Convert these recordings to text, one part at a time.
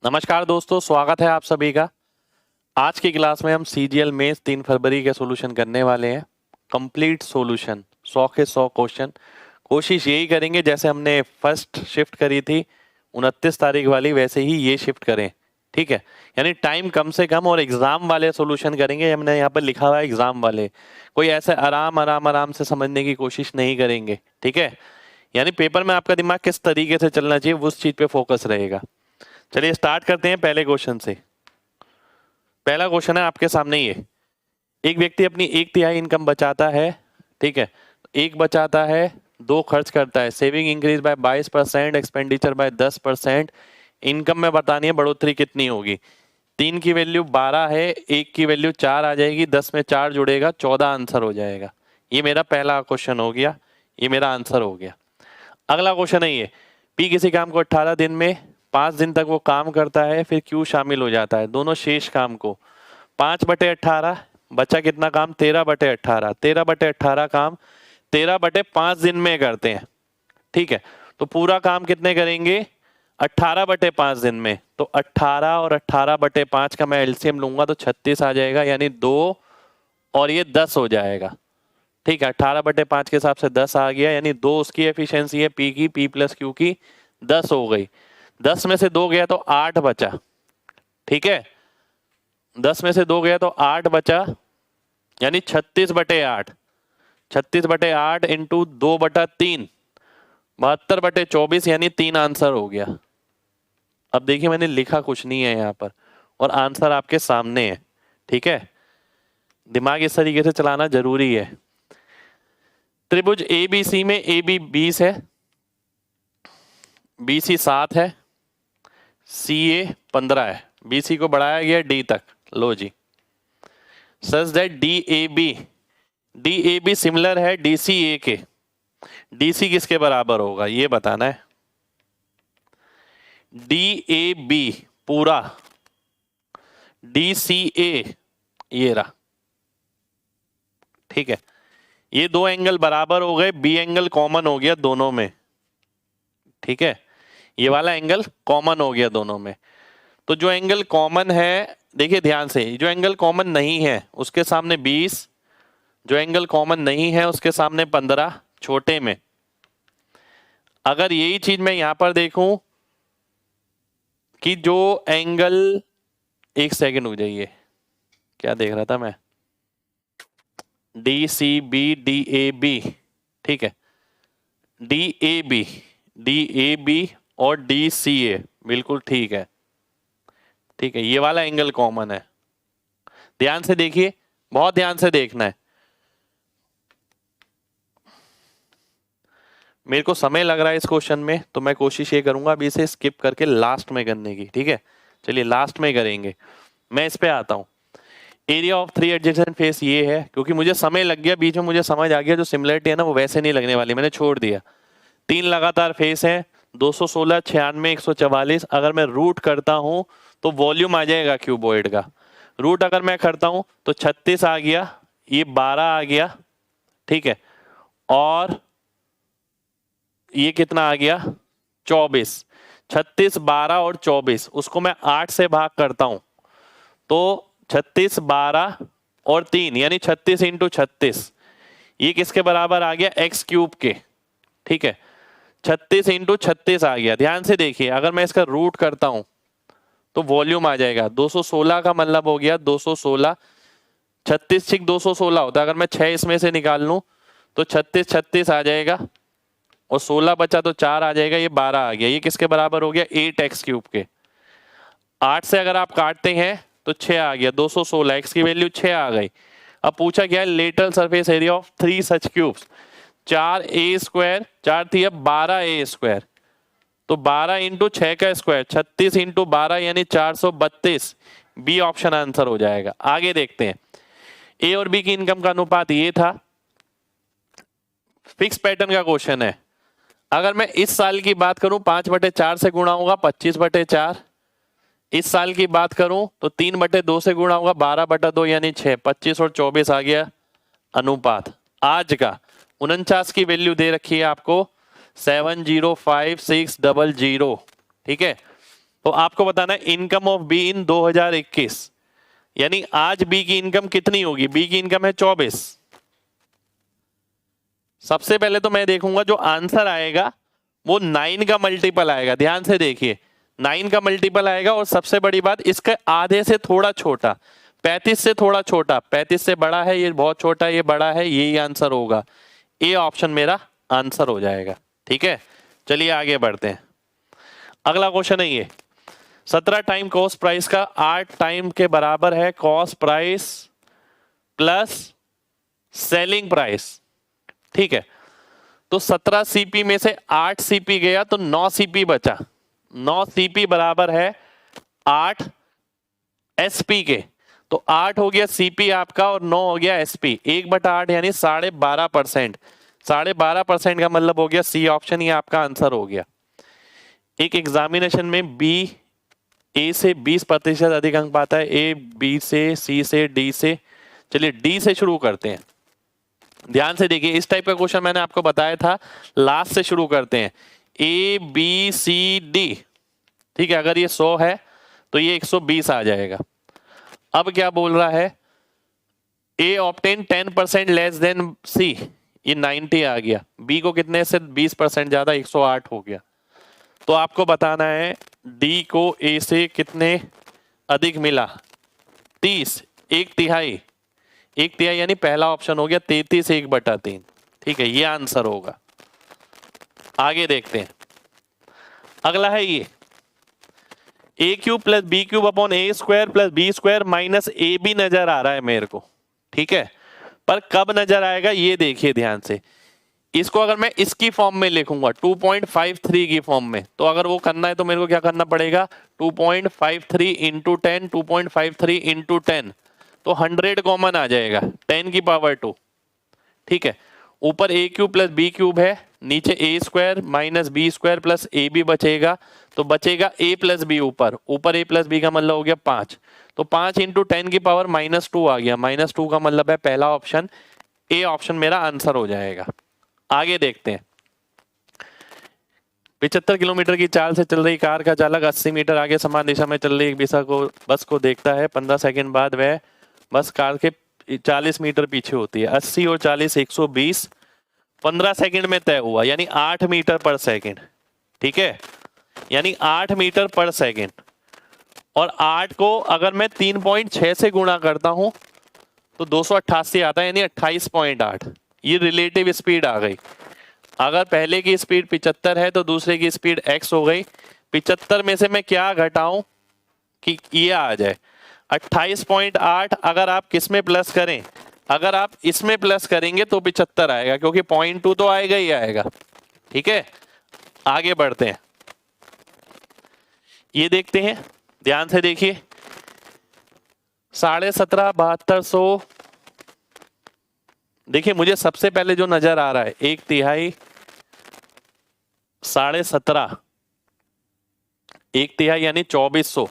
नमस्कार दोस्तों, स्वागत है आप सभी का। आज की क्लास में हम सीजीएल मेंस 3 फरवरी के सॉल्यूशन करने वाले हैं। कंप्लीट सॉल्यूशन 100 के 100 क्वेश्चन। कोशिश यही करेंगे जैसे हमने फर्स्ट शिफ्ट करी थी 29 तारीख वाली, वैसे ही ये शिफ्ट करें। ठीक है, यानी टाइम कम से कम और एग्जाम वाले सॉल्यूशन करेंगे। हमने यहाँ पर लिखा हुआ है एग्जाम वाले, कोई ऐसे आराम से समझने की कोशिश नहीं करेंगे। ठीक है, यानी पेपर में आपका दिमाग किस तरीके से चलना चाहिए उस चीज पे फोकस रहेगा। चलिए स्टार्ट करते हैं पहले क्वेश्चन से। पहला क्वेश्चन है आपके सामने ये। एक व्यक्ति अपनी 1/3 इनकम बचाता है। ठीक है, एक बचाता है, 2 खर्च करता है। Saving increase by 22%, expenditure bye 10%। Income में बतानी है बढ़ोतरी कितनी होगी। 3 की वैल्यू 12 है, 1 की वैल्यू 4 आ जाएगी, 10 में 4 जुड़ेगा, 14 आंसर हो जाएगा। ये मेरा पहला क्वेश्चन हो गया, ये मेरा आंसर हो गया। अगला क्वेश्चन है ये। पी किसी काम को 18 दिन में 5 दिन तक वो काम करता है, फिर क्यू शामिल हो जाता है दोनों शेष काम को। 5/18 बचा कितना काम, 13/18। 13/18 काम 13/5 दिन में करते हैं। ठीक है, तो पूरा काम कितने करेंगे, 18/5 दिन में। तो 18 और 18/5 का मैं एलसीएम लूंगा तो 36 आ जाएगा, यानी 2 और ये 10 हो जाएगा। ठीक है, 18/5 के हिसाब से 10 आ गया, यानी 2 उसकी एफिशिएंसी है पी की, पी प्लस क्यू की 10 हो गई। 10 में से 2 गया तो 8 बचा। ठीक है, 10 में से 2 गया तो 8 बचा, यानी 36/8। 36/8 इंटू 2/3 72/24, यानी 3 आंसर हो गया। अब देखिए मैंने लिखा कुछ नहीं है यहाँ पर और आंसर आपके सामने है। ठीक है, दिमाग इस तरीके से चलाना जरूरी है। त्रिभुज एबीसी में AB 20 है, BC 7 है, CA 15 है। BC को बढ़ाया गया D तक। लो जी, सच दैट DAB सिमिलर है DCA के। DC किसके बराबर होगा ये बताना है। DAB पूरा, DCA ये रहा। ठीक है, ये 2 एंगल बराबर हो गए, B एंगल कॉमन हो गया दोनों में। ठीक है, ये वाला एंगल कॉमन हो गया दोनों में। तो जो एंगल कॉमन है, देखिए ध्यान से, जो एंगल कॉमन नहीं है उसके सामने 20, जो एंगल कॉमन नहीं है उसके सामने 15 छोटे में। अगर यही चीज मैं यहां पर देखूं कि जो एंगल, एक सेकंड हो जाइए, क्या देख रहा था मैं, DCB DAB। ठीक है, DAB और DCA बिल्कुल ठीक है। ठीक है, ये वाला एंगल कॉमन है। ध्यान से देखिए, बहुत ध्यान से देखना है। मेरे को समय लग रहा है इस क्वेश्चन में, तो मैं कोशिश ये करूंगा अभी इसे स्किप करके लास्ट में करने की। ठीक है, चलिए लास्ट में करेंगे। मैं इस पे आता हूं। एरिया ऑफ 3 एडजेसेंट फेस ये है, क्योंकि मुझे समय लग गया बीच में, मुझे समझ आ गया जो सिमिलरिटी है ना वो वैसे नहीं लगने वाली, मैंने छोड़ दिया। 3 लगातार फेस है, 216, 96, 144। अगर मैं रूट करता हूं तो वॉल्यूम आ जाएगा क्यूबॉइड का। रूट अगर मैं करता हूं तो 36 आ गया, ये 12 आ गया। ठीक है, और ये कितना आ गया, 24। 36, 12 और 24, उसको मैं 8 से भाग करता हूं तो 36, 12 और 3, यानी 36 इंटू 36, ये किसके बराबर आ गया, x³ के। ठीक है, 36 इंटू 36 आ गया। ध्यान से देखिए, अगर मैं इसका रूट करता हूं तो वॉल्यूम आ जाएगा। 216 का मतलब हो गया 216, 36 6 216 होता है। अगर मैं 6 इसमें से निकाल लूं तो 36 36 आ जाएगा, और 16 बचा तो 4 आ जाएगा, ये 12 आ गया। ये किसके बराबर हो गया, 8x³ के। 8 से अगर आप काटते हैं तो 6 आ गया, 216, x की वैल्यू 6 आ गई। अब पूछा गया है lateral surface area of 3 such cubes. 4a², 4 थी अब 12a², तो 12 इंटू 6 का स्क्वायर, 36 इंटू 12 यानी 432। बी ऑप्शन आंसर हो जाएगा। आगे देखते हैं, ए और बी की इनकम का अनुपात ये था। फिक्स पैटर्न का क्वेश्चन है। अगर मैं इस साल की बात करूं 5/4 से गुणा होगा 25/4। इस साल की बात करूं तो 3/2 से गुणा होगा 12/2, यानी 6। 25 और 24 आ गया अनुपात। आज का 49 की वैल्यू दे रखी है आपको 705600। ठीक है, तो आपको बताना है इनकम ऑफ बी इन 2021, यानी आज बी की इनकम कितनी होगी। बी की इनकम है 24। सबसे पहले तो मैं देखूंगा जो आंसर आएगा वो 9 का मल्टीपल आएगा। ध्यान से देखिए, 9 का मल्टीपल आएगा और सबसे बड़ी बात इसके आधे से थोड़ा छोटा, 35 से थोड़ा छोटा। 35 से बड़ा है, ये बहुत छोटा है, ये बड़ा है, यही आंसर होगा। ए ऑप्शन मेरा आंसर हो जाएगा। ठीक है, चलिए आगे बढ़ते हैं। अगला क्वेश्चन है ये, 17 टाइम कॉस्ट प्राइस का 8 टाइम के बराबर है cost price plus selling price. ठीक है, तो 17 सीपी में से 8 सीपी गया तो 9 सीपी बचा। 9 सीपी बराबर है 8 एसपी के, तो 8 हो गया सीपी आपका और 9 हो गया एसपी। 1/8 यानी 12.5%। 12.5% का मतलब हो गया सी ऑप्शन, ये आपका आंसर हो गया। एक एग्जामिनेशन में बी ए से 20% अधिक अंक पाता है, ए बी से, सी से, डी से। चलिए डी से शुरू करते हैं। ध्यान से देखिए, इस टाइप का क्वेश्चन मैंने आपको बताया था, लास्ट से शुरू करते हैं। ए बी सी डी, ठीक है, अगर ये 100 है तो ये 120 आ जाएगा। अब क्या बोल रहा है, ए ऑब्टेन 10% लेस देन सी, ये 90 आ गया। बी को कितने से 20% ज्यादा, 108 हो गया। तो आपको बताना है डी को ए से कितने अधिक मिला, 30, 1/3। 1/3 यानी पहला ऑप्शन हो गया 33 1/3। ठीक है, ये आंसर होगा। आगे देखते हैं, अगला है ये, A cube plus B cube upon A square plus B square minus A B नजर आ रहा है मेरे को। ठीक है, पर कब नजर आएगा ये देखिए ध्यान से। इसको अगर मैं इसकी फॉर्म में लिखूंगा 2.53 की फॉर्म में, तो अगर वो करना है तो मेरे को क्या करना पड़ेगा, 2.53 इंटू 10, 2.53 इंटू 10, तो 100 कॉमन आ जाएगा, 10 की पावर 2। ठीक है, ऊपर A cube plus B cube है, नीचे A square minus B square plus A B बचेगा, तो बचेगा ए प्लस बी ऊपर। ऊपर ए प्लस बी का मतलब हो गया 5, तो 5 इंटू 10 की पावर -2 आ गया। -2 का मतलब है पहला ऑप्शन, ए ऑप्शन मेरा आंसर हो जाएगा। आगे देखते हैं, 75 किलोमीटर की चाल से चल रही कार का चालक 80 मीटर आगे समान दिशा में चल रही एक बस को देखता है। 15 सेकंड बाद वह बस कार के 40 मीटर पीछे होती है। 80 और 40 120, 15 सेकंड में तय हुआ, यानी 8 मीटर पर सेकंड। ठीक है, यानी 8 मीटर पर सेकंड, और 8 को अगर मैं 3.6 से गुणा करता हूं तो 288 आता है, यानी 28.8। ये रिलेटिव स्पीड आ गई। अगर पहले की स्पीड 75 है तो दूसरे की स्पीड x हो गई। 75 में से मैं क्या घटाऊं कि ये आ जाए 28.8। अगर आप किस में प्लस करें, अगर आप इसमें प्लस करेंगे तो 75 आएगा, क्योंकि 0.2 तो आएगा ही आएगा। ठीक है, आगे बढ़ते हैं, ये देखते हैं, ध्यान से देखिए, 17.5 7200। देखिए मुझे सबसे पहले जो नजर आ रहा है 1/3 17.5, 1/3 यानी 2400,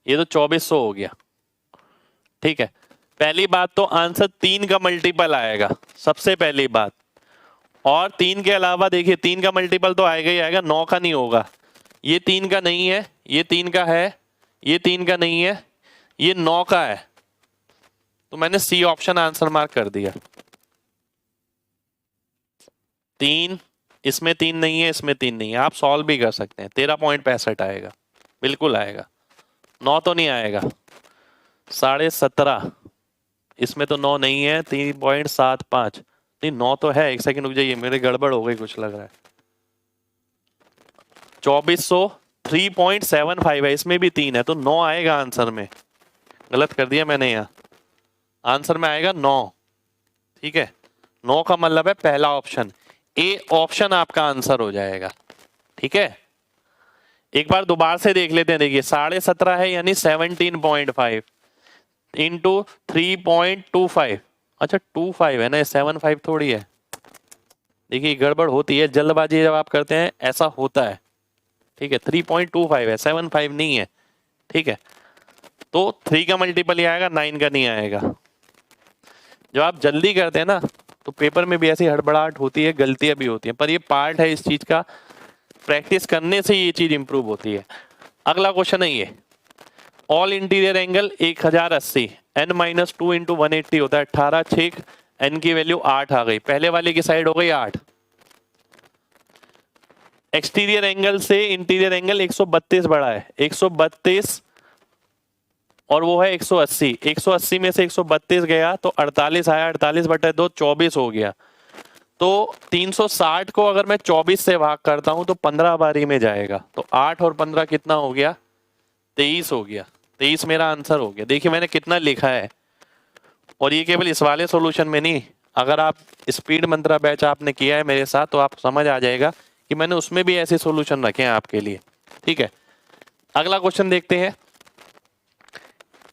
ये तो 2400 हो गया। ठीक है, पहली बात तो आंसर 3 का मल्टीपल आएगा, सबसे पहली बात। और 3 के अलावा देखिए 3 का मल्टीपल तो आएगा ही आएगा, 9 का नहीं होगा। ये 3 का नहीं है, ये 3 का है, ये 3 का नहीं है, ये 9 का है। तो मैंने सी ऑप्शन आंसर मार्क कर दिया। 3, इसमें 3 नहीं है, इसमें 3 नहीं है, आप सॉल्व भी कर सकते हैं। 13.65 आएगा, बिल्कुल आएगा। 9 तो नहीं आएगा। 17.5, इसमें तो 9 नहीं है। 3.75, नहीं 9 तो है। एक सेकंड रुक जाइए, मेरे गड़बड़ हो गई, कुछ लग रहा है। 2400 3.75 है, इसमें भी 3 है, तो 9 आएगा आंसर में। गलत कर दिया मैंने यहाँ, आंसर में आएगा 9। ठीक है, 9 का मतलब है पहला ऑप्शन, ए ऑप्शन आपका आंसर हो जाएगा। ठीक है, एक बार दोबारा से देख लेते हैं। देखिए 17.5 है, यानी 17.5 इंटू 3.25। अच्छा 25 है ना, 75 थोड़ी है। देखिए गड़बड़ होती है, जल्दबाजी जब आप करते हैं ऐसा होता है। ठीक है, 3.25 है, 75 नहीं है। ठीक है, तो 3 का मल्टीपल ही आएगा, 9 का नहीं आएगा। जब आप जल्दी करते हैं ना तो पेपर में भी ऐसी हड़बड़ाहट होती है, गलतियां भी होती हैं, पर ये पार्ट है इस चीज का। प्रैक्टिस करने से ये चीज इंप्रूव होती है। अगला क्वेश्चन है ये, all interior angle 1080, n minus 2 into 180 होता है 18, 6 n की वैल्यू 8 आ गई, पहले वाले की साइड हो गई 8। एक्सटीरियर एंगल से इंटीरियर एंगल 132 बड़ा है, 132 और वो है 180, 180 में से 132 गया तो 48 आया, 48/2 24 हो गया। तो 360 को अगर मैं 24 से भाग करता हूं तो 15 बारी में जाएगा, तो 8 और 15 कितना हो गया, 23 हो गया। 23 मेरा आंसर हो गया। देखिए मैंने कितना लिखा है, और ये केवल इस वाले सॉल्यूशन में नहीं, अगर आप स्पीड मंत्रा बैच आपने किया है मेरे साथ तो आप समझ आ जाएगा कि मैंने उसमें भी ऐसे सॉल्यूशन रखे हैं आपके लिए। ठीक है, अगला क्वेश्चन देखते हैं।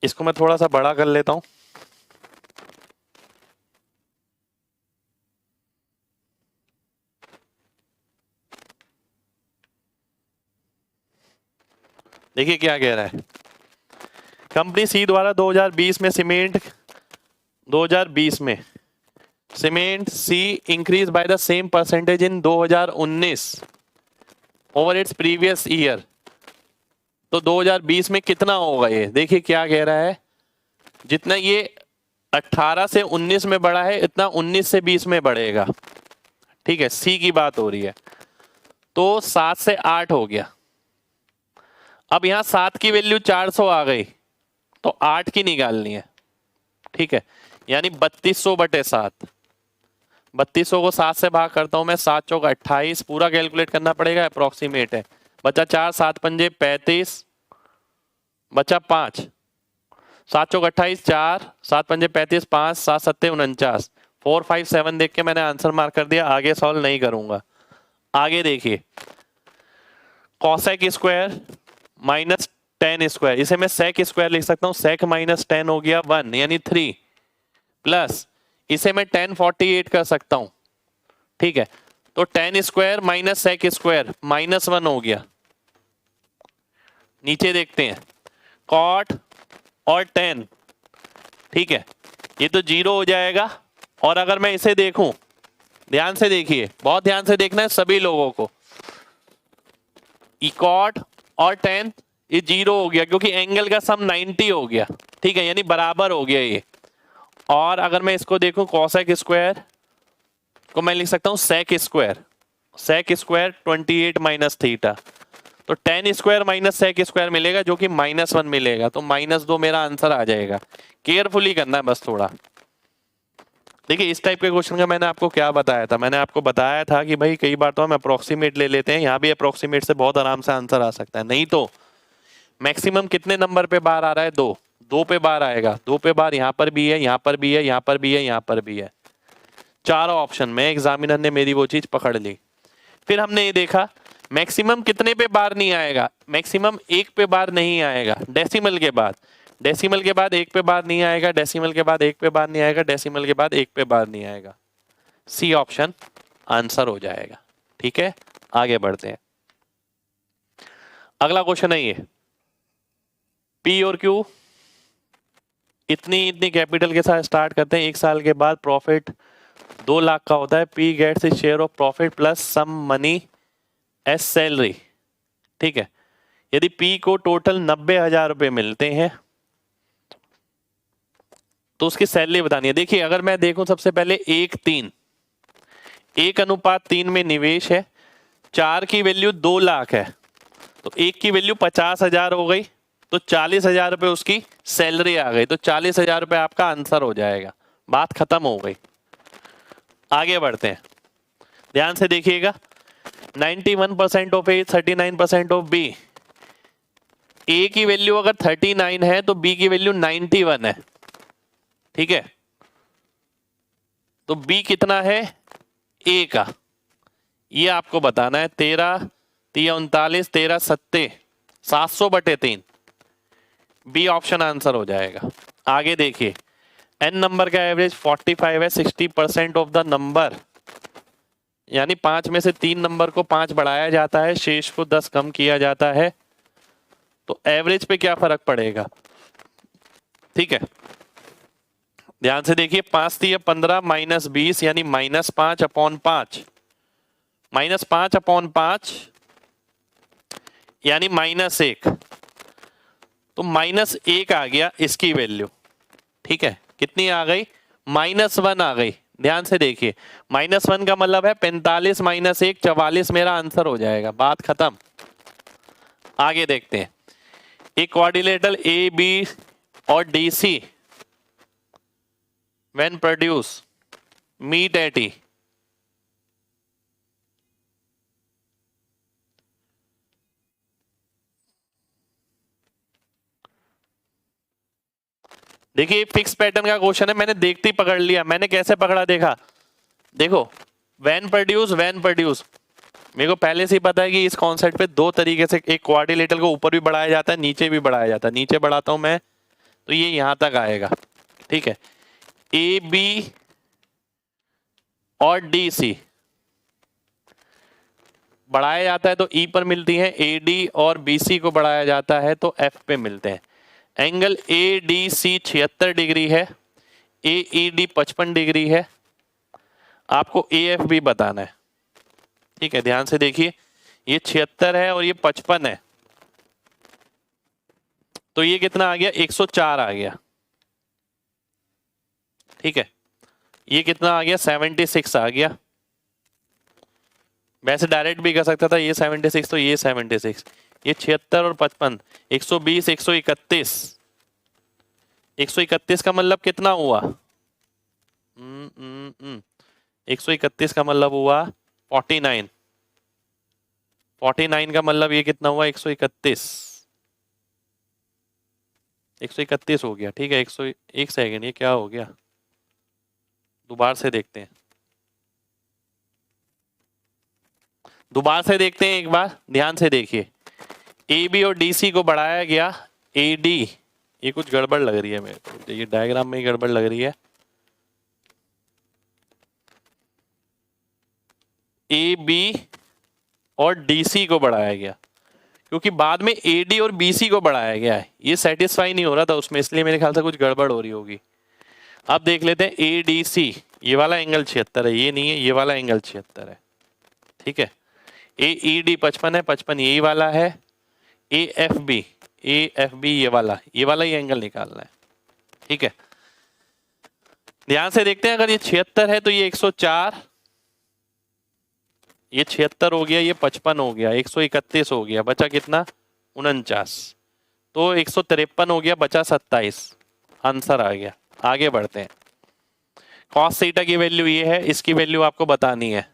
इसको मैं थोड़ा सा बड़ा कर लेता हूं। देखिए क्या कह रहा है, कंपनी सी द्वारा 2020 में cement C increase by the same percentage in 2019 over its previous year. तो 2020 में कितना होगा ये, देखिए क्या कह रहा है, जितना ये 18 से 19 में बढ़ा है इतना 19 से 20 में बढ़ेगा। ठीक है, सी की बात हो रही है। तो 7 से 8 हो गया। अब यहां 7 की वैल्यू 400 आ गई तो 8 की निकालनी है। ठीक है, यानी 3200/7, 3200 को 7 से भाग करता हूं मैं, 7 चौक 28, पूरा कैलकुलेट करना पड़ेगा, अप्रोक्सीमेट है। बचा 4, 7 पंजे 35, बचा 5, 7 चौक 28, 4 7 पंजे 35, 5 7 सत्ते 49, 4 5 7 देख के मैंने आंसर मार्क कर दिया। आगे सॉल्व नहीं करूंगा। आगे देखिए, cosec square minus ten square, इसे मैं सेक स्क्वायर लिख सकता हूं। सेक माइनस 10 हो गया 1 यानी 3, प्लस इसे मैं 1048 कर सकता हूं। ठीक है, तो 10 स्क्वायर माइनस सेक स्क्वायर -1 हो गया। नीचे देखते हैं, कॉट और 10, ठीक है, ये तो 0 हो जाएगा। और अगर मैं इसे देखूं, ध्यान से देखिए, बहुत ध्यान से देखना है सभी लोगों को, कॉट और 10 ये 0 हो गया क्योंकि एंगल का सम 90 हो गया। ठीक है, यानी बराबर हो गया ये। और अगर मैं इसको देखूं, कॉसेक स्क्वायर को मैं लिख सकता हूं sec square, sec square 28 minus theta, तो 10 स्क्वायर माइनस सेक स्क्वायर मिलेगा जो कि -1 मिलेगा, तो -2 मेरा आंसर आ जाएगा। केयरफुली करना है बस थोड़ा। देखिए इस टाइप के क्वेश्चन का मैंने आपको क्या बताया था, मैंने आपको बताया था कि भाई कई बार तो हम अप्रोक्सीमेट ले लेते हैं, यहाँ भी अप्रोक्सीमेट से बहुत आराम से आंसर आ सकता है। नहीं तो मैक्सिमम कितने नंबर पे बार आ रहा है, 2 पे बार आएगा। 2 पे बार यहाँ पर भी है, यहाँ पर भी है, यहाँ पर भी है, यहाँ पर भी है, चारों ऑप्शन में एग्जामिनर ने मेरी वो चीज पकड़ ली। फिर हमने ये देखा मैक्सिमम कितने पे बार नहीं आएगा, मैक्सिमम 1 पे बार नहीं आएगा, डेसिमल के बाद, डेसिमल के बाद 1 पे बार नहीं आएगा, डेसिमल के बाद 1 पे बार नहीं आएगा, डेसिमल के बाद 1 पे बार नहीं आएगा। सी ऑप्शन आंसर हो जाएगा। ठीक है, आगे बढ़ते हैं। अगला क्वेश्चन है ये, पी और क्यू इतनी कैपिटल के साथ स्टार्ट करते हैं। 1 साल के बाद प्रॉफिट 2 लाख का होता है। P gets his share of profit plus some money as salary. ठीक है, यदि पी को टोटल 90,000 रुपए मिलते हैं तो उसकी सैलरी बतानी है। देखिए अगर मैं देखूं, सबसे पहले 1:3 में निवेश है, 4 की वैल्यू 2 लाख है, तो 1 की वैल्यू 50,000 हो गई, तो 40,000 रुपए उसकी सैलरी आ गई, तो 40,000 रुपए आपका आंसर हो जाएगा। बात खत्म हो गई। आगे बढ़ते हैं, ध्यान से देखिएगा। 91% ऑफ ए 39% ऑफ बी। ए की वैल्यू अगर 39 है तो बी की वैल्यू 91 है। ठीक है, तो बी कितना है ए का, ये आपको बताना है। 13 3 39, 13 सत्ते 700/3, बी ऑप्शन आंसर हो जाएगा। आगे देखिए, एन नंबर का एवरेज 45 है, 60% ऑफ द नंबर, यानी 5 में से 3 नंबर को 5 बढ़ाया जाता है, शेष को 10 कम किया जाता है, तो एवरेज पे क्या फर्क पड़ेगा। ठीक है, ध्यान से देखिए, 5 3 15 -20 यानी -5/5, -5/5 यानी -1, तो -1 आ गया इसकी वैल्यू। ठीक है, कितनी आ गई? -1 आ गई। ध्यान से देखिए, -1 का मतलब है 45 - 1 44 मेरा आंसर हो जाएगा। बात खत्म। आगे देखते हैं, एक क्वाड्रिलेटरल ए बी और D C when produce meet at E. देखिए फिक्स पैटर्न का क्वेश्चन है, मैंने देखते ही पकड़ लिया। मैंने कैसे पकड़ा देखा, देखो व्हेन प्रोड्यूस मेरे को पहले से ही पता है कि इस कॉन्सेप्ट पे दो तरीके से एक क्वाड्रिलेटरल को ऊपर भी बढ़ाया जाता है, नीचे भी बढ़ाया जाता है। नीचे बढ़ाता हूं मैं तो ये यहां तक आएगा। ठीक है, ए बी और डी सी बढ़ाया जाता है तो ई पर मिलती है, ए डी और बी सी को बढ़ाया जाता है तो एफ पे मिलते हैं। Angle A D C 76 degree है, ए ई डी 55 डिग्री है। आपको ए एफ भी बताना है। ठीक है, ध्यान से देखिए, ये 76 है और ये 55 है, तो ये कितना आ गया? 104 आ गया। ठीक है, ये कितना आ गया? 76 आ गया। वैसे डायरेक्ट भी कर सकता था, ये 76 तो ये 76, ये 76 और 55, 120 131। 131 का मतलब कितना हुआ? 131 का मतलब हुआ 49। 49 का मतलब ये कितना हुआ? 131। 131 हो गया। ठीक है, 101 सेकेंड, ये क्या हो गया? दोबारा से देखते हैं, दोबारा से देखते हैं एक बार। ध्यान से देखिए, ए बी और डी सी को बढ़ाया गया, ए डी, ये कुछ गड़बड़ लग रही है मेरे को, ये डायग्राम में ही गड़बड़ लग रही है। ए बी और डी सी को बढ़ाया गया, क्योंकि बाद में ए डी और बी सी को बढ़ाया गया है, ये सेटिस्फाई नहीं हो रहा था उसमें, इसलिए मेरे ख्याल से कुछ गड़बड़ हो रही होगी। अब देख लेते हैं, ए डी सी, ये वाला एंगल 76 है, ये नहीं है, ये वाला एंगल 76 है। ठीक है, ए ई डी 55 है, 55 यही वाला है। ए एफ बी, ये वाला ही एंगल निकालना है। ठीक है, ध्यान से देखते हैं, अगर ये 76 है तो ये 104, ये 76 हो गया, ये 55 हो गया, 131 हो गया, बचा कितना? 49। तो 153 हो गया, बचा 27। आंसर आ गया। आगे बढ़ते हैं, कॉस थीटा की वैल्यू ये है, इसकी वैल्यू आपको बतानी है।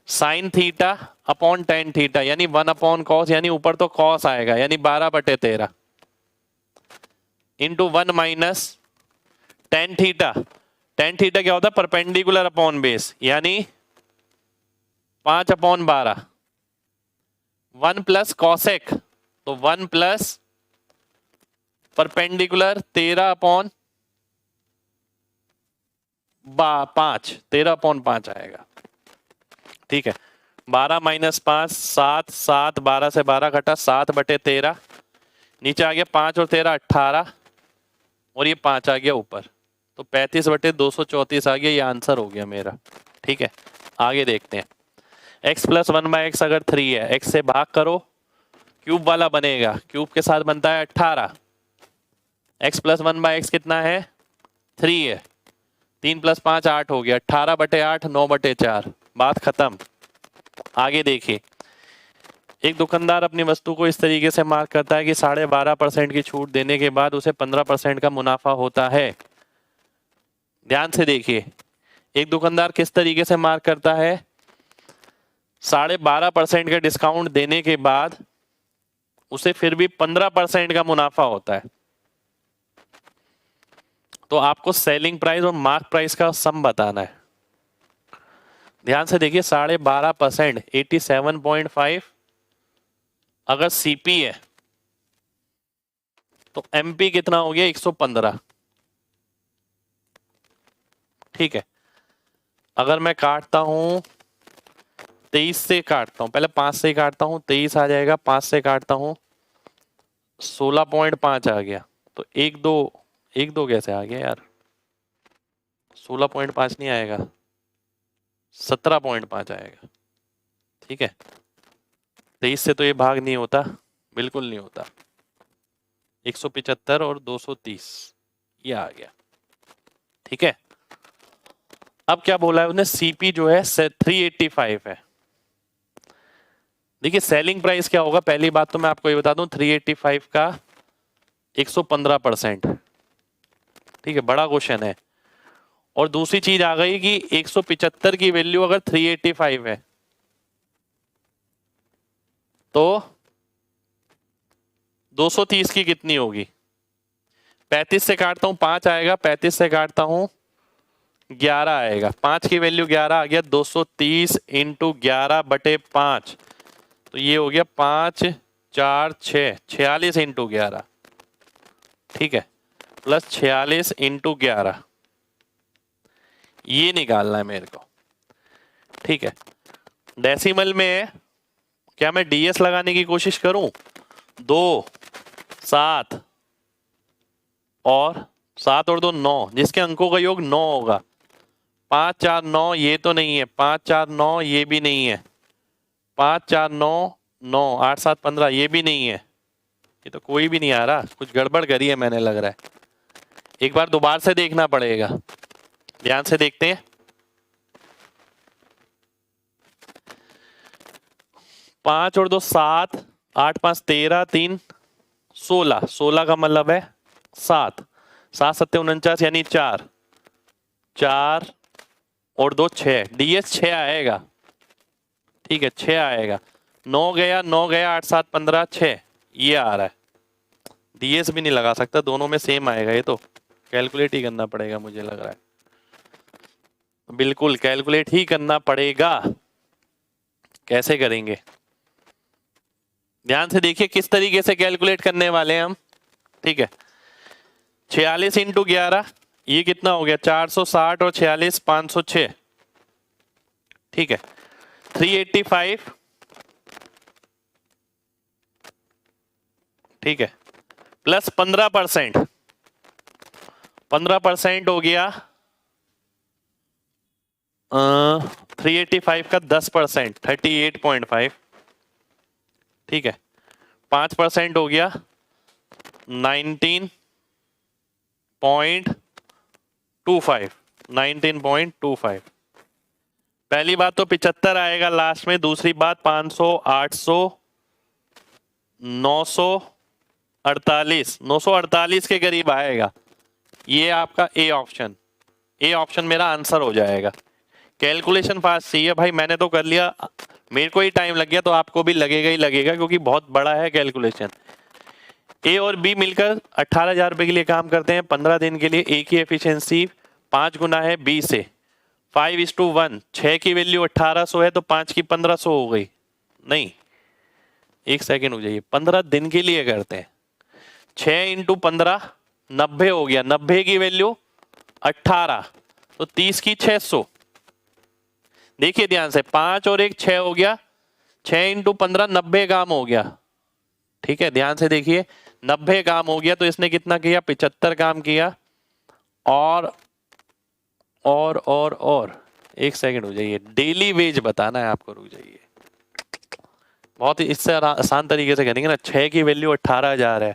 Sine theta upon tan theta, यानी 1 अपॉन कॉस, यानी ऊपर तो कॉस आएगा, यानी 12/13 into 1 minus tan theta. Tan theta क्या होता है? परपेंडिकुलर अपॉन बेस, यानी 5/12। 1 प्लस कॉसेक, तो 1 प्लस परपेंडिकुलर 13/5, 13/5 आएगा। ठीक है, 12 माइनस 5 7, 7 12 से 12 घटा 7/13, नीचे आ गया 5 और 13 18, और ये 5 आ गया ऊपर, तो 35/234 आ गया। ये आंसर हो गया मेरा। ठीक है, आगे देखते हैं, x + 1/x अगर 3 है, x से भाग करो, क्यूब वाला बनेगा, क्यूब के साथ बनता है 18। x + 1/x कितना है? 3 है, 3 + 5 8 हो गया, 18/8 9/4। बात खत्म। आगे देखिए, एक दुकानदार अपनी वस्तु को इस तरीके से मार्क करता है कि 12.5% की छूट देने के बाद उसे 15% का मुनाफा होता है। ध्यान से देखिए, एक दुकानदार किस तरीके से मार्क करता है? 12.5% का डिस्काउंट देने के बाद उसे फिर भी 15% का मुनाफा होता है। तो आपको सेलिंग प्राइस और मार्क प्राइस का सम बताना है। ध्यान से देखिए, 12.5% 87.5 अगर सीपी है तो एमपी कितना हो गया? 115। ठीक है, अगर मैं काटता हूं 23 से, काटता हूं पहले 5 से ही काटता हूं, 23 आ जाएगा, 5 से काटता हूं 16.5 आ गया, तो 1 2 कैसे आ गया यार? 16.5 नहीं आएगा, 17.5 आएगा। ठीक है, 23 से तो ये भाग नहीं होता, बिल्कुल नहीं होता। 175 और 230 ये आ गया। ठीक है, अब क्या बोला है उसने, सीपी जो है 385 है। देखिए सेलिंग प्राइस क्या होगा, पहली बात तो मैं आपको ये बता दूं 385 का 115%। ठीक है, बड़ा क्वेश्चन है। और दूसरी चीज आ गई कि 175 की वैल्यू अगर 385 है तो 230 की कितनी होगी। 35 से काटता हूं 5 आएगा, 35 से काटता हूं 11 आएगा, 5 की वैल्यू 11 आ गया, 230 इंटू 11/5 तो ये हो गया 5 4 6 46 इंटू 11। ठीक है, प्लस 46 इंटू 11 ये निकालना है मेरे को। ठीक है, डेसिमल में क्या मैं डीएस लगाने की कोशिश करूं, 2 7 और 7 और 2 9, जिसके अंकों का योग 9 होगा। 5 4 9 ये तो नहीं है, 5 4 9 ये भी नहीं है, 5 4 9 9 8 7 15 ये भी नहीं है, ये तो कोई भी नहीं आ रहा, कुछ गड़बड़ करी है मैंने लग रहा है। एक बार दोबारा से देखना पड़ेगा, ध्यान से देखते हैं। 5 और 2 7, 8 5 13, 3 16, 16 का मतलब है 7, 7 7 49 यानी 4 4 और 2 6, डीएस 6 आएगा। ठीक है, 6 आएगा, 9 गया 9 गया, 8 7 15 6 ये आ रहा है। डीएस भी नहीं लगा सकता, दोनों में सेम आएगा, ये तो कैलकुलेट ही करना पड़ेगा मुझे लग रहा है। बिल्कुल कैलकुलेट ही करना पड़ेगा। कैसे करेंगे, ध्यान से देखिए किस तरीके से कैलकुलेट करने वाले हैं हम। ठीक है, 46 इंटू 11 ये कितना हो गया, 460 और 46 506। ठीक है, 385 ठीक है, प्लस 15%, 15% हो गया 385 का 10%, 38.5। ठीक है, 5% हो गया 19.25, 19.25। पहली बात तो 75 आएगा लास्ट में, दूसरी बात 500 800 948, 948 के करीब आएगा। ये आपका ए ऑप्शन, ए ऑप्शन मेरा आंसर हो जाएगा। कैलकुलेशन फास्ट चाहिए भाई, मैंने तो कर लिया, मेरे को ही टाइम लग गया तो आपको भी लगेगा ही लगेगा, क्योंकि बहुत बड़ा है कैलकुलेशन। ए और बी मिलकर 18,000 रुपए के लिए काम करते हैं 15 दिन के लिए। ए की एफिशिएंसी 5 गुना है बी से, 5:1। 6 की वैल्यू 1800 है तो 5 की 1500 हो गई। नहीं, एक सेकेंड हो जाइए, 15 दिन के लिए करते हैं। 6 इंटू 15 90 हो गया, 90 की वैल्यू 18 तो 30 की 600। देखिए ध्यान से, 5 और 1 6 हो गया, 6 इंटू 15 90 काम हो गया। ठीक है, ध्यान से देखिए 90 काम हो गया तो इसने कितना किया, 75 काम किया। और एक सेकंड हो जाइए, डेली वेज बताना है आपको, रुक जाइए, बहुत ही इससे आसान तरीके से करेंगे ना। 6 की वैल्यू 18,000 है,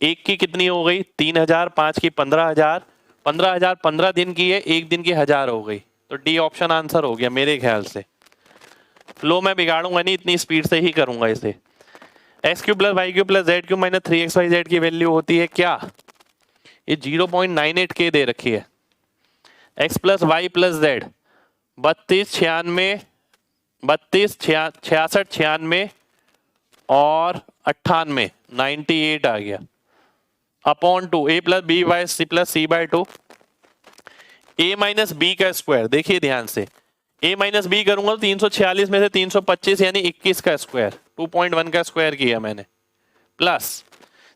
1 की कितनी हो गई 3,000, 5 की 15,000, 15,000 15 दिन की है, 1 दिन की 1000 हो गई, तो डी ऑप्शन आंसर हो गया मेरे ख्याल से। फ्लो मैं बिगाड़ूंगा नहीं, इतनी स्पीड से ही करूंगा इसे। x³ + y³ + z³ - 3xyz की वैल्यू होती है क्या, ये 0.98 के दे रखी है। x + y + z 32 96 32 66 96 और 98 98 आ गया, upon 2 a + b / c + c/2 a - b का स्क्वायर। देखिए ध्यान से, a - b करूंगा तो 346 में से 325 यानी 21 का स्क्वायर, 2.1 का स्क्वायर किया मैंने, प्लस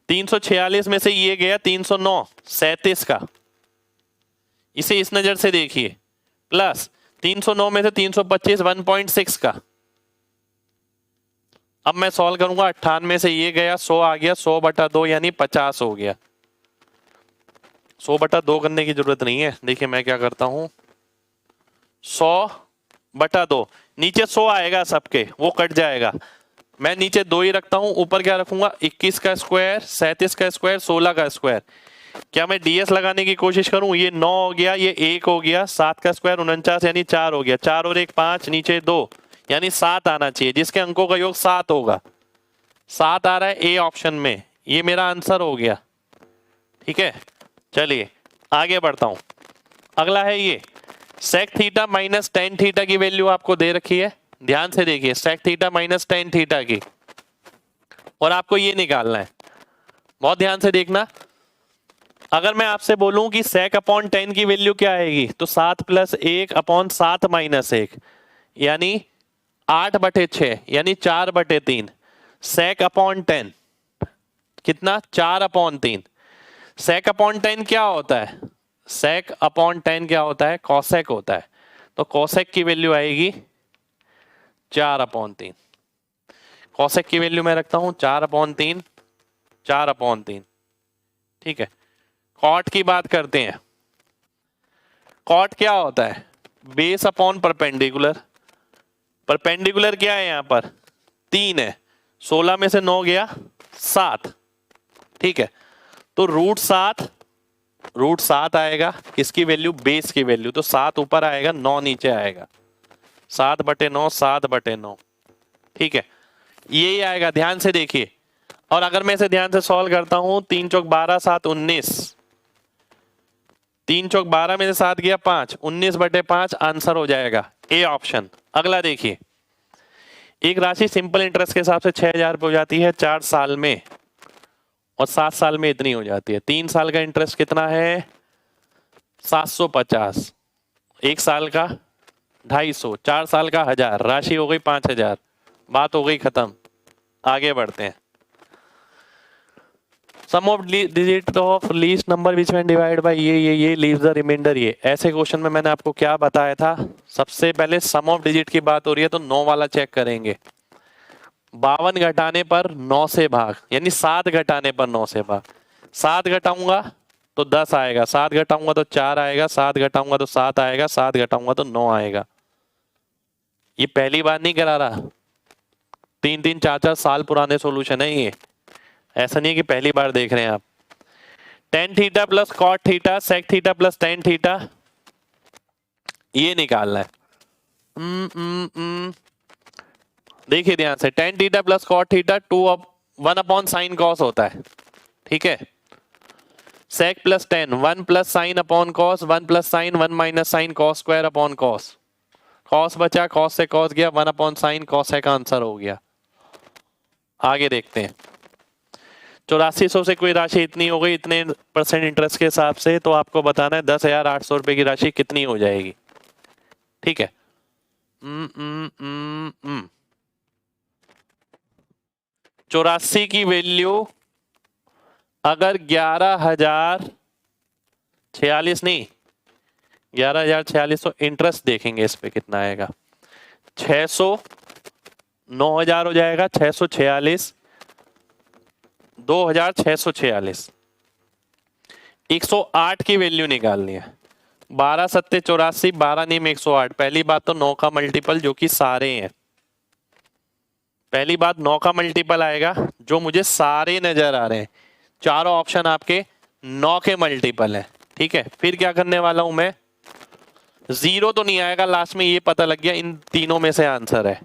346 में से ये गया 309 37 का, इसे इस नजर से देखिए, प्लस 309 में से 325 1.6 का। अब मैं सॉल्व करूंगा, 98 से ये गया 100 आ गया, 100/2 यानी 50 हो गया। 100/2 करने की जरूरत नहीं है, देखिए मैं क्या करता हूं, 100/2 नीचे 100 आएगा सबके, वो कट जाएगा, मैं नीचे 2 ही रखता हूं, ऊपर क्या रखूंगा 21 का स्क्वायर, 37 का स्क्वायर, 16 का स्क्वायर। क्या मैं डीएस लगाने की कोशिश करूं? ये 9 हो गया, ये 1 हो गया, 7 का स्क्वायर 49 यानी 4 हो गया, 4 और 1 5, नीचे 2 यानी 7 आना चाहिए, जिसके अंकों का योग 7 होगा। 7 आ रहा है ए ऑप्शन में, ये मेरा आंसर हो गया। ठीक है, चलिए आगे बढ़ता हूं। अगला है ये sec theta minus tan theta की वैल्यू आपको दे रखी है, ध्यान से देखिए, sec theta minus tan theta की, और आपको ये निकालना है, बहुत ध्यान से देखना। अगर मैं आपसे बोलूं कि सेक अपॉन 10 की वैल्यू क्या आएगी, तो 7 प्लस 1 अपॉन 7 माइनस 1 यानी 8/6 यानी 4/3। सेक अपॉन 10 कितना? 4/3। सेक अपॉन 10 क्या होता है? सेक अपॉन 10 क्या होता है? कॉसेक होता है। तो कॉसेक की वैल्यू आएगी 4/3। कॉसेक की वैल्यू मैं रखता हूं 4/3, 4/3। ठीक है, कॉट की बात करते हैं। कॉट क्या होता है? Base upon perpendicular. परपेंडिकुलर क्या है? यहां पर 3 है, 16 में से 9 गया 7। ठीक है, तो रूट 7 आएगा, किसकी वैल्यू? बेस की वैल्यू। तो 7 ऊपर आएगा, 9 नीचे आएगा, 7/9, 7/9। ठीक है, यही आएगा, ध्यान से देखिए। और अगर मैं इसे ध्यान से सॉल्व करता हूं, 3 चौक 12, 7 19, 3 चौक 12 में से 7 गया 5, 19/5 आंसर हो जाएगा ए ऑप्शन। अगला देखिए, एक राशि सिंपल इंटरेस्ट के हिसाब से 6,000 हो जाती है 4 साल में, और 7 साल में इतनी हो जाती है। 3 साल का इंटरेस्ट कितना है? 750, 1 साल का 250, 4 साल का 1000, राशि हो गई 5000। बात हो गई खत्म। आगे बढ़ते हैं। Sum of digit of least number which man divide by ये लीव्स द रिमाइंडर। ये ऐसे क्वेश्चन में मैंने आपको क्या बताया था? सबसे पहले सम ऑफ डिजिट की बात हो रही है तो 9 वाला चेक करेंगे। 52 घटाने पर 9 से भाग, यानी 7 घटाने पर 9 से भाग। 7 घटाऊंगा तो 10 आएगा, 7 घटाऊंगा तो 4 आएगा, 7 घटाऊंगा तो 7 आएगा, 7 घटाऊंगा तो 9 आएगा। ये पहली बार नहीं करा रहा, 3-3, 4-4 साल पुराने सॉल्यूशन है ये, ऐसा नहीं है कि पहली बार देख रहे हैं आप। tan theta plus cot theta sec theta plus tan theta, ये निकालना है। देखिए ध्यान से, tan theta plus cot theta 1/sin cos होता है। ठीक है, sec plus tan 1 plus sine upon cos, 1 plus sine 1 minus sine cos square upon cos. Cos बचा, कॉस से कॉस गया, 1/sin कॉस का आंसर हो गया। आगे देखते हैं। 8400 से कोई राशि इतनी हो गई, इतने % इंटरेस्ट के हिसाब से, तो आपको बताना है 10,800 रुपए की राशि कितनी हो जाएगी। ठीक है, 84 की वैल्यू अगर 11,046 नहीं, 11,046, तो इंटरेस्ट देखेंगे इस पे कितना आएगा। 600, 9,000 हो जाएगा, 646, 2,646। 108 की वैल्यू निकालनी है। 12 सत्ते 84, 12 नीम 108। पहली बात तो 9 का मल्टीपल जो कि सारे हैं, पहली बात 9 का मल्टीपल आएगा जो मुझे सारे नजर आ रहे हैं। चारों ऑप्शन आपके 9 के मल्टीपल है। ठीक है, फिर क्या करने वाला हूं मैं, 0 तो नहीं आएगा लास्ट में, ये पता लग गया इन तीनों में से आंसर है।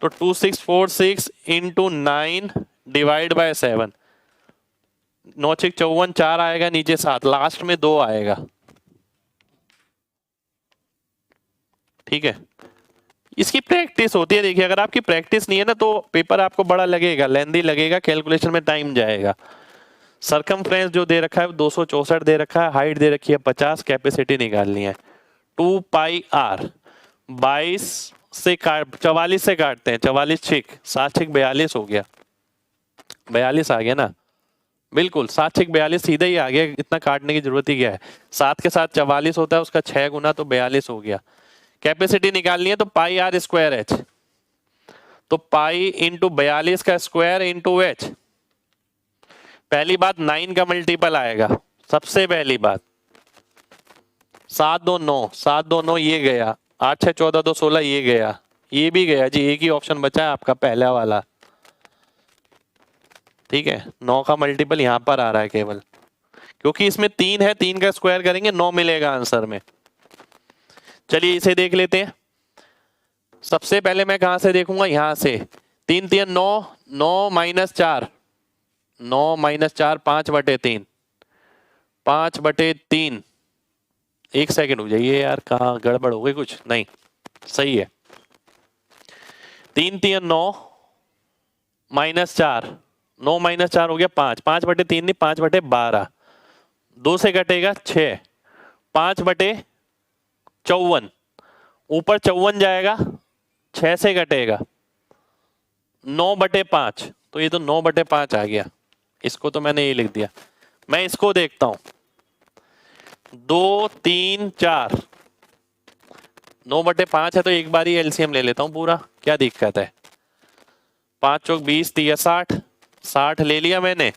तो 2646 इंटू 9 डिवाइड बाय 7, 9 6 54, 4 आएगा, नीचे 7, लास्ट में 2 आएगा। ठीक है, इसकी प्रैक्टिस होती है। देखिए, अगर आपकी प्रैक्टिस नहीं है ना तो पेपर आपको बड़ा लगेगा, लेंदी लगेगा, कैलकुलेशन में टाइम जाएगा। सरकमफ्रेंस जो दे रखा है 264 दे रखा है, हाइट दे रखी है 50, कैपेसिटी निकालनी है 2 पाई आर। 22 से 44 से काटते हैं, 44 6, 7 6 42 हो गया, 42 आ गया ना, बिल्कुल 7 6 42 सीधा ही आ गया, इतना काटने की जरूरत ही क्या है। 7 के साथ 44 होता है, उसका 6 गुना, तो 42 हो गया। कैपेसिटी निकालनी है तो पाई आर स्क्वायर एच, तो पाई इंटू 42 का स्क्वायर इंटू एच। पहली बात 9 का मल्टीपल आएगा, सबसे पहली बात 7 2 9, 7 2 9 ये गया, 8 6 14 2 16 ये गया, ये भी गया जी, एक ही ऑप्शन बचा है आपका पहला वाला। ठीक है, 9 का मल्टीपल यहां पर आ रहा है केवल, क्योंकि इसमें 3 है, 3 का स्क्वायर करेंगे 9 मिलेगा आंसर में। चलिए इसे देख लेते हैं। सबसे पहले मैं कहां से देखूंगा, यहां से। 3 3 9, 9 माइनस 4, 9 माइनस 4 5/3, 5/3। एक सेकंड हो जाइए यार, कहाँ गड़बड़ हो गई कुछ, नहीं सही है। 3 3 9 माइनस 4, 9 माइनस 4 हो गया 5, 5/3 नहीं 5/12, 2 से कटेगा 6, 5/54, ऊपर 54 जाएगा, 6 से कटेगा 9/5, तो ये तो 9/5 आ गया। इसको तो मैंने ये लिख दिया। मैं इसको देखता हूं, 2 3 4, 9/5 है तो एक बार ही एलसीएम ले लेता हूं पूरा, क्या दिक्कत है। 5 चौक 20, 3 60, 60 ले लिया मैंने,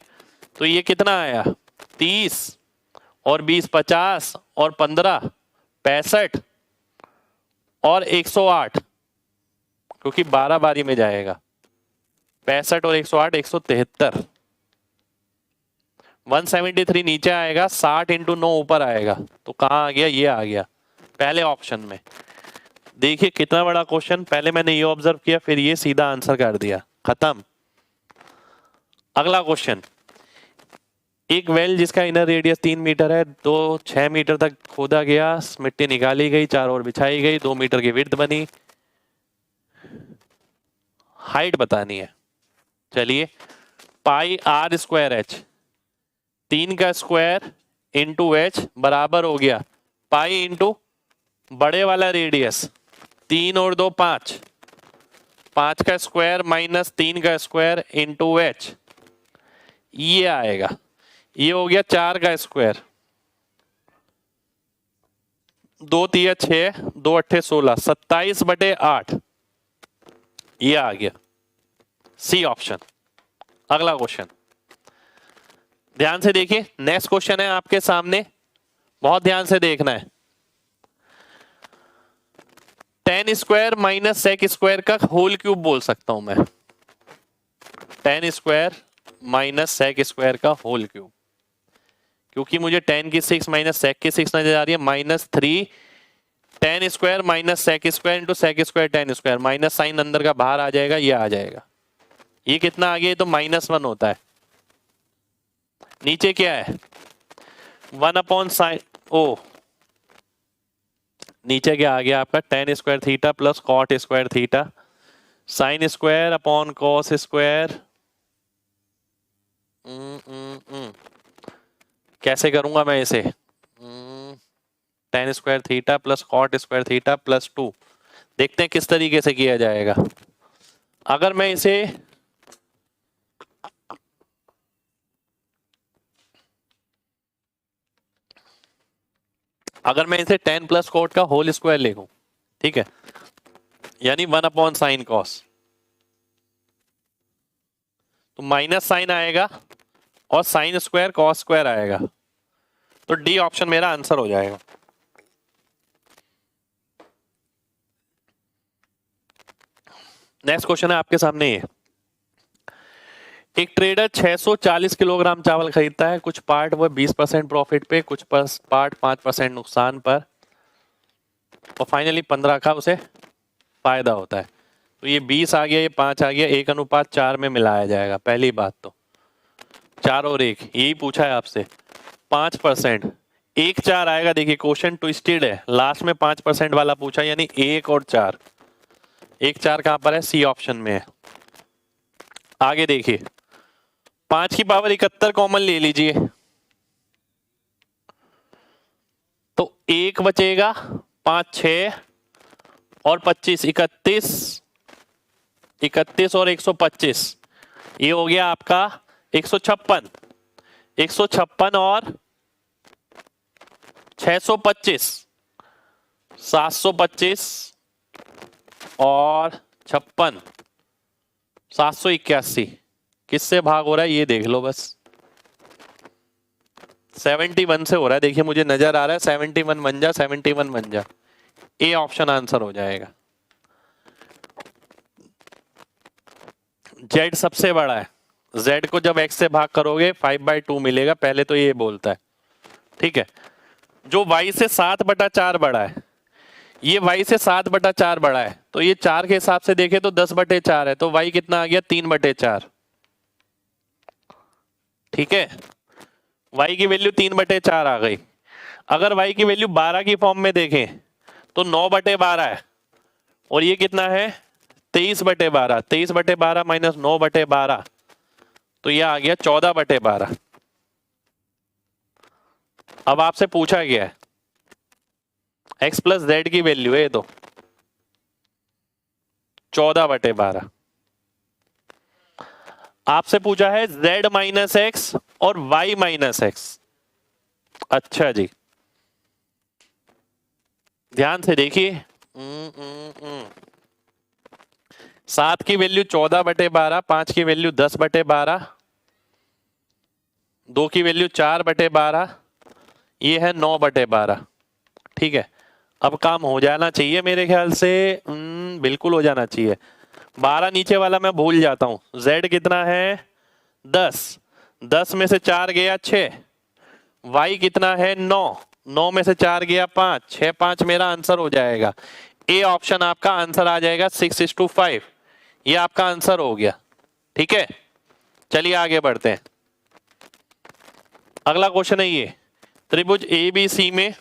तो ये कितना आया 30, और 20 50, और 15 65, और 108, क्योंकि 12 बारी में जाएगा। 65 और 108 173, 173 नीचे आएगा, 60 इंटू 9 ऊपर आएगा, तो कहाँ आ गया, ये आ गया पहले ऑप्शन में। देखिए कितना बड़ा क्वेश्चन, पहले मैंने ये ऑब्जर्व किया, फिर ये सीधा आंसर कर दिया, खत्म। अगला क्वेश्चन, एक वेल जिसका इनर रेडियस 3 मीटर है, 6 मीटर तक खोदा गया, मिट्टी निकाली गई, 4 और बिछाई गई, 2 मीटर की विड्थ बनी, हाइट बतानी है। चलिए पाई आर स्क्वायर एच, 3 का स्क्वायर इंटू एच बराबर हो गया पाई इंटू बड़े वाला रेडियस, 3 और 2 5, 5 का स्क्वायर माइनस 3 का स्क्वायर इंटू एच, ये आएगा। ये हो गया 4 का स्क्वायर, 2 3 6, 2 8 16, 27/8, ये आ गया सी ऑप्शन। अगला क्वेश्चन ध्यान से देखिए, नेक्स्ट क्वेश्चन है आपके सामने, बहुत ध्यान से देखना है। Tan square minus sec square का होल क्यूब बोल सकता हूं मैं, 10 स्क्वायर माइनस सेक स्क्वायर का होल क्यूब, क्योंकि मुझे 10 की 6 माइनस सेक की 6 नजर आ रही है, -3 10 square minus sec square into sec square 10 square, minus sine अंदर का बाहर आ जाएगा, ये आ जाएगा। ये कितना आ गया, ये तो -1 होता है। नीचे क्या है 1/sin, ओ नीचे क्या आ गया आपका, 10 square theta plus cot square theta, sine square upon cos square. कैसे करूंगा मैं इसे, 10 square theta plus cot square theta plus 2, देखते हैं किस तरीके से किया जाएगा। अगर मैं इसे अगर मैं इसे 10 प्लस कॉट का होल स्क्वायर लिखूं, ठीक है, यानी 1/sin कॉस, तो माइनस साइन आएगा और साइन स्क्वायर कॉस स्क्वायर आएगा, तो डी ऑप्शन मेरा आंसर हो जाएगा। नेक्स्ट क्वेश्चन है आपके सामने ये, एक ट्रेडर 640 किलोग्राम चावल खरीदता है, कुछ पार्ट वह 20% प्रॉफिट पे, कुछ पार्ट 5% नुकसान पर, और फाइनली 15 का उसे फायदा होता है। तो ये 20 आ गया, ये 5 आ गया, 1:4 में मिलाया जाएगा। पहली बात तो 4 और 1 यही पूछा है आपसे, 5%, 1 4 आएगा। देखिए क्वेश्चन ट्विस्टेड है, लास्ट में 5% वाला पूछा, यानी 1 और 4, 1 4 कहां पर है, सी ऑप्शन में है। आगे देखिए 5 की पावर 71 कॉमन ले लीजिए, तो 1 बचेगा, 5 6 और 25 31, 31 और 125, ये हो गया आपका 156, 156 और 625, 725 और 56, 781, किससे भाग हो रहा है ये देख लो बस, 71 से हो रहा है। देखिए मुझे नजर आ रहा है 71 बन जा, 71 बन जा, ए ऑप्शन आंसर हो जाएगा। z सबसे बड़ा है, z को जब x से भाग करोगे 5/2 मिलेगा, पहले तो ये बोलता है। ठीक है, जो y से 7/4 बड़ा है, ये y से 7/4 बड़ा है, तो ये 4 के हिसाब से देखे तो 10/4 है, तो y कितना आ गया 3/4। ठीक है, y की वैल्यू 3/4 आ गई। अगर y की वैल्यू 12 की फॉर्म में देखें तो 9/12 है, और ये कितना है 23/12। 23/12 माइनस 9/12, तो ये आ गया 14/12। अब आपसे पूछा गया है x प्लस जेड की वैल्यू है, तो 14/12। आपसे पूछा है z माइनस एक्स और y माइनस एक्स। अच्छा जी, ध्यान से देखिए, 7 की वैल्यू 14/12, 5 की वैल्यू 10/12, 2 की वैल्यू 4/12, ये है 9/12। ठीक है, अब काम हो जाना चाहिए मेरे ख्याल से, बिल्कुल हो जाना चाहिए। 12 नीचे वाला मैं भूल जाता हूं। z कितना है 10, 10 में से 4 गया 6, y कितना है 9, 9 में से 4 गया 5, 6 5 मेरा आंसर हो जाएगा। ए ऑप्शन आपका आंसर आ जाएगा 6:5, ये आपका आंसर हो गया। ठीक है, चलिए आगे बढ़ते हैं। अगला क्वेश्चन है ये, त्रिभुज ABC में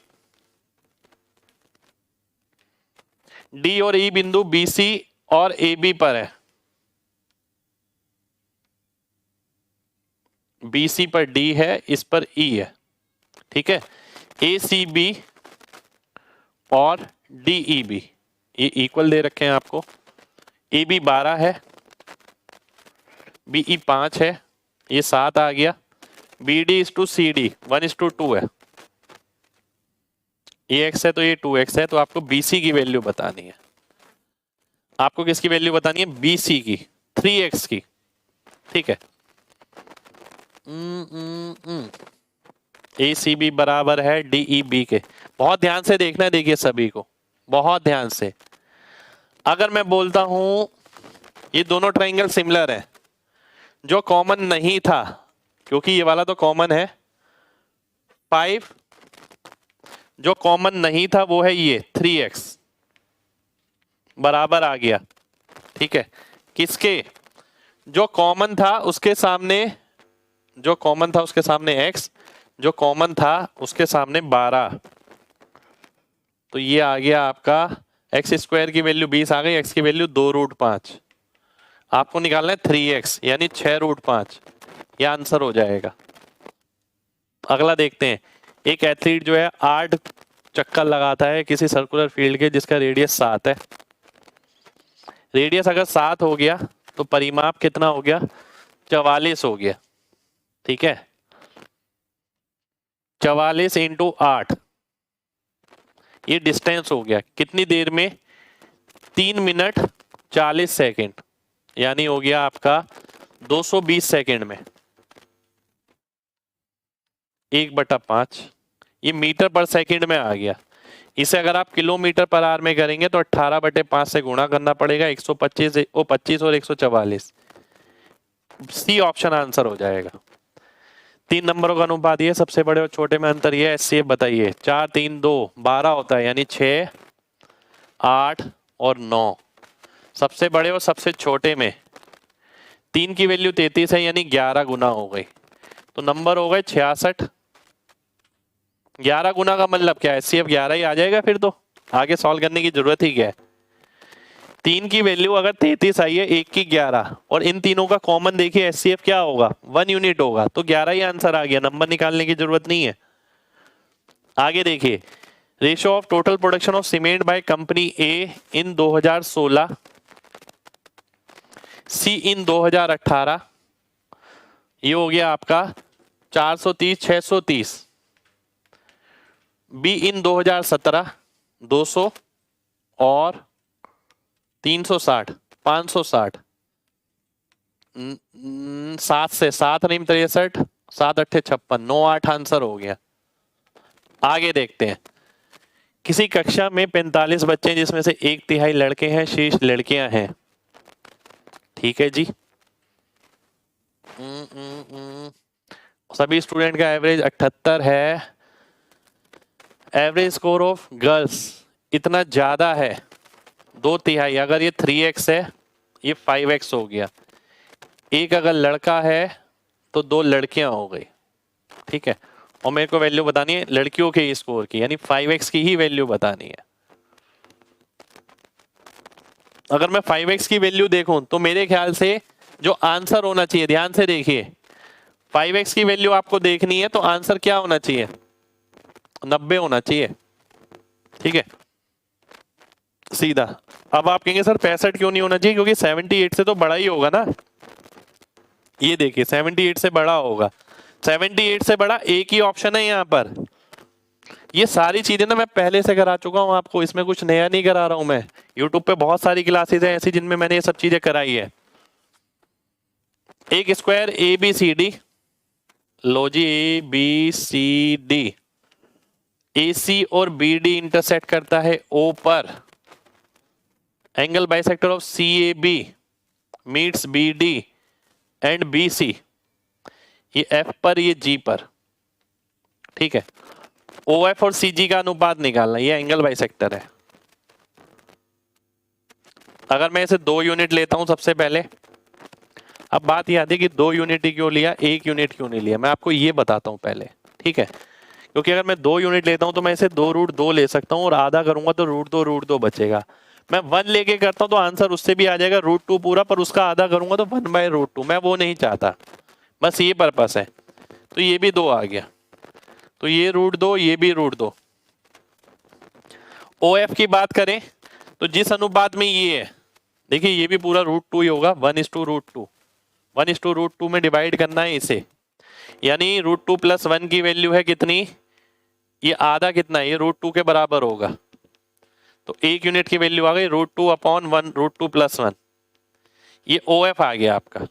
D और E बिंदु BC और AB पर है। BC पर D है, इस पर E है। ठीक है, ACB और DEB ये इक्वल दे रखे हैं आपको। AB 12 है, BE 5 है, ये 7 आ गया। BD/CD 1:2 है, ये x है तो ये 2x है, तो आपको BC की वैल्यू बतानी है। आपको किसकी वैल्यू बतानी है? BC की, 3x की। ठीक है, ACB बराबर है DEB के। बहुत ध्यान से देखना है, देखिए सभी को बहुत ध्यान से। अगर मैं बोलता हूं ये दोनों ट्राइंगल सिमिलर है, जो कॉमन नहीं था, क्योंकि ये वाला तो कॉमन है 5, जो कॉमन नहीं था वो है ये 3x, बराबर आ गया। ठीक है, किसके? जो कॉमन था उसके सामने, जो कॉमन था उसके सामने x, जो कॉमन था उसके सामने 12, तो ये आ गया आपका x² की वैल्यू 20 आ गई, x की वैल्यू 2√5। आपको निकालना है 3x यानी 6√5, ये आंसर हो जाएगा। अगला देखते हैं, एक एथलीट जो है 8 चक्कर लगाता है किसी सर्कुलर फील्ड के जिसका रेडियस 7 है। रेडियस अगर 7 हो गया तो परिमाप कितना हो गया? 44 हो गया। ठीक है, 44 × 8, ये डिस्टेंस हो गया कितनी देर में? 3 मिनट 40 सेकेंड, यानी हो गया आपका 220 सेकेंड में। 1/5, ये मीटर पर सेकंड में आ गया। इसे अगर आप किलोमीटर पर आवर में करेंगे तो 18/5 से गुणा करना पड़ेगा। 125 25 और 144, सी ऑप्शन आंसर हो जाएगा। 3 नंबरों का अनुपात ये, सबसे बड़े और छोटे में अंतर ये है। एचसीएफ बताइए। 4 3 2 12 होता है, यानी 6 8 और 9। सबसे बड़े और सबसे छोटे में 3 की वैल्यू 33 है, यानी 11 गुना हो गई, तो नंबर हो गए 66। 11 गुना का मतलब क्या है? एचसीएफ 11 ही आ जाएगा, फिर तो आगे सॉल्व करने की जरूरत ही क्या है। 3 की वैल्यू अगर 33 आई है, 1 की 11, और इन तीनों का कॉमन देखिए एचसीएफ क्या होगा? 1 यूनिट होगा, तो 11 ही आंसर आ गया, नंबर निकालने की जरूरत नहीं है। आगे देखिए, ratio of total production of cement by company A in 2016, C in 2018, ये हो गया आपका 430 630। बी इन 2017 200 और 360 560। 7 से 7 नहीं 63, 7 8 56, 9 8 आंसर हो गया। आगे देखते हैं, किसी कक्षा में 45 बच्चे जिसमें से 1/3 लड़के हैं, शेष लड़कियां हैं। ठीक है जी, सभी स्टूडेंट का एवरेज 78 है। एवरेज स्कोर ऑफ गर्ल्स इतना ज्यादा है, 2/3। अगर ये 3x है, ये 5x हो गया। एक अगर लड़का है तो 2 लड़कियां हो गई, ठीक है। और मेरे को वैल्यू बतानी है लड़कियों के स्कोर की, यानी 5x की ही वैल्यू बतानी है। अगर मैं 5x की वैल्यू देखूं तो मेरे ख्याल से जो आंसर होना चाहिए, ध्यान से देखिए, 5x की वैल्यू आपको देखनी है तो आंसर क्या होना चाहिए, 90 होना चाहिए, ठीक है, सीधा। अब आप कहेंगे सर 65 क्यों नहीं होना चाहिए, क्योंकि 78 से तो बड़ा ही होगा ना। ये देखिए 78 से बड़ा होगा, 78 से बड़ा एक ही ऑप्शन है यहाँ पर। ये सारी चीजें ना मैं पहले से करा चुका हूं आपको, इसमें कुछ नया नहीं करा रहा हूं मैं। यूट्यूब पे बहुत सारी क्लासेस हैं ऐसी जिनमें मैंने ये सब चीजें कराई है। एक square A B C D, लो जी A B C D, A C और बी डी इंटरसेक्ट करता है ओ पर, angle bisector of C A B meets B D and B C, ये एफ पर ये जी पर, ठीक है। ओ एफ और सी जी का अनुपात निकालना, ये एंगल बाइसेक्टर है। अगर मैं इसे 2 यूनिट लेता हूं सबसे पहले, अब बात ये आती है कि 2 यूनिट ही क्यों लिया, 1 यूनिट क्यों नहीं लिया, मैं आपको ये बताता हूं पहले, ठीक है। क्योंकि अगर मैं 2 यूनिट लेता हूं तो मैं इसे 2√2 ले सकता हूं और आधा करूंगा तो √2 बचेगा। मैं 1 लेके करता हूं तो आंसर उससे भी आ जाएगा √2 पूरा, पर उसका आधा करूंगा तो 1/√2, मैं वो नहीं चाहता, बस ये पर्पस है। तो ये भी 2 आ गया, तो ये √2, ये भी √2। ओ एफ की बात करें तो जिस अनुपात में ये है, देखिए ये भी पूरा √2 ही होगा, 1:√2, 1:√2 में डिवाइड करना है इसे, यानी √2 + 1 की वैल्यू है कितनी, ये आधा कितना है, ये √2 के बराबर होगा। तो 1 यूनिट की वैल्यू आ गई √2/1, √2 + 1, ये ओ एफ आ गया आपका।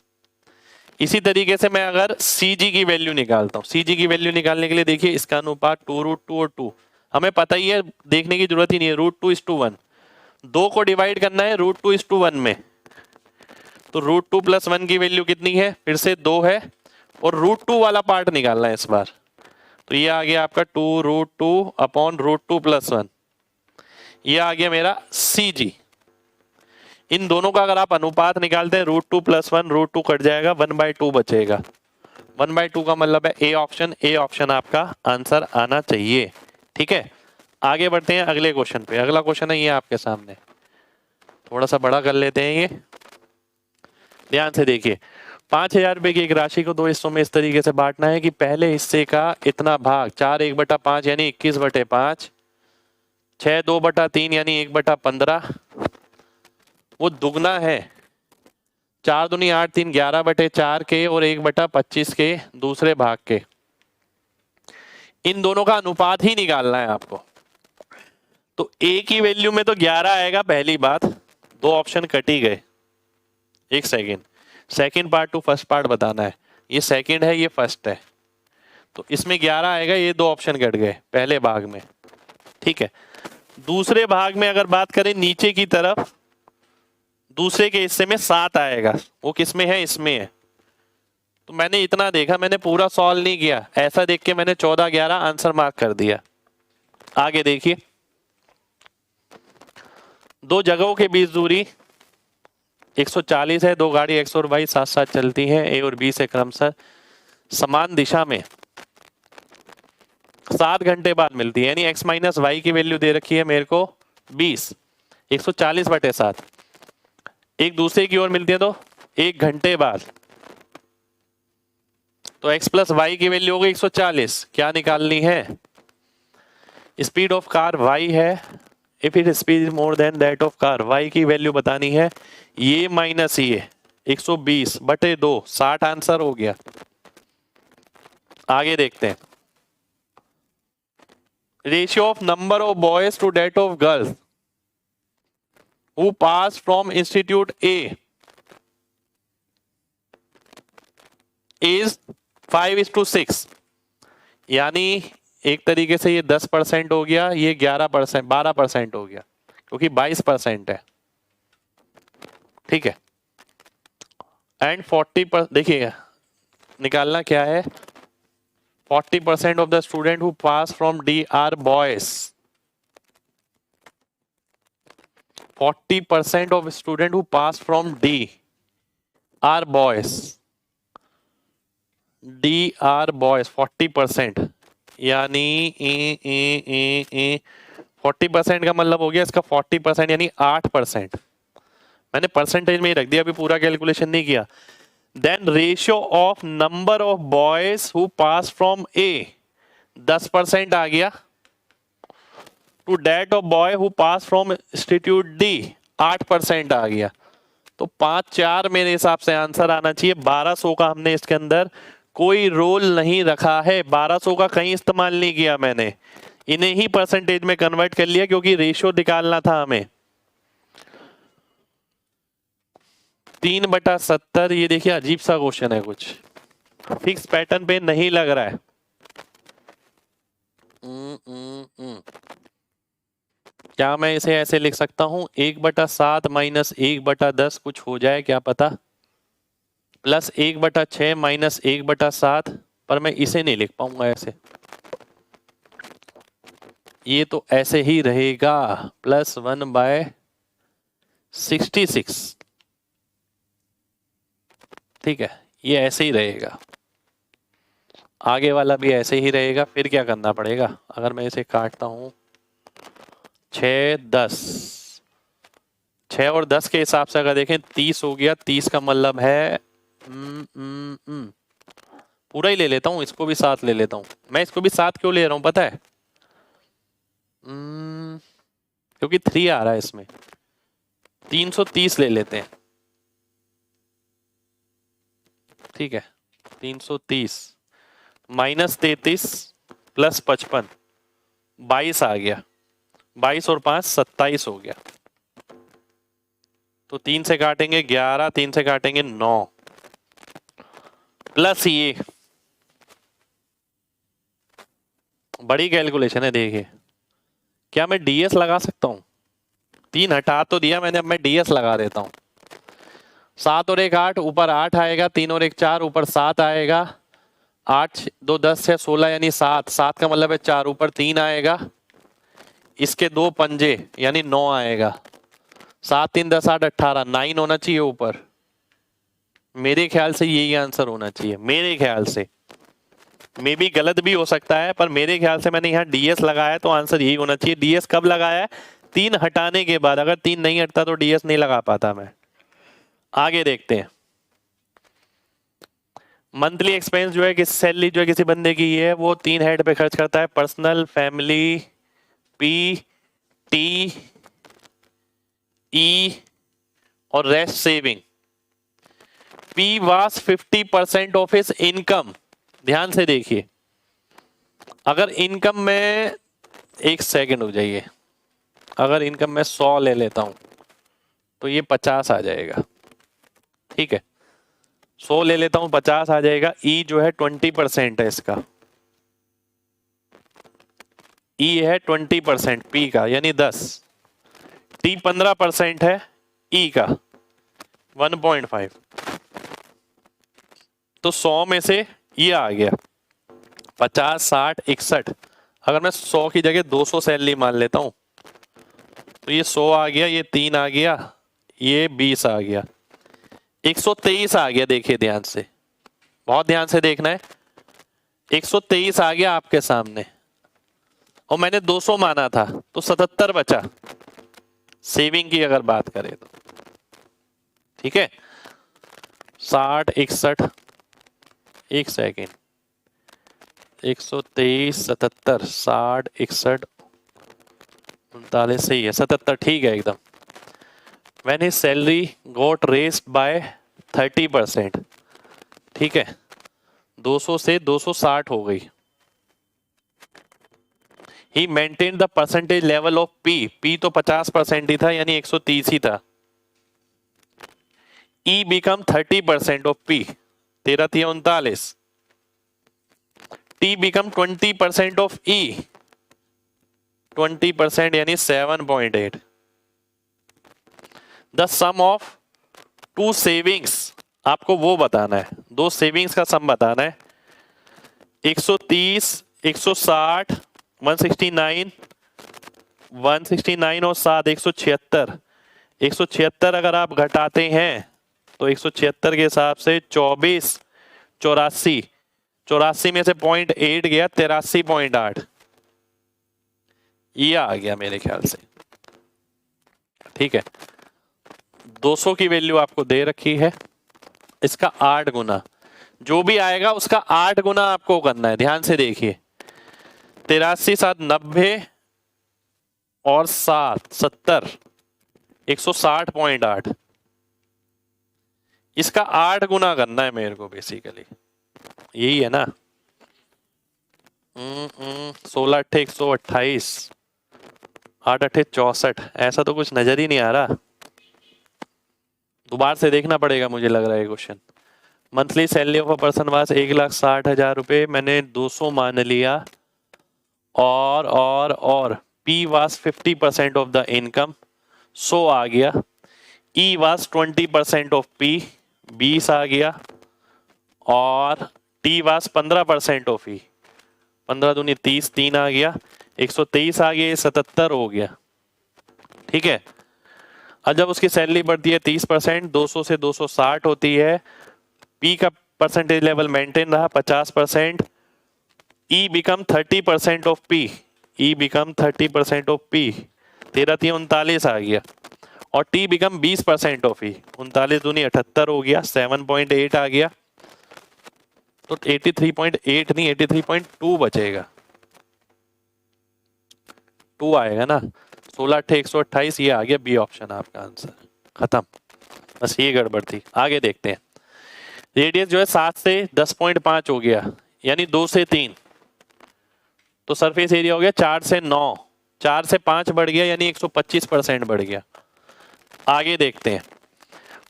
इसी तरीके से मैं अगर सी जी की वैल्यू निकालता हूँ, सी जी की वैल्यू निकालने के लिए देखिए इसका अनुपात 2√2 और 2, हमें पता ही है, देखने की जरूरत ही नहीं है, √2:1, 2 को डिवाइड करना है √2:1 में, तो √2 + 1 की वैल्यू कितनी है, फिर से 2 है, और √2 वाला पार्ट निकालना है इस बार। तो ये आ गया आपका 2√2/√2 + 1, ये आ गया मेरा सी जी। इन दोनों का अगर आप अनुपात निकालते हैं √2 + 1, √2 कट जाएगा, 1/2 बचेगा। 1/2 का मतलब है ए ऑप्शन, ए ऑप्शन आपका आंसर आना चाहिए, ठीक है। आगे बढ़ते हैं अगले क्वेश्चन पे। अगला क्वेश्चन है ये आपके सामने, थोड़ा सा बड़ा कर लेते हैं ये, ध्यान से देखिए। 5,000 रुपए की एक राशि को 2 हिस्सों में इस तरीके से बांटना है कि पहले हिस्से का इतना भाग 4 1/5 यानी 21/5, 6 2/3 यानी 1/15, वो दुगना है 4 दूनी 8 3 11/4 के और 1/25 के दूसरे भाग के। इन दोनों का अनुपात ही निकालना है आपको। तो ए की वैल्यू में तो 11 आएगा, पहली बात, 2 ऑप्शन कट ही गए। एक second part two first part बताना है, ये सेकंड है ये फर्स्ट है, तो इसमें 11 आएगा, ये 2 ऑप्शन कट गए पहले भाग में, ठीक है। दूसरे भाग में अगर बात करें नीचे की तरफ, दूसरे के हिस्से में 7 आएगा, वो किसमें है, इसमें है। तो मैंने इतना देखा, मैंने पूरा सॉल्व नहीं किया, ऐसा देख के मैंने 14 11 आंसर मार्क कर दिया। आगे देखिए, 2 जगहों के बीच दूरी 140 है, 2 गाड़ी एक्स और वाई साथ साथ चलती हैं, ए और बी से क्रमशः समान दिशा में 7 घंटे बाद मिलती है, यानी x - y की वैल्यू दे रखी है मेरे को 20, 140/7, एक दूसरे की ओर मिलती है तो 1 घंटे बाद, तो x + y की वैल्यू होगी 140। क्या निकालनी है, स्पीड ऑफ कार y है, if it speed is more than that of car, y की वैल्यू बतानी है, ये माइनस ये 120/2, 60 आंसर हो गया। आगे देखते हैं, ratio of number of boys to that of girls who pass from institute A is 5:6, यानी एक तरीके से ये 10% हो गया, ये 11% 12% हो गया, क्योंकि 22% है, ठीक है। एंड 40%, देखिएगा निकालना क्या है, 40% of the student who pass from D R boys, 40% of student who pass from D are boys. D are boys 40%, यानी 40% का मतलब हो गया इसका 40% यानी 8%। मैंने परसेंटेज में ही रख दिया, अभी पूरा कैलकुलेशन नहीं किया। Then ratio of number of boys who pass from A 10% आ गया, to that of boy who pass from institute D 8% आ गया। तो 5-4 मेरे हिसाब से आंसर आना चाहिए। 1200 का हमने इसके अंदर कोई रोल नहीं रखा है, 1200 का कहीं इस्तेमाल नहीं किया मैंने, इन्हें ही परसेंटेज में कन्वर्ट कर लिया क्योंकि रेशियो निकालना था हमें। 3/70, ये देखिए अजीब सा क्वेश्चन है, कुछ फिक्स पैटर्न पे नहीं लग रहा है। क्या मैं इसे ऐसे लिख सकता हूं, 1/7 माइनस 1/10 कुछ हो जाए क्या पता, प्लस 1/6 माइनस 1/7, पर मैं इसे नहीं लिख पाऊंगा ऐसे, ये तो ऐसे ही रहेगा, प्लस 1/66। ठीक है, ये ऐसे ही रहेगा, आगे वाला भी ऐसे ही रहेगा। फिर क्या करना पड़ेगा, अगर मैं इसे काटता हूं 6, 10, 6 और 10 के हिसाब से अगर देखें 30 हो गया। 30 का मतलब है पूरा ही ले लेता हूं, इसको भी साथ ले लेता हूं। मैं इसको भी साथ क्यों ले रहा हूं पता है, क्योंकि 3 आ रहा है इसमें, 330 ले लेते हैं। ठीक है, 330 माइनस 33 प्लस 55, 22 आ गया, 22 और 5 27 हो गया। तो 3 से काटेंगे 11, 3 से काटेंगे 9, प्लस ये बड़ी कैलकुलेशन है। देखिए, क्या मैं डीएस लगा सकता हूं, 3 हटा तो दिया मैंने, अब मैं डीएस लगा देता हूं। 7 और 1 8, ऊपर 8 आएगा, 3 और 1 4, ऊपर 7 आएगा, 8 2 10 6 16 यानी 7, 7 का मतलब है 4, ऊपर 3 आएगा, इसके 2 पंजे यानी 9 आएगा, 7 3 10 8 18, 9 होना चाहिए ऊपर। मेरे ख्याल से यही आंसर होना चाहिए, मेरे ख्याल से, मे भी गलत भी हो सकता है, पर मेरे ख्याल से मैंने यहाँ डीएस लगाया है तो आंसर यही होना चाहिए। डीएस कब लगाया है, 3 हटाने के बाद, अगर 3 नहीं हटता तो डीएस नहीं लगा पाता मैं। आगे देखते हैं, मंथली एक्सपेंस जो है, किसी सैलरी जो है किसी बंदे की है, वो 3 हेड पे खर्च करता है, पर्सनल, फैमिली, पी, टी, ई और rest saving. P was 50% of his income. ध्यान से देखिए, अगर इनकम में, एक सेकंड हो जाइए, अगर इनकम में 100 ले लेता हूं तो ये 50 आ जाएगा। ठीक है, 100 ले लेता हूं 50 आ जाएगा। ई जो है 20% है इसका, ई है 20% पी का यानी 10, टी 15% है ई का 1.5। तो 100 में से ये आ गया 50 60 61। अगर मैं 100 की जगह 200 सैलरी मान लेता हूं तो ये 100 आ गया, ये 3 आ गया, ये 20 आ गया, 123 आ गया। देखिए ध्यान से, बहुत ध्यान से देखना है, 123 आ गया आपके सामने, और मैंने 200 माना था तो 77 बचा, सेविंग की अगर बात करें तो। ठीक है, 60 61, एक सेकेंड, 123 77 60 61 39, सही है 77, ठीक है एकदम। When his salary got raised by 30%, ठीक है, 200 से 260 हो गई। He maintained the percentage level of P, P तो 50% ही था यानी 130 ही था। E become 30% of P, 13 39। T become 20% of E, 20% यानी 7.8। द सम ऑफ 2 सेविंग्स, आपको वो बताना है, दो सेविंग्स का सम बताना है। 130, 160, 169, 169 और 7 176। 176 अगर आप घटाते हैं तो 176 के हिसाब से 24, 84, 84 में से 0.8 गया, 83.8 ये आ गया मेरे ख्याल से। ठीक है, 200 की वैल्यू आपको दे रखी है, इसका 8 गुना, जो भी आएगा उसका 8 गुना आपको करना है। ध्यान से देखिए, 83, 7, 90 और 7, 70, 160.8, इसका 8 गुना करना है मेरे को बेसिकली, यही है ना। 16 अट्ठे 128, 8 अट्ठे 64, ऐसा तो कुछ नजर ही नहीं आ रहा, दोबारा से देखना पड़ेगा मुझे लग रहा है question. Monthly salary of a person was 1,60,000 रुपए, मैंने 200 मान लिया, और P was 50% of the income, 100 आ गया। E वाज 20% ऑफ P, 20 आ गया, और T वाज 15% ऑफ E, 15 दूनी 30, 3 आ गया, 123 आ गया, 77 हो गया। ठीक है, अब जब उसकी सैलरी बढ़ती है 30%, 200 से 260 होती है, P का परसेंटेज लेवल मेंटेन रहा 50%, E become 30% of P, E become 30% of P, 13 3 39 आ गया, और T बिकम 20% ऑफ E, 39 दूनी 78 हो गया, 7.8 आ गया, तो 83.8 नहीं 83.2 बचेगा, 2 आएगा ना। 16 अट्ठे 128, ये आ गया बी ऑप्शन आपका आंसर, खत्म, बस ये गड़बड़ थी। आगे देखते हैं, रेडियस जो है 7 से 10.5 हो गया, यानी 2 से 3, तो सरफेस एरिया हो गया 4 से 9, 4 से 5 बढ़ गया, यानी 125% बढ़ गया। आगे देखते हैं,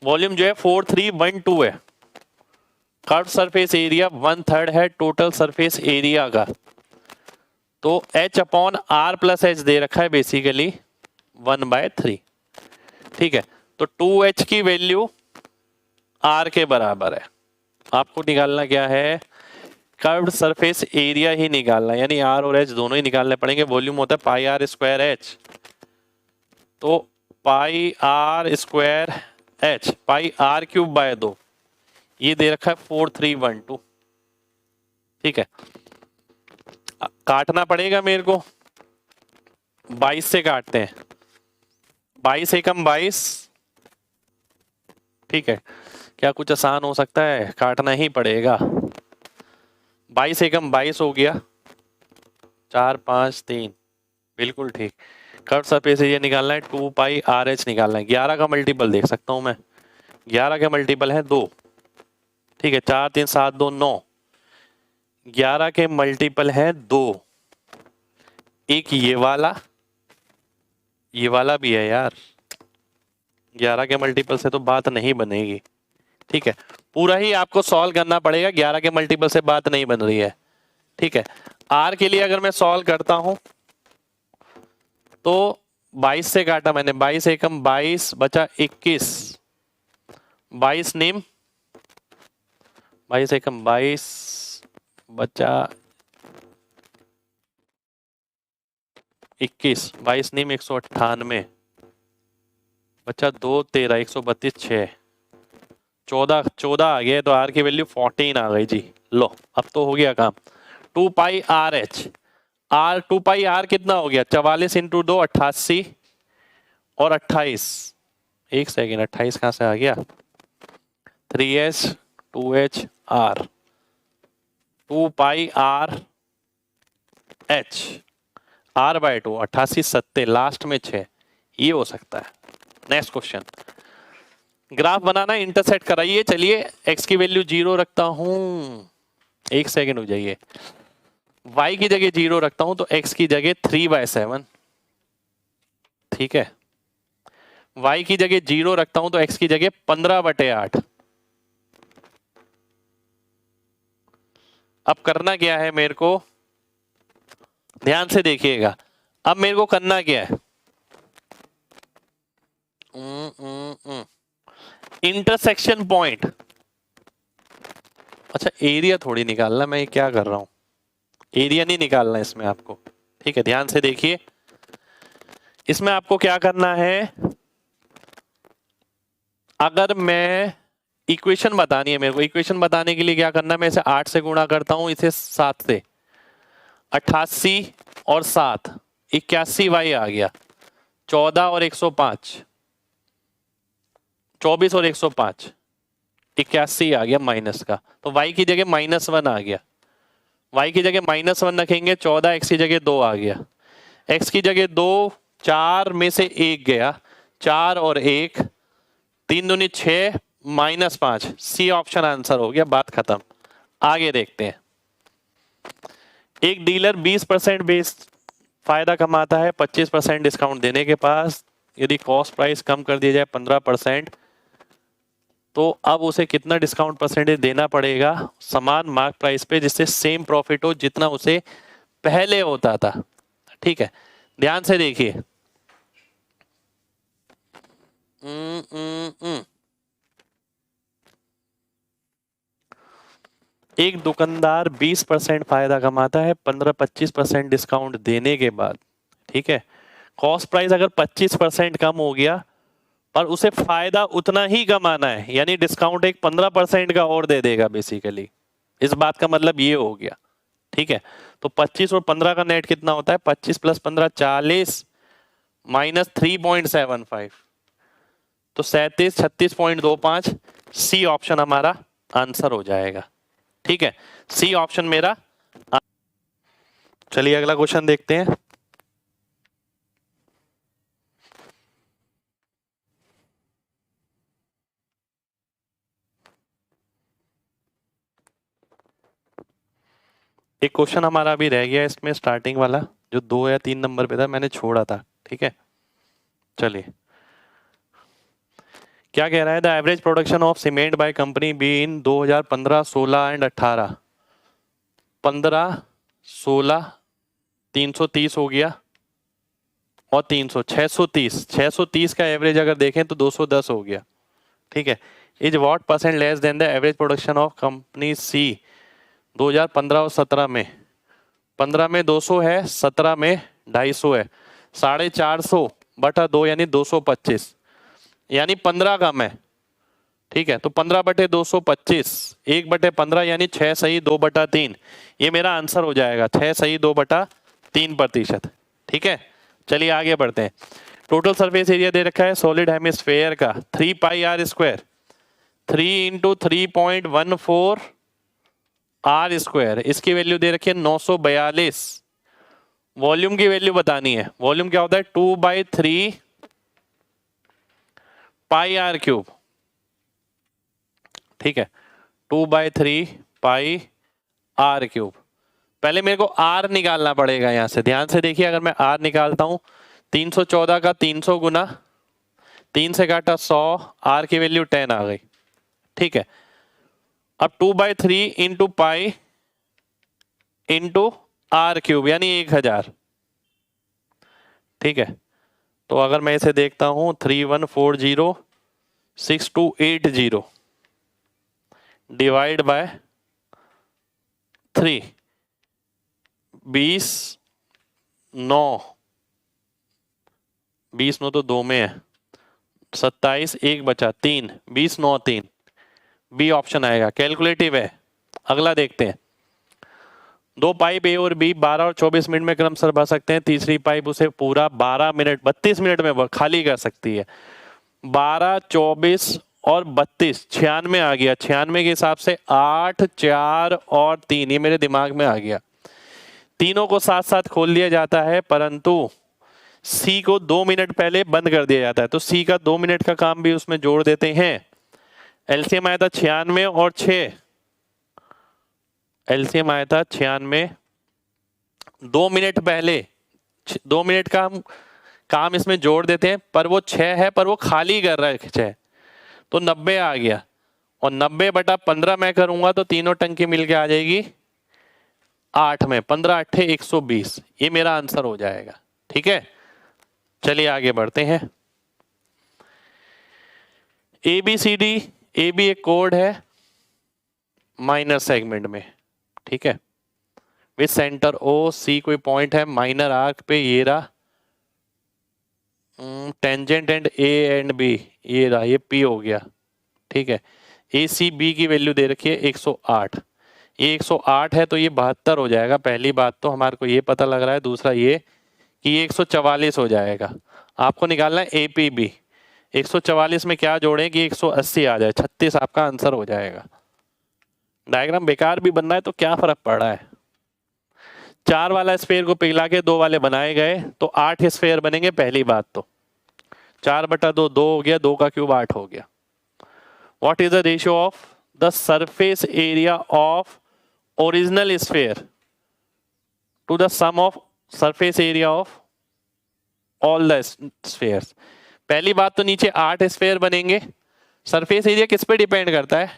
वॉल्यूम जो है 4312 है, कर्व सरफेस एरिया 1/3 है टोटल सरफेस एरिया का, तो H upon R plus H दे रखा है बेसिकली 1/3। ठीक है, तो 2H की वैल्यू R के बराबर है, आपको निकालना क्या है, कर्व्ड सरफेस एरिया ही निकालना है, यानी R और H दोनों ही निकालने पड़ेंगे। वॉल्यूम होता है पाई R स्क्वायर H, तो पाई R square H, pi R cube by 2, ये दे रखा है 4312। ठीक है, काटना पड़ेगा मेरे को, 22 से काटते हैं, 22 एकम 22। ठीक है, क्या कुछ आसान हो सकता है, काटना ही पड़ेगा। 22 एकम 22 हो गया, 4 5 3, बिल्कुल ठीक। कर्व सरफेस एरिया निकालना है, 2 पाई आर एच निकालना है। 11 का मल्टीपल देख सकता हूं मैं, 11 के मल्टीपल है 2। ठीक है, 4 3 7 2 9, 11 के मल्टीपल है 2, एक ये वाला भी है यार, 11 के मल्टीपल से तो बात नहीं बनेगी। ठीक है, पूरा ही आपको सॉल्व करना पड़ेगा, 11 के मल्टीपल से बात नहीं बन रही है। ठीक है, आर के लिए अगर मैं सॉल्व करता हूं तो 22 से काटा मैंने, 22 एकम 22 बचा 21, 22 निम 22 एकम 22 बचा 21, 22 निम 198 बचा 2 13, 132 6, 14 आ गया, तो आर की वैल्यू 14 आ गई जी। लो अब तो हो गया काम। 2 pi r h, r 2 pi r कितना हो गया, 44 इंटू 2 88 और 28, एक सेकेंड 28 कहां से आ गया, 3H 2H R, 2 pi r H, R bye 2, 88 सत्ते लास्ट में 6, ये हो सकता है। नेक्स्ट क्वेश्चन, ग्राफ बनाना, इंटरसेक्ट कराइए। चलिए x की वैल्यू 0 रखता हूं, एक सेकेंड हो जाइए, y की जगह 0 रखता हूं तो x की जगह 3/7। ठीक है, y की जगह 0 रखता हूं तो x की जगह 15/8। अब करना क्या है मेरे को, ध्यान से देखिएगा, अब मेरे को करना क्या है, इंटरसेक्शन पॉइंट, अच्छा एरिया थोड़ी निकालना, मैं ये क्या कर रहा हूं, एरिया नहीं निकालना इसमें आपको, ठीक है। ध्यान से देखिए, इसमें आपको क्या करना है, अगर मैं इक्वेशन बतानी है मेरे को, इक्वेशन बताने के लिए क्या करना है, मैं इसे 8 से गुणा करता हूं, इसे 7 से, 88 और 7, 81y आ गया, 14 और 105, 24 और 105, 81 आ गया माइनस का, तो y की जगह -1 आ गया, y की जगह -1 रखेंगे, 14, x की जगह 2 आ गया, x की जगह 2, 4 में से 1 गया, 4 और 1, 3 दूनी 6, -5, सी ऑप्शन आंसर हो गया, बात खत्म। आगे देखते हैं, एक डीलर 20% बेस फायदा कमाता है 25% डिस्काउंट देने के पास, यदि कॉस्ट प्राइस कम कर दिया जाए 15%, तो अब उसे कितना डिस्काउंट परसेंटेज देना पड़ेगा समान मार्क प्राइस पे, जिससे सेम प्रॉफिट हो जितना उसे पहले होता था, ठीक है। ध्यान से देखिए, एक दुकानदार 20% फायदा कमाता है 15-25% डिस्काउंट देने के बाद, ठीक है। कॉस्ट प्राइस अगर 25% कम हो गया और उसे फायदा उतना ही कमाना है, यानी डिस्काउंट एक 15% का और दे देगा बेसिकली, इस बात का मतलब ये हो गया, ठीक है। तो 25 और 15 का नेट कितना होता है, 25 + 15 40 -3.75, तो 37 36.25, सी ऑप्शन हमारा आंसर हो जाएगा, ठीक है। सी ऑप्शन मेरा। चलिए अगला क्वेश्चन देखते हैं। एक क्वेश्चन हमारा अभी रह गया इसमें, स्टार्टिंग वाला जो 2 या 3 नंबर पे था, मैंने छोड़ा था, ठीक है। चलिए क्या कह रहा है, the average production of cement by company be in 2015, 16 and 18, 15, 16, 330 हो गया और 300, 630, 630 का एवरेज अगर देखें तो 210 हो गया, ठीक है। Is what percent less than the average production of company C 2015 और 17 में, 15 में 200 है, 17 में 250 है, 450 बटा 2 यानी 225, यानी 15 कम है, ठीक है। तो 15 बटे 225, 1 बटे 15 यानी 6 सही 2 बटा 3, ये मेरा आंसर हो जाएगा, 6 सही 2 बटा 3%, ठीक है। चलिए आगे बढ़ते हैं। टोटल सरफेस एरिया दे रखा है सॉलिड हेमिस्फेयर का 3 पाई आर स्क्वायर, 3 × 3.14 आर स्क्वायर, इसकी वैल्यू दे रखी है 942। वॉल्यूम की वैल्यू बतानी है, वॉल्यूम क्या होता है 2/3 पाई आर क्यूब, ठीक है, 2/3 पाई आर क्यूब। पहले मेरे को आर निकालना पड़ेगा, यहां से ध्यान से देखिए, अगर मैं आर निकालता हूं 314 का 300 गुना 3 से काटा 100, आर की वैल्यू 10 आ गई, ठीक है। अब 2/3 into pi into R cube यानी 1000, ठीक है। तो अगर मैं इसे देखता हूं 31406280 डिवाइड बाय 3, 20 9, 20 9 तो 2 में है, 27 1 बचा 3, 20 9 3, बी ऑप्शन आएगा, कैलकुलेटिव है। अगला देखते हैं, 2 पाइप ए और बी 12 और 24 मिनट में क्रमशः भर सकते हैं, तीसरी पाइप उसे पूरा 12 मिनट 32 मिनट में खाली कर सकती है। 12 24 और 32 96 आ गया, 96 के हिसाब से 8 4 और 3, ये मेरे दिमाग में आ गया। तीनों को साथ साथ खोल दिया जाता है, परंतु सी को 2 मिनट पहले बंद कर दिया जाता है, तो सी का 2 मिनट का काम भी उसमें जोड़ देते हैं। एलसीएम आया था 96 और 6, एलसीएम आया था 96, 2 मिनट पहले 2 मिनट का हम काम इसमें जोड़ देते हैं, पर वो 6 है, पर वो खाली कर रहा है 6, तो 90 आ गया, और 90 बटा 15 मैं करूंगा तो तीनों टंकी मिलके आ जाएगी 8 में, 15 8 120, ये मेरा आंसर हो जाएगा, ठीक है। चलिए आगे बढ़ते हैं। ABCD, AB एक कोड है, माइनर सेगमेंट में, ठीक है, विथ सेंटर ओ, सी कोई पॉइंट है माइनर आर्क पे, ये रहा tangent and A and B, ये रहा, ये पी हो गया, ठीक है। ए सी बी की वैल्यू दे रखी है 108, ये 108 है तो ये 72 हो जाएगा। पहली बात तो हमारे को ये पता लग रहा है, दूसरा ये कि ये 144 हो जाएगा। आपको निकालना है ए पी बी, 144 में क्या जोड़ें कि 180 आ जाए, 36 आपका आंसर हो जाएगा। डायग्राम बेकार भी बनना है तो क्या फर्क पड़ रहा है, 4 वाला स्फेयर को पिघला के 2 वाले बनाए गए तो 8 स्फेयर बनेंगे। पहली बात तो 4/2 2 हो गया, 2 का क्यूब 8 हो गया। What is the ratio of the surface area of original sphere to the sum of surface area of all the spheres. पहली बात तो नीचे 8 स्फेयर बनेंगे। सरफेस एरिया किस पे डिपेंड करता है,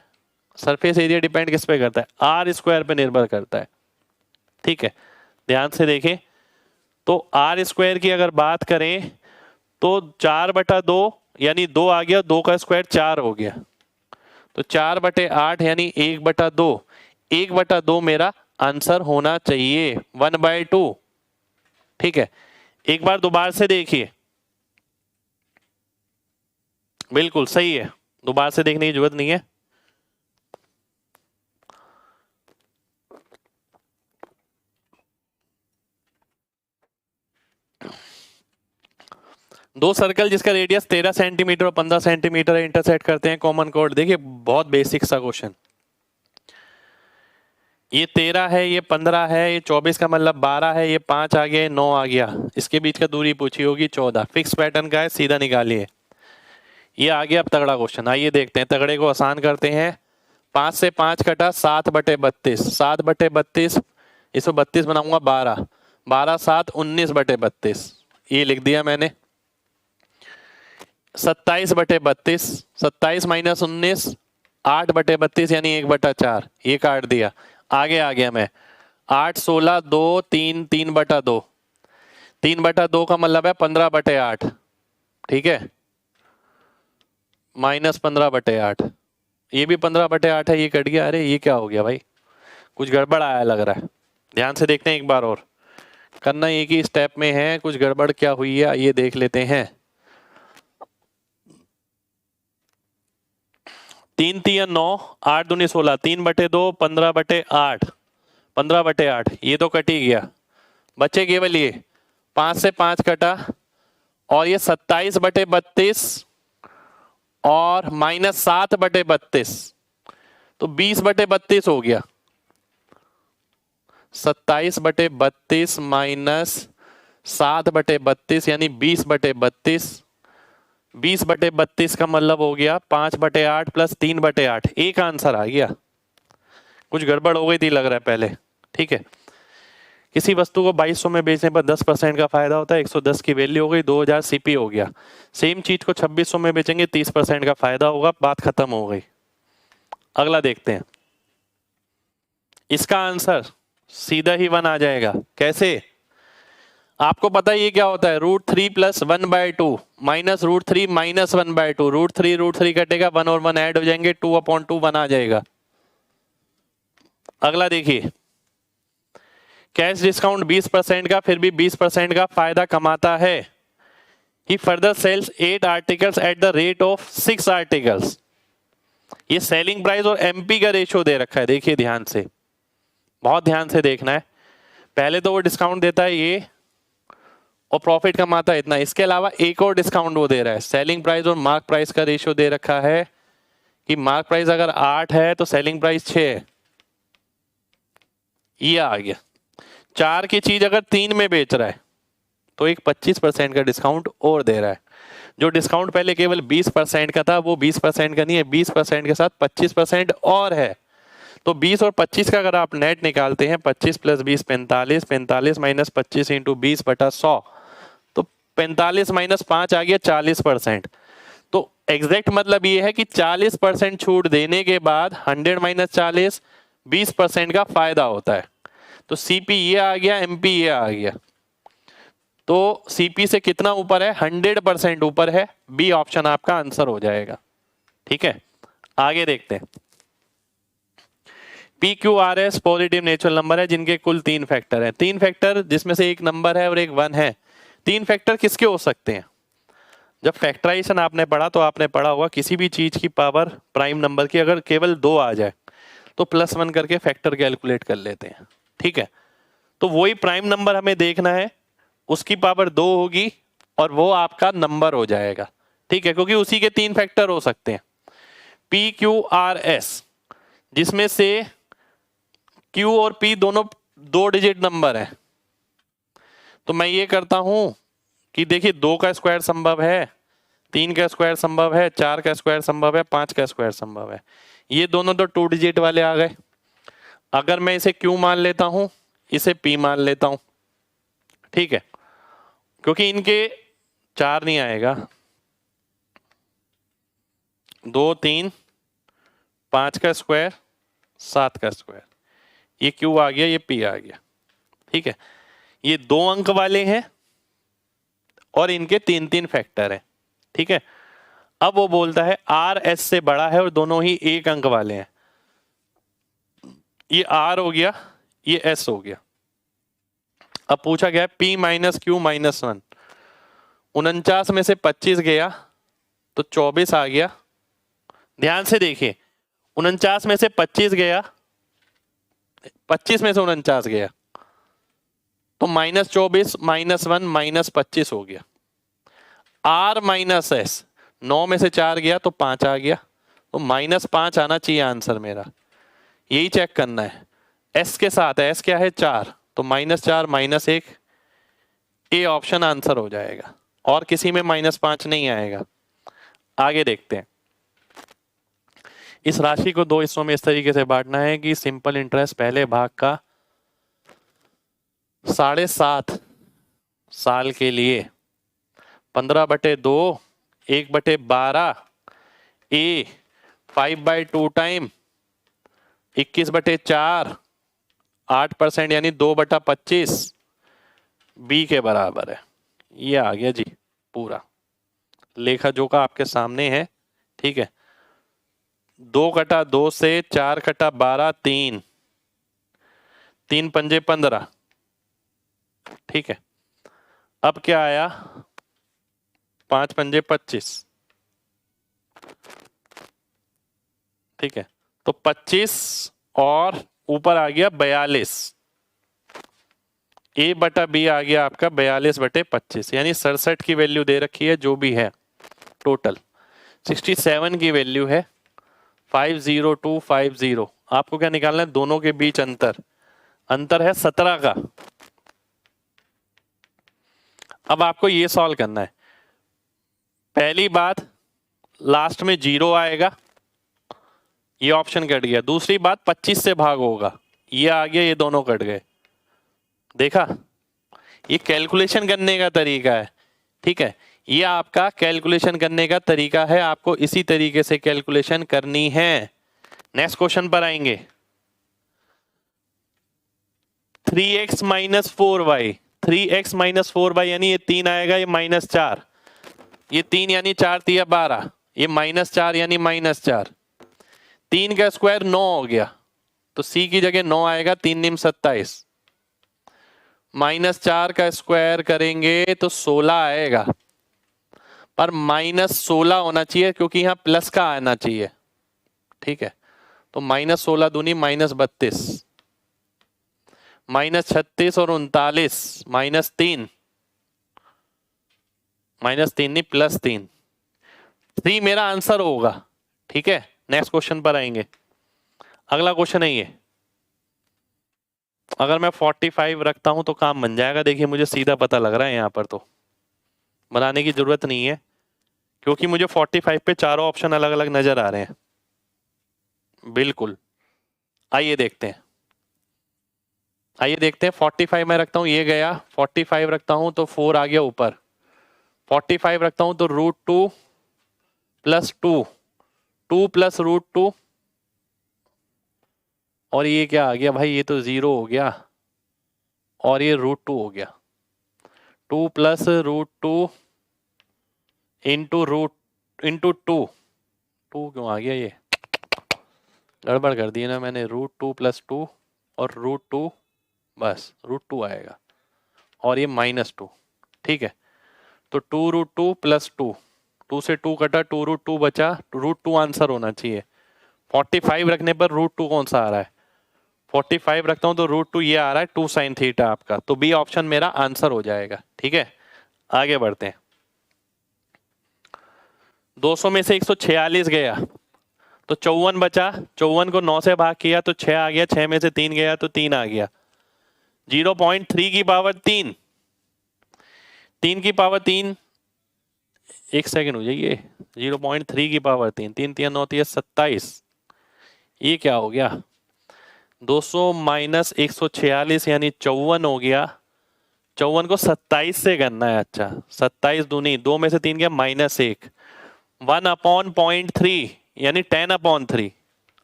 सरफेस एरिया डिपेंड किस पे करता है, आर स्क्वायर पे निर्भर करता है, ठीक है। ध्यान से देखें तो आर स्क्वायर की अगर बात करें तो 4/2 यानी 2 आ गया, 2 का स्क्वायर 4 हो गया, तो 4/8 यानी 1/2, 1/2 मेरा आंसर होना चाहिए, 1/2, ठीक है। एक बार दोबारा से देखिए, बिल्कुल सही है, दोबारा से देखने की जरूरत नहीं है। दो सर्कल जिसका रेडियस 13 सेंटीमीटर और 15 सेंटीमीटर इंटरसेक्ट करते हैं, कॉमन कोड। देखिए बहुत बेसिक सा क्वेश्चन, ये 13 है, ये 15 है, ये 24 का मतलब 12 है, ये 5 आ गया, 9 आ गया, इसके बीच का दूरी पूछी होगी 14, फिक्स पैटर्न का है, सीधा निकालिए। ये आ गया अब तगड़ा क्वेश्चन, आइए देखते हैं, तगड़े को आसान करते हैं। 5 से 5 कटा 7/32, 7/32, इसको 32 बनाऊंगा 12, 12 7 19/32, ये लिख दिया मैंने। 27/32, 27 माइनस 19 8/32 यानी 1/4, ये काट दिया। आगे आ गया मैं, 8 16 2 3, 3/2, 3/2 का मतलब है 15/8, ठीक है, माइनस 15/8, ये भी 15/8 है, ये कट गया। अरे ये क्या हो गया भाई, कुछ गड़बड़ आया लग रहा है। ध्यान से देखते हैं एक बार और, करना एक ही स्टेप में है, कुछ गड़बड़ क्या हुई है ये देख लेते हैं। 3 3 9, 8 दूनी 16, 3/2 15/8, 15/8, ये तो कट ही गया, बचे केवल ये 5 से 5 कटा और ये 27/32 और माइनस 7/32, तो 20/32 हो गया। 27/32 माइनस 7/32 यानी 20/32, 20/32 का मतलब हो गया 5/8 प्लस 3/8, एक आंसर आ गया। कुछ गड़बड़ हो गई थी लग रहा है पहले, ठीक है। किसी वस्तु को 2200 में बेचने पर 10% का फायदा होता है, 110 की वैल्यू हो गई, 2000 सीपी हो गया। सेम चीज को 2600 में बेचेंगे 30% का फायदा होगा, बात खत्म हो गई। अगला देखते हैं, इसका आंसर सीधा ही 1 आ जाएगा। कैसे, आपको पता है ये क्या होता है, √3 + 1/2 माइनस √3 माइनस 1/2, √3 कटेगा, 1 और 1 ऐड हो जाएंगे, 2/2 1 आ जाएगा। अगला देखिए, कैश डिस्काउंट 20% का, फिर भी 20% का फायदा कमाता है। He further sells 8 articles at the rate of 6 articles. ये सेलिंग प्राइस और एमपी का रेशियो दे रखा है, देखिए ध्यान से, बहुत ध्यान से देखना है। पहले तो वो डिस्काउंट देता है ये और प्रॉफिट कमाता है इतना, इसके अलावा एक और डिस्काउंट वो दे रहा है। सेलिंग प्राइस और मार्क प्राइस का रेशियो दे रखा है कि मार्क प्राइस अगर 8 है तो सेलिंग प्राइस 6 है, ये आ गया। 4 की चीज अगर 3 में बेच रहा है तो एक 25% का डिस्काउंट और दे रहा है। जो डिस्काउंट पहले केवल 20% का था वो 20% का नहीं है, 20% के साथ 25% और है। तो 20 और 25 का अगर आप नेट निकालते हैं, 25 + 20 45, 45 माइनस 25 × 20/100, तो 45 माइनस 5 आ गया 40%। तो एग्जैक्ट मतलब ये है कि 40% छूट देने के बाद 100 माइनस 40 20% का फायदा होता है। तो सीपी ये आ गया, एमपी ये आ गया। तो सीपी से कितना ऊपर है, 100% ऊपर है, बी ऑप्शन आपका आंसर हो जाएगा। ठीक है, आगे देखते हैं। P Q R S positive natural number है जिनके कुल 3 फैक्टर हैं। 3 फैक्टर जिसमें से एक नंबर है और एक 1 है। 3 फैक्टर किसके हो सकते हैं? जब फैक्टराइजेशन आपने पढ़ा तो आपने पढ़ा होगा किसी भी चीज की पावर प्राइम नंबर की अगर केवल 2 आ जाए तो +1 करके फैक्टर कैलकुलेट कर लेते हैं। ठीक है, तो वही प्राइम नंबर हमें देखना है, उसकी पावर 2 होगी और वो आपका नंबर हो जाएगा। ठीक है, क्योंकि उसी के 3 फैक्टर हो सकते हैं पी क्यू आर एस, जिसमें से Q और P दोनों 2 डिजिट नंबर है। तो मैं ये करता हूं कि देखिए 2 का स्क्वायर संभव है, 3 का स्क्वायर संभव है, 4 का स्क्वायर संभव है, 5 का स्क्वायर संभव है। ये दोनों तो 2 डिजिट वाले आ गए। अगर मैं इसे Q मान लेता हूं, इसे P मान लेता हूं। ठीक है, क्योंकि इनके 4 नहीं आएगा, 2 3 5 का स्क्वायर 7 का स्क्वायर, ये Q आ गया, ये P आ गया। ठीक है, ये 2 अंक वाले हैं और इनके 3 फैक्टर हैं। ठीक है, अब वो बोलता है R S से बड़ा है और दोनों ही 1 अंक वाले हैं। ये R हो गया, ये S हो गया। अब पूछा गया P माइनस Q माइनस 1, 49 में से 25 गया तो 24 आ गया। ध्यान से देखिए, 49 में से 25 गया, 25 में से 49 गया तो -24 -1 -25 हो गया। R माइनस S, 9 में से 4 गया तो 5 आ गया, तो -5 आना चाहिए आंसर मेरा। यही चेक करना है। S के साथ है, S क्या है 4, तो -4 -1, ए ऑप्शन आंसर हो जाएगा और किसी में -5 नहीं आएगा। आगे देखते हैं। इस राशि को 2 हिस्सों में इस तरीके से बांटना है कि सिंपल इंटरेस्ट पहले भाग का 7.5 साल के लिए 15/2 1/12 ए 5/2 टाइम 21/4 8% यानी 2/25 बी के बराबर है। ये आ गया जी पूरा लेखा जोखा आपके सामने है। ठीक है, 2/2 से 4/12 3 3 पंजे 15। ठीक है, अब क्या आया 5 पंजे 25। ठीक है, तो 25 और ऊपर आ गया 42, A/B आ गया आपका 42/25 यानी 67 की वैल्यू दे रखी है जो भी है टोटल 67 की वैल्यू है 50250। आपको क्या निकालना है? दोनों के बीच अंतर है 17 का। अब आपको ये सॉल्व करना है। पहली बात लास्ट में 0 आएगा, ये ऑप्शन कट गया। दूसरी बात 25 से भाग होगा, ये आ गया, ये दोनों कट गए। देखा, ये कैलकुलेशन करने का तरीका है। ठीक है, ये आपका कैलकुलेशन करने का तरीका है, आपको इसी तरीके से कैलकुलेशन करनी है। नेक्स्ट क्वेश्चन पर आएंगे। 3x - 4y, 3x - 4y यानी ये 3 आएगा, ये -4, ये 3 यानी 4 तिया 12, ये -4 यानी -4, 3 का स्क्वायर 9 हो गया, तो C की जगह 9 आएगा, 3 निम 27, -4 का स्क्वायर करेंगे तो 16 आएगा, पर -16 होना चाहिए क्योंकि यहाँ प्लस का आना चाहिए। ठीक है, तो -16 दूनी -32, -36 और 39 -3, -3 नहीं +3, 3 मेरा आंसर होगा। ठीक है, नेक्स्ट क्वेश्चन पर आएंगे। अगला क्वेश्चन है ये, अगर मैं 45 रखता हूं तो काम बन जाएगा। देखिए मुझे सीधा पता लग रहा है, यहां पर तो बनाने की जरूरत नहीं है क्योंकि मुझे 45 पे चारों ऑप्शन अलग अलग नजर आ रहे हैं। बिल्कुल, आइए देखते हैं। 45 मैं रखता हूं, ये गया, 45 रखता हूं तो 4 आ गया ऊपर, 45 रखता हूं तो √2 + 2, 2 + √2, और ये क्या आ गया भाई, ये तो 0 हो गया, और ये √2 हो गया, 2 + √2 इंटू 2, 2 क्यों आ गया ये, गड़बड़ कर दी ना मैंने, √2 + 2 और √2, बस √2 आएगा और ये -2, ठीक है। तो 2√2 + 2, 2 से 2 कटा, 2√2 बचा, √2 आंसर होना चाहिए। 45 रखने पर √2 कौन सा आ रहा है, 45 रखता हूं तो √2 ये आ रहा है 2 sin थीटा आपका, तो बी ऑप्शन मेरा आंसर हो जाएगा। ठीक है, आगे बढ़ते हैं। 200 में से 146 गया तो 54 बचा, 54 को 9 से भाग किया तो 6 आ गया, 6 में से 3 गया तो 3 आ गया। 0.3 की पावर 3, 3 की पावर 3, एक सेकंड हो जाइए, 0.3 की पावर 3, 3 3 9 3 27, ये क्या हो गया, 200 - 146 यानी 54 हो गया। 54 को 27 से करना है, अच्छा 27 दूनी, 2 में से 3 गया -1, 1/0.3 यानी 10/3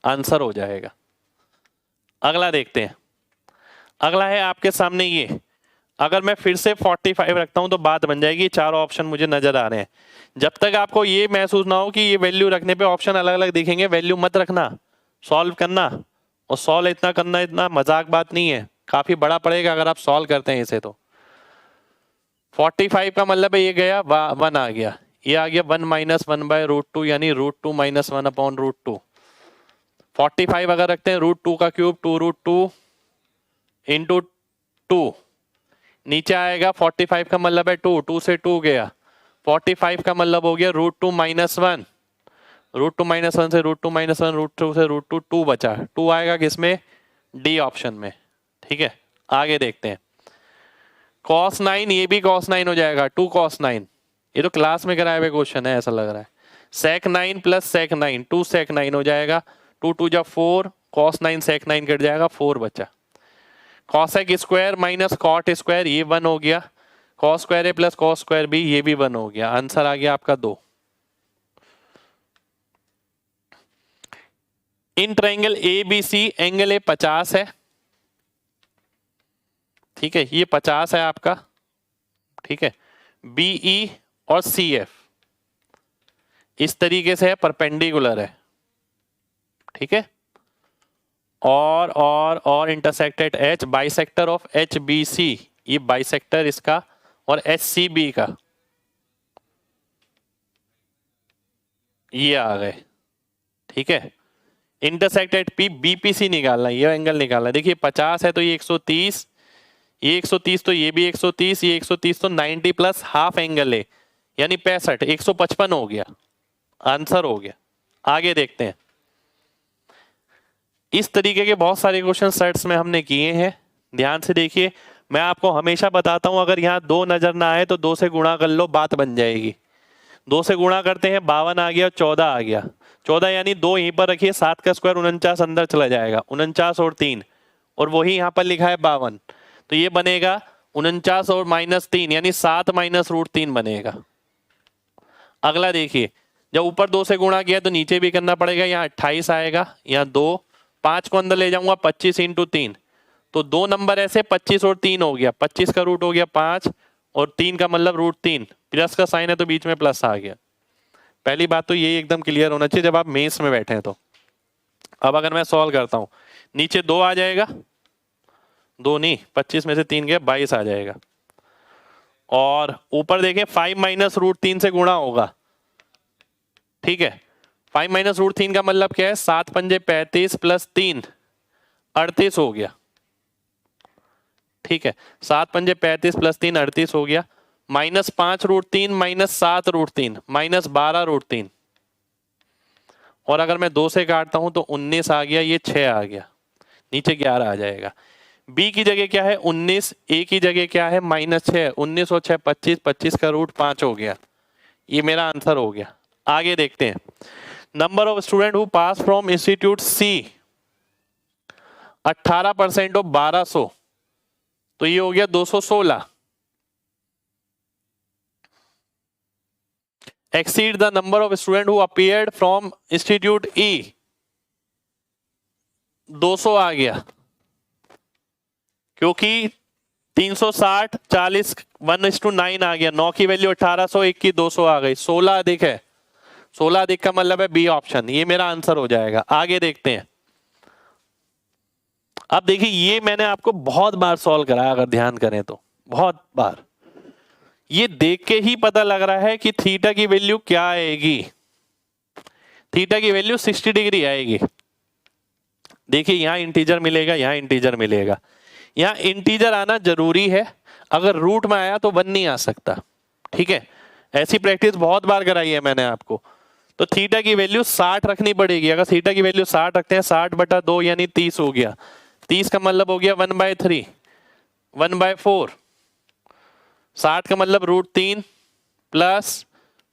आंसर हो जाएगा। अगला देखते हैं, अगला है आपके सामने ये। अगर मैं फिर से 45 रखता हूं तो बात बन जाएगी। चारों ऑप्शन मुझे नजर आ रहे हैं। जब तक आपको ये महसूस ना हो कि ये वैल्यू रखने पे ऑप्शन अलग अलग दिखेंगे, वैल्यू मत रखना, सॉल्व करना। और सॉल्व इतना करना इतना मजाक बात नहीं है, काफी बड़ा पड़ेगा अगर आप सॉल्व करते हैं इसे। तो 45 का मतलब है ये गया 1 आ गया, ये आ गया 1 - 1/√2 यानी √2 - 1/√2। 45 अगर रखते हैं √2 का क्यूब 2√2 × 2, नीचे आएगा 45 का मतलब है 2, 2 से 2 गया, 45 का मतलब हो गया √2 - 1, √2 - 1 से √2 - 1, √2 से √2, 2 बचा, 2 आएगा किसमें, डी ऑप्शन में। ठीक है, आगे देखते हैं। cos 9, ये भी cos 9 हो जाएगा, 2 cos 9, ये तो क्लास में कराए हुए क्वेश्चन है ऐसा लग रहा है। sec 9 + sec 9, 2 sec 9 हो जाएगा, 2 2 जा 4, cos 9 sec 9 कट जाएगा, 4 बचा। cosec स्क्वायर - cot स्क्वायर, ये 1 हो गया, cos square A + cos square B, ये भी 1 हो गया। आंसर आ गया आपका 2। In triangle ABC angle A 50 है, ठीक है, ये 50 है आपका, ठीक है। BE और CF इस तरीके से है, परपेंडिकुलर है, ठीक है। और intersected H, bisector of HBC, ये बाइसेक्टर इसका, और HCB का, ये आ गए, ठीक है। इंटरसेक्टेड P, BPC निकालना, ये एंगल निकालना। देखिए 50 है तो ये 130, ये 130 तो ये भी 130, ये 130 तो 90 प्लस हाफ एंगल है यानी 65, 155 हो गया, आंसर हो गया। आगे देखते हैं। इस तरीके के बहुत सारे क्वेश्चन सेट्स में हमने किए हैं, ध्यान से देखिए। मैं आपको हमेशा बताता हूं, अगर यहाँ 2 नजर ना आए तो 2 से गुणा कर लो, बात बन जाएगी। 2 से गुणा करते हैं, 52 आ गया, 14 आ गया, 14 यानी 2 यहीं पर रखिए, 7 का स्क्वायर 49 अंदर चला जाएगा, 49 और 3, और वही यहाँ पर लिखा है 52, तो ये बनेगा 49 और -3 यानी 7 - √3 बनेगा। अगला देखिए, जब ऊपर 2 से गुणा किया तो नीचे भी करना पड़ेगा, यहाँ 28 आएगा, यहाँ 2, 5 को अंदर ले जाऊंगा, 25 × 3, तो 2 नंबर ऐसे 25 और 3 हो गया, 25 का रूट हो गया 5 और 3 का मतलब √3, प्लस का साइन है तो बीच में प्लस आ गया। पहली बात तो ये एकदम क्लियर होना चाहिए जब आप मेंस में बैठे हैं तो। अब अगर मैं सॉल्व करता हूं, नीचे 2 आ जाएगा, 2 नहीं, 25 में से 3 गया, 22 आ जाएगा, और ऊपर देखें 5 - √3 से गुणा होगा, ठीक है। 5 - √3 का मतलब क्या है, 7 पंजे 35 + 3 38 हो गया, ठीक है। 7 पंजे 35 + 3 38 हो गया, -5 √3 -7 √3 -12 √3, और अगर मैं 2 से काटता हूं तो 19 आ गया, ये 6 आ गया, नीचे 11 आ जाएगा। B की जगह क्या है 19, A की जगह क्या है -6, 19 और 6 25, 25 का रूट 5 हो गया, ये मेरा आंसर हो गया। आगे देखते हैं। Number of student who pass from institute C 18% of 1200, तो ये हो गया 216। Exceed the number of student who appeared from institute E, 200 आ गया, क्योंकि 360 40 1:9 आ गया, 9 की वैल्यू 1800, 1 की 200 आ गई, 16 अधिक है, 16 अधिक का मतलब है बी ऑप्शन, ये मेरा आंसर हो जाएगा। आगे देखते हैं। अब देखिए ये मैंने आपको बहुत बार सॉल्व कराया, अगर ध्यान करें तो बहुत बार। ये देख के ही पता लग रहा है कि थीटा की वैल्यू क्या आएगी। थीटा की वैल्यू 60 डिग्री आएगी। देखिए यहां इंटीजर मिलेगा, यहां इंटीजर मिलेगा, यहां इंटीजर आना जरूरी है। अगर रूट में आया तो 1 नहीं आ सकता। ठीक है, ऐसी प्रैक्टिस बहुत बार कराई है मैंने आपको। तो थीटा की वैल्यू 60 रखनी पड़ेगी। अगर थीटा की वैल्यू 60 रखते हैं, 60/2 यानी 30 हो गया। 30 का मतलब हो गया 1/3, 1/4। 60 का मतलब √3 प्लस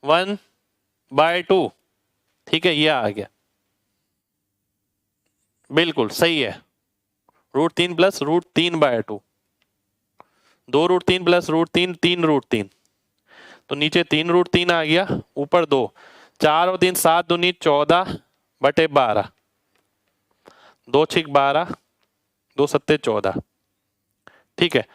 1/2। ठीक है, ये आ गया, बिल्कुल सही है। √3 प्लस √3/2, 2√3 प्लस √3, 3√3। तो नीचे 3√3 आ गया, ऊपर 2, 4 और 3 7 दूनी 14/12, 2 6 12, 2 7 14। ठीक है,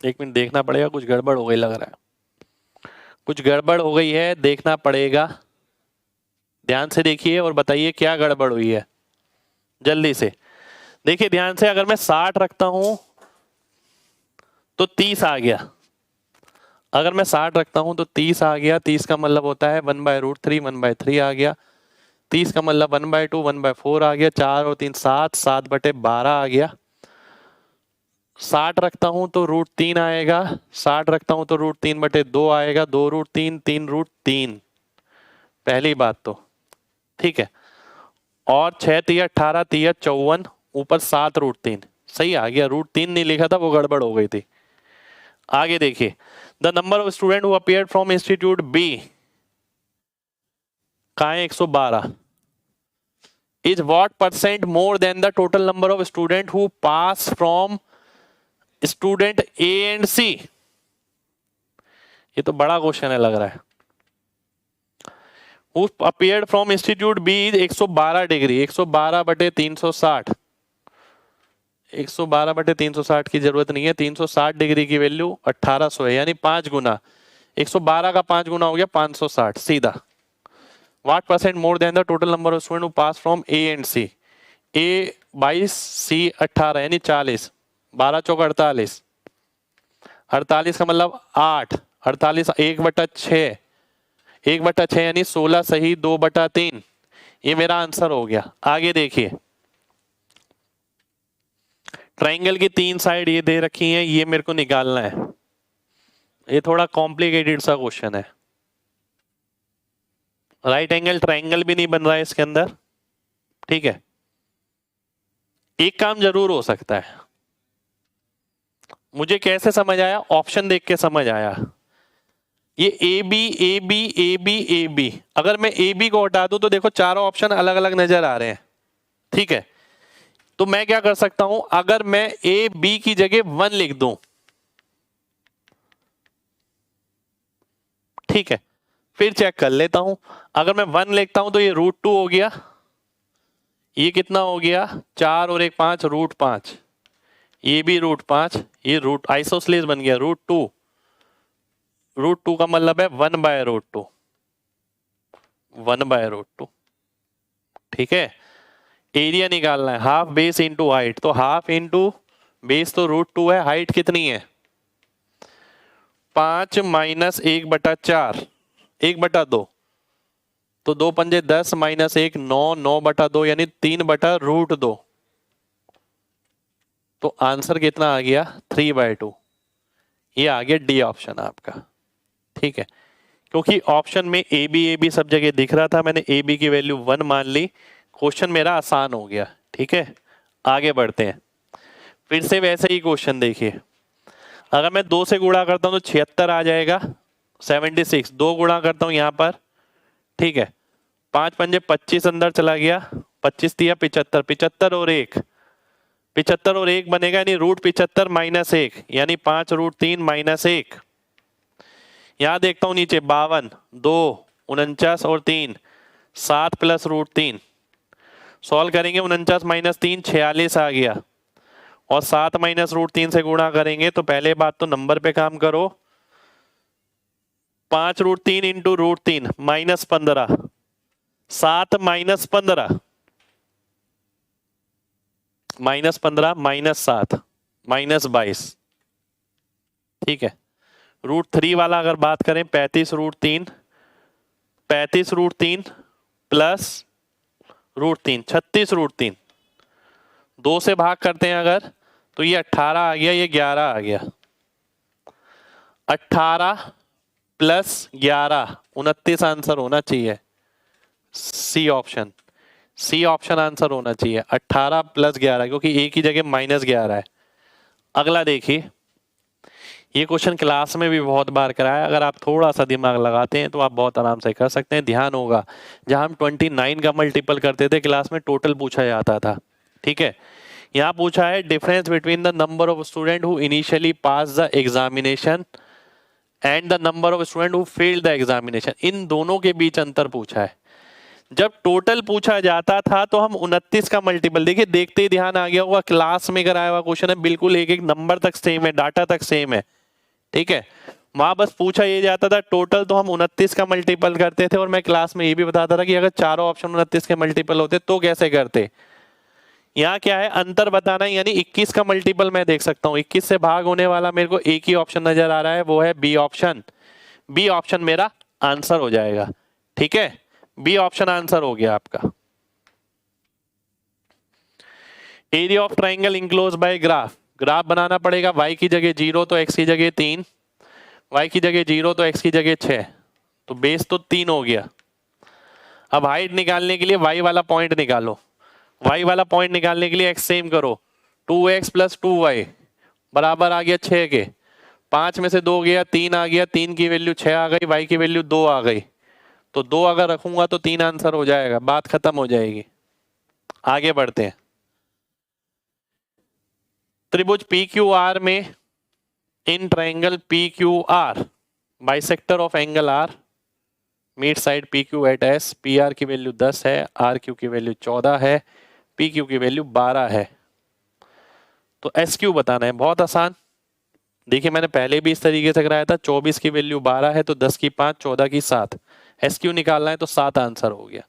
एक मिनट देखना पड़ेगा, कुछ गड़बड़ हो गई लग रहा है, कुछ गड़बड़ हो गई है, देखना पड़ेगा। ध्यान से देखिए और बताइए क्या गड़बड़ हुई है जल्दी से। देखिए ध्यान से, अगर मैं 60 रखता हूं तो 30 आ गया। अगर मैं 60 रखता हूं तो 30 आ गया। 30 का मतलब होता है 1/√3, 1/3 आ गया। 30 का मतलब 1/2, 1/4 आ गया। 4 और 3 7, 7/12 आ गया। 60 रखता हूं तो √3 आएगा। 60 रखता हूं तो √3/2 आएगा। 2√3, 3√3, पहली बात तो। ठीक है, और 6 3 18, 3 54, ऊपर 7√3, सही आ गया। √3 नहीं लिखा था, वो गड़बड़ हो गई थी। आगे देखिए, the number of student who appeared from institute B, कहाँ है 112, is what % more than the total number of student who pass from student A and C. ये तो बड़ा क्वेश्चन है लग रहा है। Who appeared from institute B is 112 degree, 112/360। 112/360 की जरूरत नहीं है। 360 डिग्री की वैल्यू 1800 है, यानी 5 गुना। 112 का 5 गुना हो गया 560 सीधा। What % more than the total number of student who pass from A and C. A 22, C 18 यानी 40। 12 चौक 48, 48 का मतलब 8, 48 1/6, 1/6 यानी 16 सही 2/3। ये मेरा आंसर हो गया। आगे देखिए, ट्राइंगल की 3 साइड ये दे रखी हैं, ये मेरे को निकालना है। ये थोड़ा कॉम्प्लिकेटेड सा क्वेश्चन है। राइट एंगल ट्राइंगल भी नहीं बन रहा है इसके अंदर। ठीक है, एक काम जरूर हो सकता है। मुझे कैसे समझ आया? ऑप्शन देख के समझ आया। ये A B A B A B A B, अगर मैं ए बी को हटा दूं तो देखो चारों ऑप्शन अलग अलग नजर आ रहे हैं। ठीक है, तो मैं क्या कर सकता हूं, अगर मैं ए बी की जगह 1 लिख दूं, ठीक है, फिर चेक कर लेता हूं। अगर मैं 1 लिखता हूं तो ये √2 हो गया। ये कितना हो गया? 4 और 1 5, √5। ये भी √5, ये रूट आइसोसलेस बन गया √2। √2 का मतलब है 1/√2, 1/√2। ठीक है, एरिया निकालना है, हाफ बेस इंटू हाइट। तो हाफ इंटू बेस तो √2 है, हाइट कितनी है? 5 माइनस 1/4, 1/2। तो 2 पंजे 10 माइनस 1 9, 9/2 यानी 3/√2। तो आंसर कितना आ गया? 3/2। ये आ गया डी ऑप्शन आपका। ठीक है, क्योंकि ऑप्शन में ए बी सब जगह दिख रहा था, मैंने ए बी की वैल्यू 1 मान ली। क्वेश्चन मेरा आसान हो गया। ठीक है, आगे बढ़ते हैं। फिर से वैसे ही क्वेश्चन देखिए, अगर मैं 2 से गुणा करता हूं तो 76 आ जाएगा, 76। 2 गुणा करता हूं यहां पर, ठीक है, 5 पंजे 25 अंदर चला गया, 25 दिया 75, 75 और 1, 75 और 1 बनेगा यानी √75 माइनस 1 यानी 5√3 माइनस 1। यहां देखता हूं नीचे 52, 2, 49 और 3, 7 प्लस √3। सॉल्व करेंगे 49 माइनस 3 46 आ गया, और 7 माइनस √3 से गुणा करेंगे तो पहले बात तो नंबर पे काम करो। 5√3 इंटू √3 -15, 7 माइनस 15 माइनस 7 माइनस 22। ठीक है, √3 वाला अगर बात करें 35 √3 प्लस √3 36 √3। 2 से भाग करते हैं अगर तो ये 18 आ गया, ये 11 आ गया। 18 प्लस 11 29 आंसर होना चाहिए। सी ऑप्शन आंसर होना चाहिए 18 प्लस 11, क्योंकि एक ही जगह -11 है। अगला देखिए, ये क्वेश्चन क्लास में भी बहुत बार कराया, अगर आप थोड़ा सा दिमाग लगाते हैं तो आप बहुत आराम से कर सकते हैं। ध्यान होगा जहां हम 29 का मल्टीपल करते थे क्लास में टोटल पूछा जाता था। ठीक है, यहाँ पूछा है difference between the number of student who initially pass the examination and the number of student who failed the examination. इन दोनों के बीच अंतर पूछा है। जब टोटल पूछा जाता था तो हम 29 का मल्टीपल, देखिए देखते ही ध्यान आ गया होगा, क्लास में कराया हुआ क्वेश्चन है, बिल्कुल एक एक नंबर तक सेम है, डाटा तक सेम है। ठीक है, वहां बस पूछा ये जाता था टोटल, तो हम 29 का मल्टीपल करते थे। और मैं क्लास में ये भी बताता था कि अगर चारों ऑप्शन 29 के मल्टीपल होते तो कैसे करते। यहाँ क्या है, अंतर बताना है, यानी 21 का मल्टीपल मैं देख सकता हूँ। 21 से भाग होने वाला मेरे को एक ही ऑप्शन नजर आ रहा है, वो है बी ऑप्शन। बी ऑप्शन मेरा आंसर हो जाएगा। ठीक है, बी ऑप्शन आंसर हो गया आपका। Area of triangle enclose by graph, graph बनाना पड़ेगा। y की जगह 0 तो x की जगह 3, y की जगह 0 तो x की जगह 6, तो बेस तो 3 हो गया। अब हाइट निकालने के लिए y वाला पॉइंट निकालो। y वाला पॉइंट निकालने के लिए x सेम करो, 2x प्लस 2y बराबर आ गया 6 के। 5 में से 2 गया, 3 आ गया, 3 की वैल्यू 6 आ गई, y की वैल्यू 2 आ गई। तो 2 अगर रखूंगा तो 3 आंसर हो जाएगा, बात खत्म हो जाएगी। आगे बढ़ते हैं। त्रिभुज PQR में in triangle PQR bisector of angle R meet side PQ at S, PR की वैल्यू 10 है, RQ की वैल्यू 14 है, PQ की वैल्यू 12 है। तो SQ बताना है, बहुत आसान। देखिए मैंने पहले भी इस तरीके से कराया था। 24 की वैल्यू 12 है तो 10 की 5, 14 की 7। SQ निकालना है तो 7 आंसर हो गया।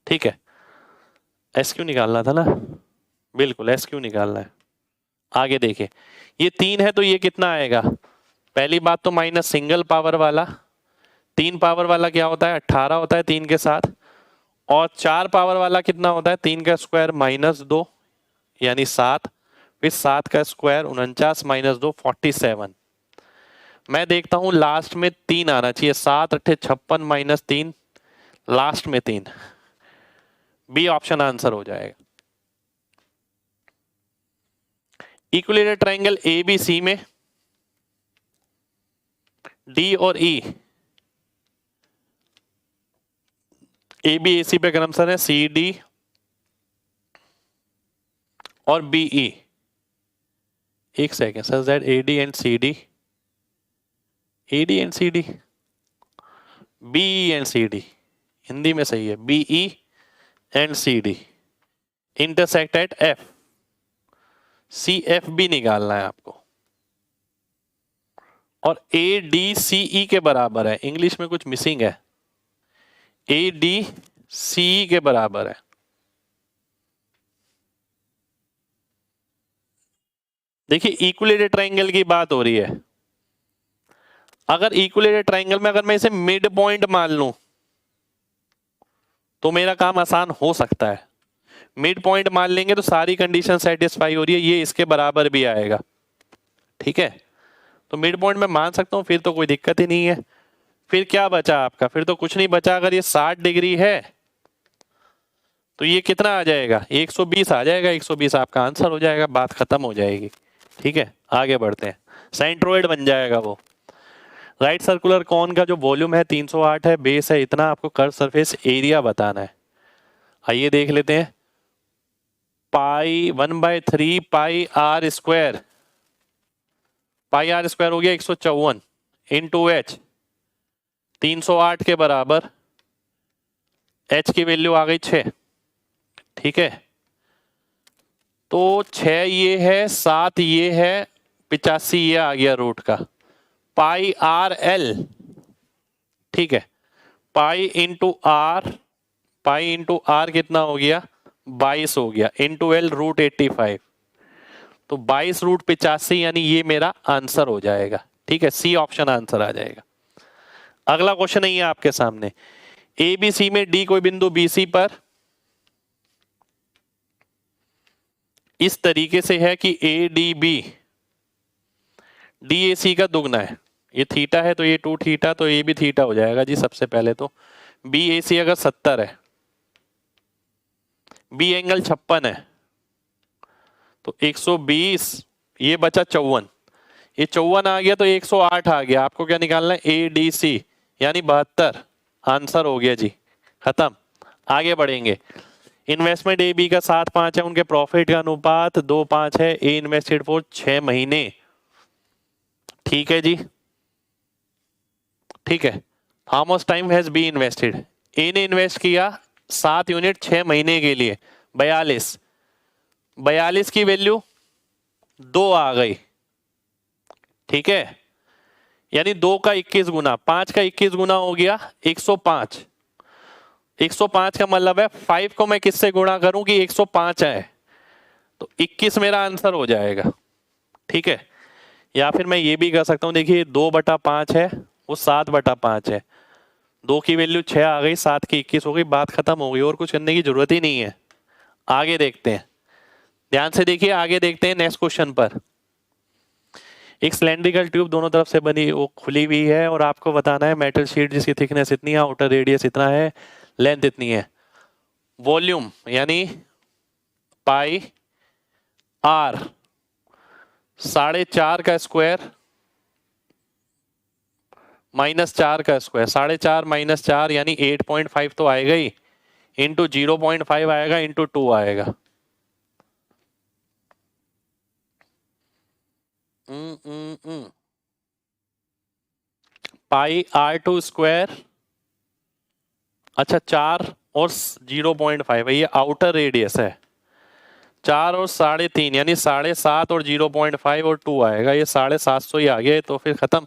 ठीक है, SQ निकालना था ना, बिल्कुल SQ निकालना है। आगे देखिए, ये 3 है तो ये कितना आएगा। पहली बात तो माइनस सिंगल पावर वाला, 3 पावर वाला क्या होता है 18 होता है 3 के साथ, और 4 पावर वाला कितना होता है 3 का स्क्वायर -2 यानी 7, फिर 7 का स्क्वायर 49 -2 47। मैं देखता हूं लास्ट में 3 आना चाहिए, 7 8 56 -3, लास्ट में 3। बी ऑप्शन आंसर हो जाएगा। इक्विलेटरल ट्रायंगल ABC में D और E, AB AC पे क्रमशः है CD और BE। एक second sir, that AD and CD, AD and CD, BE and CD, Hindi में सही है, BE and CD intersect at F। CF भी निकालना है आपको, और ADCE के बराबर है। इंग्लिश में कुछ मिसिंग है, ADCE के बराबर है। देखिए इक्विलेटरल ट्रायंगल की बात हो रही है। अगर इक्विलेटरल ट्रायंगल में अगर मैं इसे मिड पॉइंट मान लूं तो मेरा काम आसान हो सकता है। मिड पॉइंट मान लेंगे तो सारी कंडीशन सेटिस्फाई हो रही है, ये इसके बराबर भी आएगा। ठीक है, तो मिड पॉइंट में मान सकता हूं, फिर तो कोई दिक्कत ही नहीं है। फिर क्या बचा आपका, फिर तो कुछ नहीं बचा। अगर ये 60 डिग्री है तो ये कितना आ जाएगा 120 आ जाएगा, 120 आपका आंसर हो जाएगा, बात खत्म हो जाएगी। ठीक है, आगे बढ़ते हैं। सेंट्रोइड बन जाएगा वो। राइट सर्कुलर कॉन का जो वॉल्यूम है 308 है, बेस है इतना, आपको कर्व सरफेस एरिया बताना है। आइए देख लेते हैं। Pi 1/3 pi r square, pi r square हो गया 154 इंटू H 308 के बराबर, H की वैल्यू आ गई 6। ठीक है, तो 6 ये है, 7 ये है, 85 ये आ गया रूट का, पाई आर एल। ठीक है, पाई इंटू आर कितना हो गया 22 हो गया, इंटू एल रूट 85, तो 22 √85 यानी ये मेरा आंसर हो जाएगा। ठीक है, सी ऑप्शन आंसर आ जाएगा। अगला क्वेश्चन नहीं है आपके सामने, ए बी सी में डी कोई बिंदु बी सी पर इस तरीके से है कि A D B D A C का दुगना है, ये थीटा है तो ये 2 थीटा, तो ये भी थीटा हो जाएगा जी। सबसे पहले तो बी ए सी अगर 70 है, बी एंगल 56 है, तो 120, ये बचा 54, ये 54 आ गया तो 108 आ गया। आपको क्या निकालना है, ए डी सी यानी 72, आंसर हो गया जी, खत्म। आगे बढ़ेंगे, इन्वेस्टमेंट ए बी का 7-5 है, उनके प्रॉफिट का अनुपात 2-5 है, ए इन्वेस्टेड फॉर 6 महीने। ठीक है जी, ठीक है। How much time has been invested, A ने इन्वेस्ट किया 7 यूनिट 6 महीने के लिए, 42 की वैल्यू 2 आ गई। ठीक है, यानी 2 का 21 गुना, 5 का 21 गुना हो गया 105। 105 का मतलब है 5 को मैं किससे गुणा करूं कि 105 है, तो 21 मेरा आंसर हो जाएगा। ठीक है, या फिर मैं ये भी कर सकता हूं, देखिए 2/5 है, वो 7/5 है, 2 की वैल्यू 6 आ गई, 7 की 21 हो गई, बात खत्म हो गई, और कुछ करने की जरूरत ही नहीं है। आगे देखते हैं, ध्यान से देखिए, आगे देखते हैं नेक्स्ट क्वेश्चन पर। एक सिलेंड्रिकल ट्यूब दोनों तरफ से बनी, वो खुली हुई है, और आपको बताना है मेटल शीट जिसकी थिकनेस इतनी है, आउटर रेडियस इतना है, लेंथ इतनी है, वॉल्यूम यानी पाई आर 4.5 का स्क्वायर -4 का स्क्वायर, 4.5 - 4 यानी 8.5 तो आएगा ही, इंटू 0.5 आएगा, इंटू 2 आएगा। पाई R2 स्क्वायर, अच्छा 4 और 0.5 है, ये आउटर रेडियस है, 4 और 3.5 यानी 7.5 और 0.5 और 2 आएगा, ये 750 ही आ गया, तो फिर खत्म,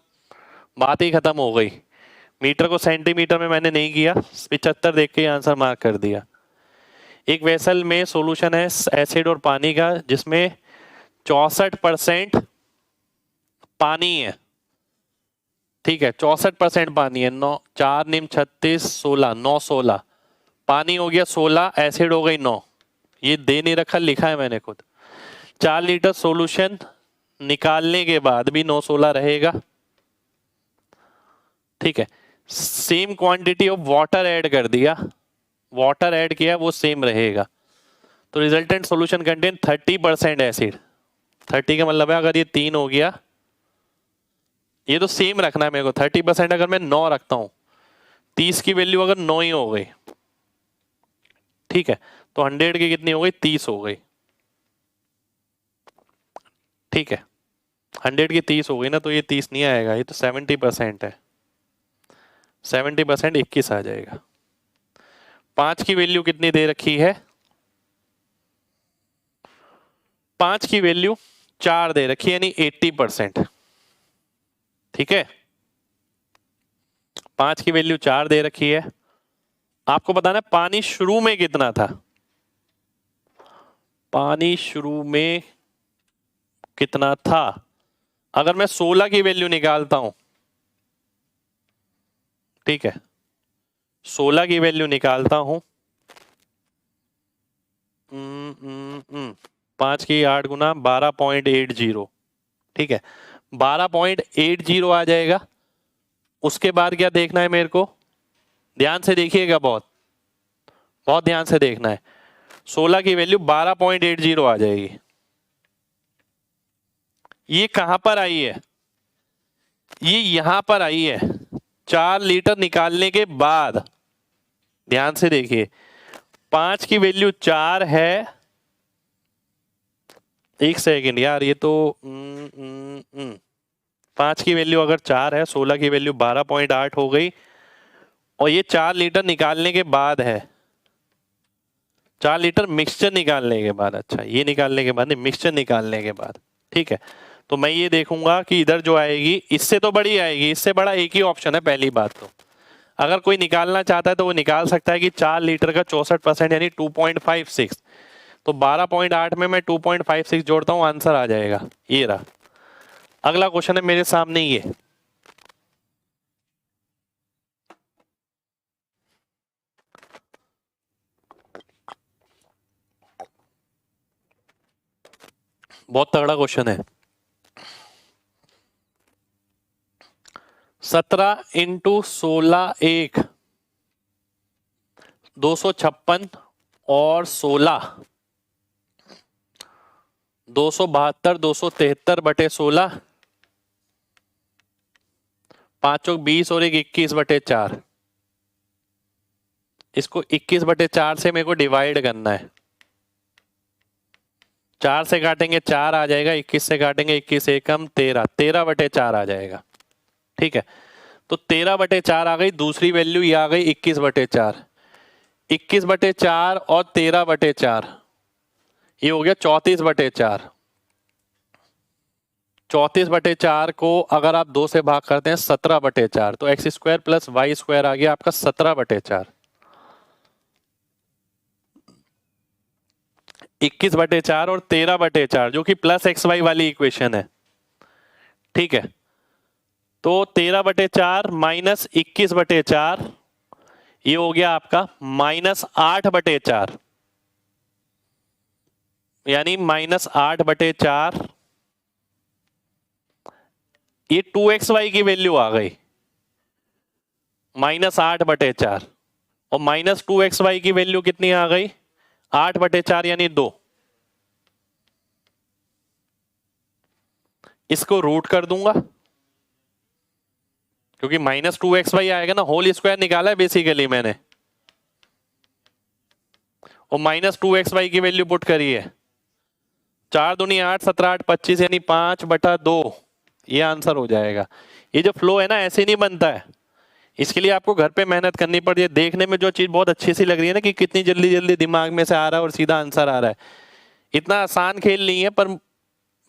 बात ही खत्म हो गई। मीटर को सेंटीमीटर में मैंने नहीं किया, 75 देख के आंसर मार्क कर दिया। एक वेसल में सॉल्यूशन है एसिड और पानी का, जिसमें 64% पानी है। ठीक है, 64% पानी है, 9 4 निम 36 16 9 16, पानी हो गया 16, एसिड हो गई 9, ये दे नहीं रखा, लिखा है मैंने खुद। 4 लीटर सॉल्यूशन निकालने के बाद भी 9-16 रहेगा। ठीक है, same quantity of water add कर दिया, वाटर ऐड किया, वो सेम रहेगा, तो रिजल्टेंट सॉल्यूशन कंटेन 30% एसिड। 30 का मतलब है अगर ये 3 हो गया, ये तो सेम रखना है मेरे को, 30% अगर मैं 9 रखता हूं, 30 की वैल्यू अगर 9 ही हो गई, ठीक है, तो 100 की कितनी हो गई, 30 हो गई। ठीक है, 100 की 30 हो गई ना, तो ये 30 नहीं आएगा, ये तो 70% है, 70% 21 आ जाएगा। 5 की वैल्यू कितनी दे रखी है, 5 की वैल्यू 4 दे रखी है, यानी 80%। ठीक है, 5 की वैल्यू 4 दे रखी है। आपको बताना है पानी शुरू में कितना था, पानी शुरू में कितना था। अगर मैं 16 की वैल्यू निकालता हूं, ठीक है, 16 की वैल्यू निकालता हूं, 5 की 8 गुना 12.80, ठीक है, 12.80 आ जाएगा। उसके बाद क्या देखना है मेरे को, ध्यान से देखिएगा, बहुत बहुत ध्यान से देखना है। 16 की वैल्यू 12.80 आ जाएगी। ये कहां पर आई है, ये यहां पर आई है, 4 लीटर निकालने के बाद। ध्यान से देखिए, 5 की वैल्यू 4 है, एक सेकेंड यार, ये तो 5 की वैल्यू अगर 4 है, 16 की वैल्यू 12.8 हो गई, और ये 4 लीटर निकालने के बाद है, 4 लीटर मिक्सचर निकालने के बाद, अच्छा ये निकालने के बाद नहीं, मिक्सचर निकालने के बाद। ठीक है, तो मैं ये देखूंगा कि इधर जो आएगी इससे तो बड़ी आएगी, इससे बड़ा एक ही ऑप्शन है, पहली बात तो। अगर कोई निकालना चाहता है तो वो निकाल सकता है कि 4 लीटर का 64% यानी 2.56, तो 12.8 में मैं 2.56 जोड़ता हूं, आंसर आ जाएगा। ये रहा। अगला क्वेश्चन है मेरे सामने ये, बहुत तगड़ा क्वेश्चन है। 17 इंटू 16 1 256 और 16 272 273 बटे 16 5 20 और 21 बटे 4। इसको 21 बटे 4 से मेरे को डिवाइड करना है। 4 से काटेंगे 4 आ जाएगा, 21 से काटेंगे 21 एकम 13, 13 बटे 4 आ जाएगा। ठीक है, तो 13 बटे 4 आ गई। दूसरी वैल्यू ये आ गई 21 बटे 4। 21 बटे 4 और 13 बटे 4, ये हो गया 34 बटे 4। 34 बटे 4 को अगर आप 2 से भाग करते हैं 17 बटे 4, तो x square plus y square आ गया आपका 17 बटे 4। 21 बटे 4 और 13 बटे 4 जो कि प्लस एक्स वाई वाली इक्वेशन है। ठीक है, तो 13 बटे 4 माइनस 21 बटे 4, ये हो गया आपका माइनस 8 बटे 4, यानी माइनस 8 बटे 4। ये 2xy की वैल्यू आ गई माइनस 8 बटे 4, और माइनस 2xy की वैल्यू कितनी आ गई 8 बटे 4 यानी 2। इसको रूट कर दूंगा क्योंकि माइनस 2xy आएगा ना, होल स्क्वायर निकाला है बेसिकली मैंने, और माइनस 2xy की वैल्यू पुट करी है। 4 दूनी 8 17 8 25 यानी 5 बटा 2, ये आंसर हो जाएगा। ये जो फ्लो है ना ऐसे नहीं बनता है, इसके लिए आपको घर पे मेहनत करनी पड़ती है। देखने में जो चीज बहुत अच्छी सी लग रही है ना कि कितनी जल्दी जल्दी दिमाग में से आ रहा है और सीधा आंसर आ रहा है, इतना आसान खेल नहीं है, पर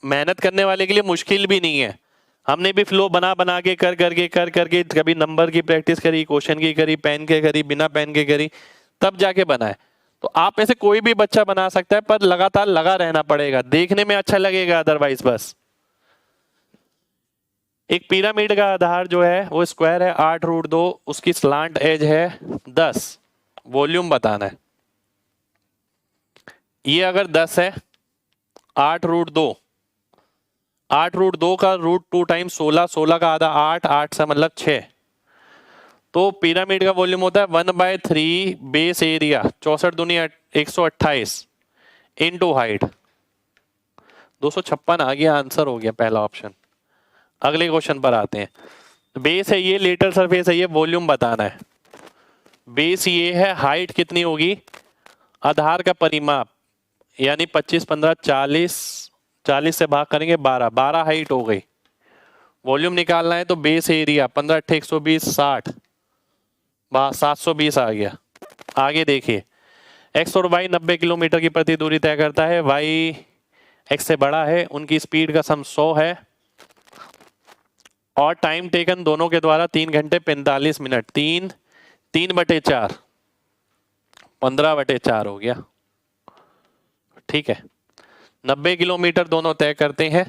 मेहनत करने वाले के लिए मुश्किल भी नहीं है। हमने भी फ्लो बना बना के कर करके कभी नंबर की प्रैक्टिस करी, क्वेश्चन की करी, पेन के करी, बिना पेन के करी, तब जाके बनाए। तो आप में से कोई भी बच्चा बना सकता है, पर लगातार लगा रहना पड़ेगा, देखने में अच्छा लगेगा अदरवाइज बस। एक पिरामिड का आधार जो है वो स्क्वायर है 8√2, उसकी स्लांट एज है 10, वॉल्यूम बताना है। ये अगर 10 है, 8√2, 8√2 का रूट 2 टाइम 16, 16 का आधा 8, 8 से मतलब 6, तो पिरामिड का वॉल्यूम होता है 1/3 बेस एरिया 64 दूनी 128 इनटू हाइट। 256 आ गया, आंसर हो गया पहला ऑप्शन। अगले क्वेश्चन पर आते हैं। बेस है ये, लेटरल सरफेस है ये, वॉल्यूम बताना है। बेस ये है, हाइट कितनी होगी, आधार का परिमाप यानी 25 15 40, 40 से भाग करेंगे 12, 12 हाइट हो गई। वॉल्यूम निकालना है तो बेस एरिया 15 8 120 60, 720 आ गया। आगे देखिए, एक्स और वाई 90 किलोमीटर की प्रति दूरी तय करता है, वाई एक्स से बड़ा है, उनकी स्पीड का सम 100 है और टाइम टेकन दोनों के द्वारा 3 घंटे 45 मिनट। 3 बटे 4 15 बटे 4 हो गया। ठीक है, 90 किलोमीटर दोनों तय करते हैं।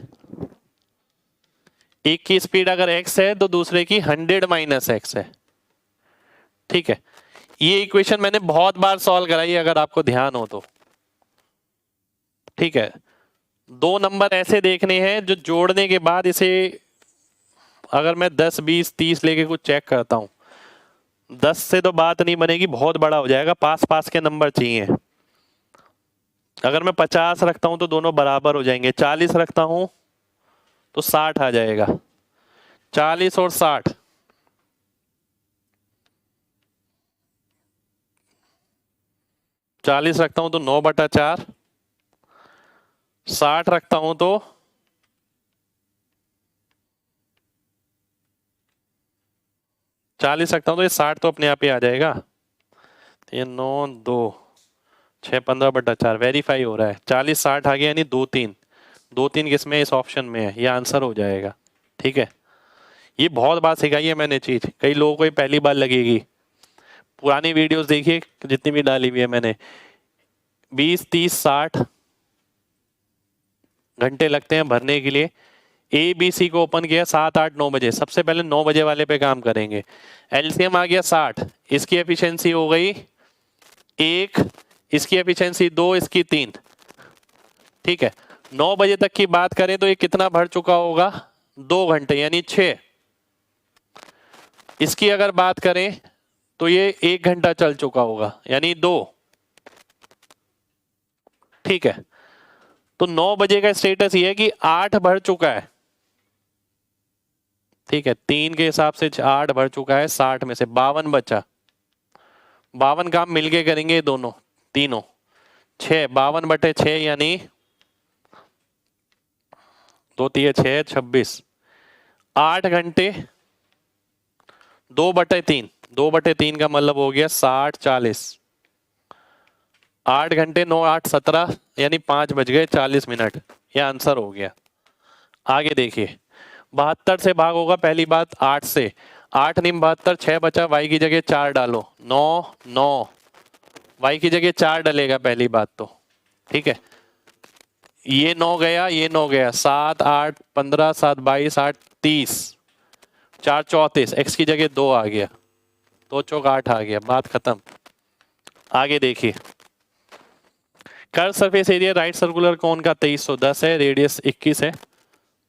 एक की स्पीड अगर x है तो दूसरे की 100 माइनस x है। ठीक है, ये इक्वेशन मैंने बहुत बार सॉल्व कराई अगर आपको ध्यान हो तो। ठीक है, 2 नंबर ऐसे देखने हैं जो जोड़ने के बाद इसे अगर मैं 10 20 30 लेके कुछ चेक करता हूं, 10 से तो बात नहीं बनेगी, बहुत बड़ा हो जाएगा, पास पास के नंबर चाहिए। अगर मैं 50 रखता हूं तो दोनों बराबर हो जाएंगे, 40 रखता हूं तो 60 आ जाएगा, 40 और 60, 40 रखता हूं तो 9 बटा 4, 60 रखता हूं तो 40 रखता हूं तो ये 60 तो अपने आप ही आ जाएगा। ये 9 2 6 15 बटा 4 वेरीफाई हो रहा है, 40 60 आ गया यानी 2 3, 2 3 किसमें, इस ऑप्शन में है, ये आंसर हो जाएगा। ठीक है, ये बहुत बार सिखाई है मैंने चीज, कई लोगों को ये पहली बार लगेगी। पुरानी वीडियोस देखिए जितनी भी डाली हुई है मैंने, 20, 30, 60 घंटे लगते हैं भरने के लिए। ABC को ओपन किया 7, 8, 9 बजे, सबसे पहले 9 बजे वाले पे काम करेंगे। एलसीएम आ गया 60, इसकी एफिशिएंसी हो गई 1, इसकी एफिशिएंसी 2, इसकी 3। ठीक है, 9 बजे तक की बात करें तो ये कितना भर चुका होगा, 2 घंटे यानी 6। इसकी अगर बात करें तो ये 1 घंटा चल चुका होगा यानी 2। ठीक है, तो 9 बजे का स्टेटस ये है कि 8 भर चुका है। ठीक है, 3 के हिसाब से 8 भर चुका है, 60 में से 52 बचा। 52 काम मिलके करेंगे दोनों तीनों, 6, 52/6 यानी 2 3 6 26, 8 घंटे 2/3, 2/3 का मतलब हो गया 60, 40, 8 घंटे 9, 8, 17 यानी 5 बज गए 40 मिनट। यह आंसर हो गया। आगे देखिए, 72 से भाग होगा पहली बात 8 से, 8 निम 72, 6 बचा, y की जगह 4 डालो, 9, 9, y की जगह 4 डलेगा पहली बात तो। ठीक है, ये 9 गया, ये 9 गया, 7, 8, 15, 7, 22, 8, 30, 4, 34, x की जगह 2 आ गया, 2 चौक 8 आ गया, बात खत्म। आगे देखिए, curve surface area right circular cone का 2310 है, रेडियस 21 है,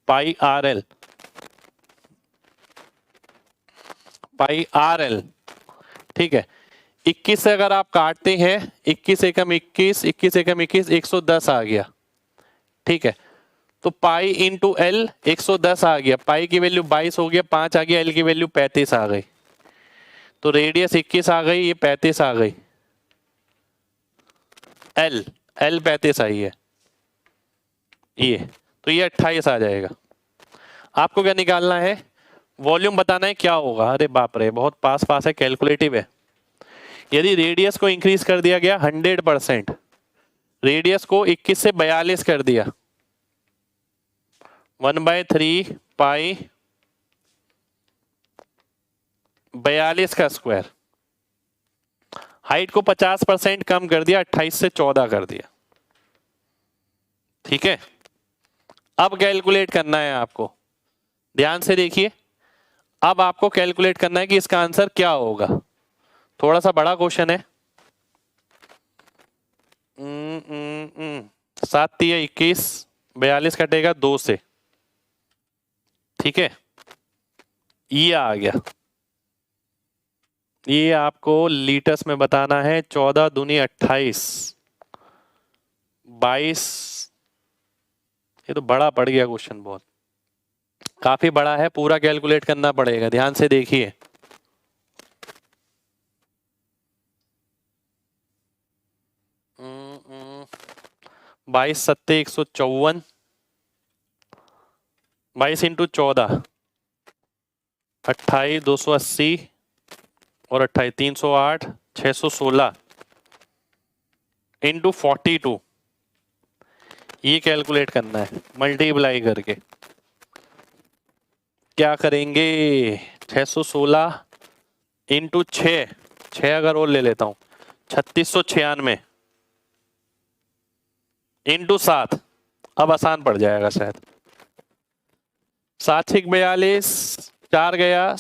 पाई RL। ठीक है, 21 से अगर आप काटते हैं, 21 एकम 21, 21 एकम 21, 110 आ गया। ठीक है, तो पाई इंटू एल 110 आ गया, पाई की वैल्यू 22 हो गया, 5 आ गया, एल की वैल्यू 35 आ गई, तो रेडियस 21 आ गई, ये 35 आ गई, एल 35 आई है ये, तो ये 28 आ जाएगा। आपको क्या निकालना है, वॉल्यूम बताना है क्या होगा। अरे बाप रे, बहुत पास है, कैलकुलेटिव है। यदि रेडियस को इंक्रीज कर दिया गया 100%, रेडियस को 21 से 42 कर दिया, 1/3 पाई 42 का स्क्वायर, हाइट को 50% कम कर दिया, 28 से 14 कर दिया। ठीक है, अब कैलकुलेट करना है आपको, ध्यान से देखिए। अब आपको कैलकुलेट करना है कि इसका आंसर क्या होगा। थोड़ा सा बड़ा क्वेश्चन है। 7 3 21, 42 कटेगा 2 से। ठीक है, ये आ गया, ये आपको लीटर्स में बताना है। 14 दूनी 28, 22, ये तो बड़ा पड़ गया क्वेश्चन, बहुत काफी बड़ा है, पूरा कैलकुलेट करना पड़ेगा। ध्यान से देखिए, बाईस 7 154, 22 इंटू 14 28, 280 और 28 308, 616 इंटू 42, ये कैलकुलेट करना है मल्टीप्लाई करके। क्या करेंगे, 616 इंटू 6 अगर और ले लेता हूं, 3696 इंटू 7, अब आसान पड़ जाएगा शायद। 7 6 42, 4 गया,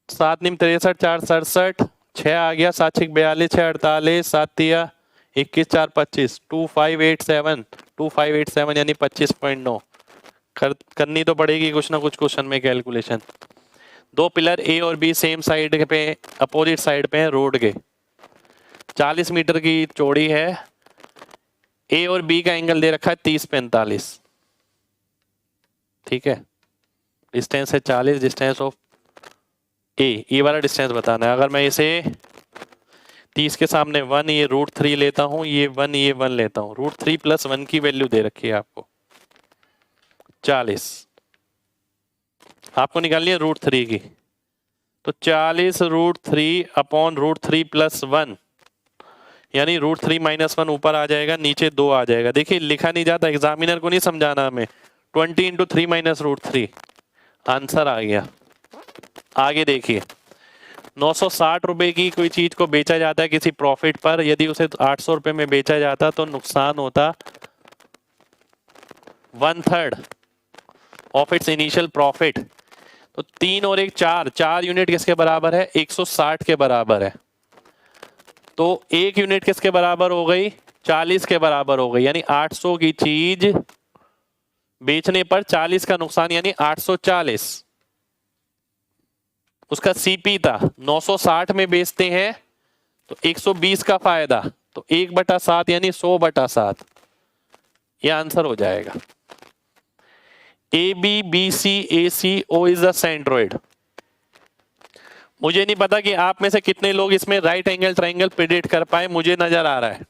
7 निम 63, 4 67, 6 आ गया, 7 6 42, 6 48, 7 3 21, 4 25, 2587, 2587 यानी 25.9। करनी तो पड़ेगी कुछ ना कुछ क्वेश्चन में कैलकुलेशन। 2 पिलर ए और बी सेम साइड पे, अपोजिट साइड पे है रोड के, 40 मीटर की चौड़ी है। ए और बी का एंगल दे रखा है 30 45। ठीक है, डिस्टेंस है 40, डिस्टेंस ऑफ ए, ये वाला डिस्टेंस बताना है। अगर मैं इसे 30 के सामने 1, ये √3 लेता हूं, ये 1 ये 1 लेता हूं, √3 + 1 की वैल्यू दे रखी है आपको 40, आपको निकालनी है √3 की, तो 40 √3 अपॉन √3 + 1 यानी √3 - 1 ऊपर आ जाएगा, नीचे 2 आ जाएगा। देखिए लिखा नहीं जाता, एग्जामिनर को नहीं समझाना हमें। 20 इंटू 3 - √3, आंसर आ गया। आगे देखिए, 960 रुपए की कोई चीज को बेचा जाता है किसी प्रॉफिट पर, यदि उसे 800 रुपए में बेचा जाता तो नुकसान होता 1/3 ऑफ इट्स इनिशियल प्रॉफिट। तो 3 और 1 4, 4 यूनिट किसके बराबर है? 160 के बराबर है। तो 1 यूनिट किसके बराबर हो गई? 40 के बराबर हो गई। यानी 800 की चीज बेचने पर 40 का नुकसान, यानी 840 उसका सीपी था। 960 में बेचते हैं तो 120 का फायदा, तो 1/7 यानी 100/7, यह आंसर हो जाएगा। A B B C A C O is the centroid. मुझे नहीं पता कि आप में से कितने लोग इसमें राइट एंगल ट्रायंगल प्रिडिक्ट कर पाए, मुझे नजर आ रहा है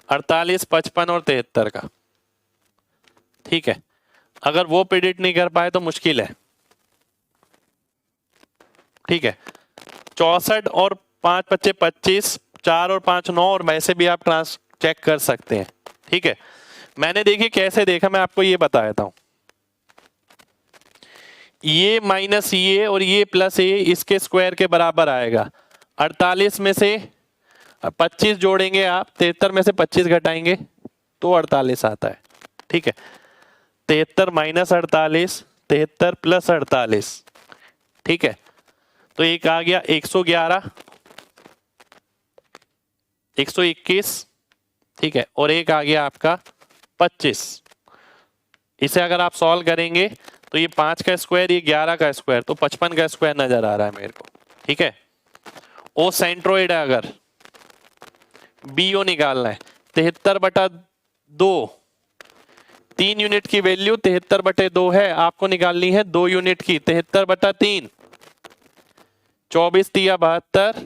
48, 55 और 73 का। ठीक है, अगर वो प्रिडिक्ट नहीं कर पाए तो मुश्किल है। ठीक है, 64 और 5 बच्चे 25, 4 और 5 9, और वैसे भी आप ट्रांस चेक कर सकते हैं। ठीक है, मैंने देखिए कैसे देखा, मैं आपको ये बता देता हूं। ये माइनस ये और ये प्लस ये इसके स्क्वायर के बराबर आएगा। 48 में से 25 जोड़ेंगे आप, 73 में से 25 घटाएंगे तो 48 आता है। ठीक है, 73 माइनस 48, 73 प्लस 48। ठीक है, तो एक आ गया 111, 121। ठीक है, और एक आ गया आपका 25। इसे अगर आप सॉल्व करेंगे तो ये 5 का स्क्वायर, ये 11 का स्क्वायर, तो 55 का स्क्वायर नजर आ रहा है मेरे को। ठीक है, ओ सेंट्रोइड है, अगर बी ओ निकालना है 73/2, 3 यूनिट की वैल्यू 73/2 है, आपको निकालनी है 2 यूनिट की 73/3, 24 तिया 72,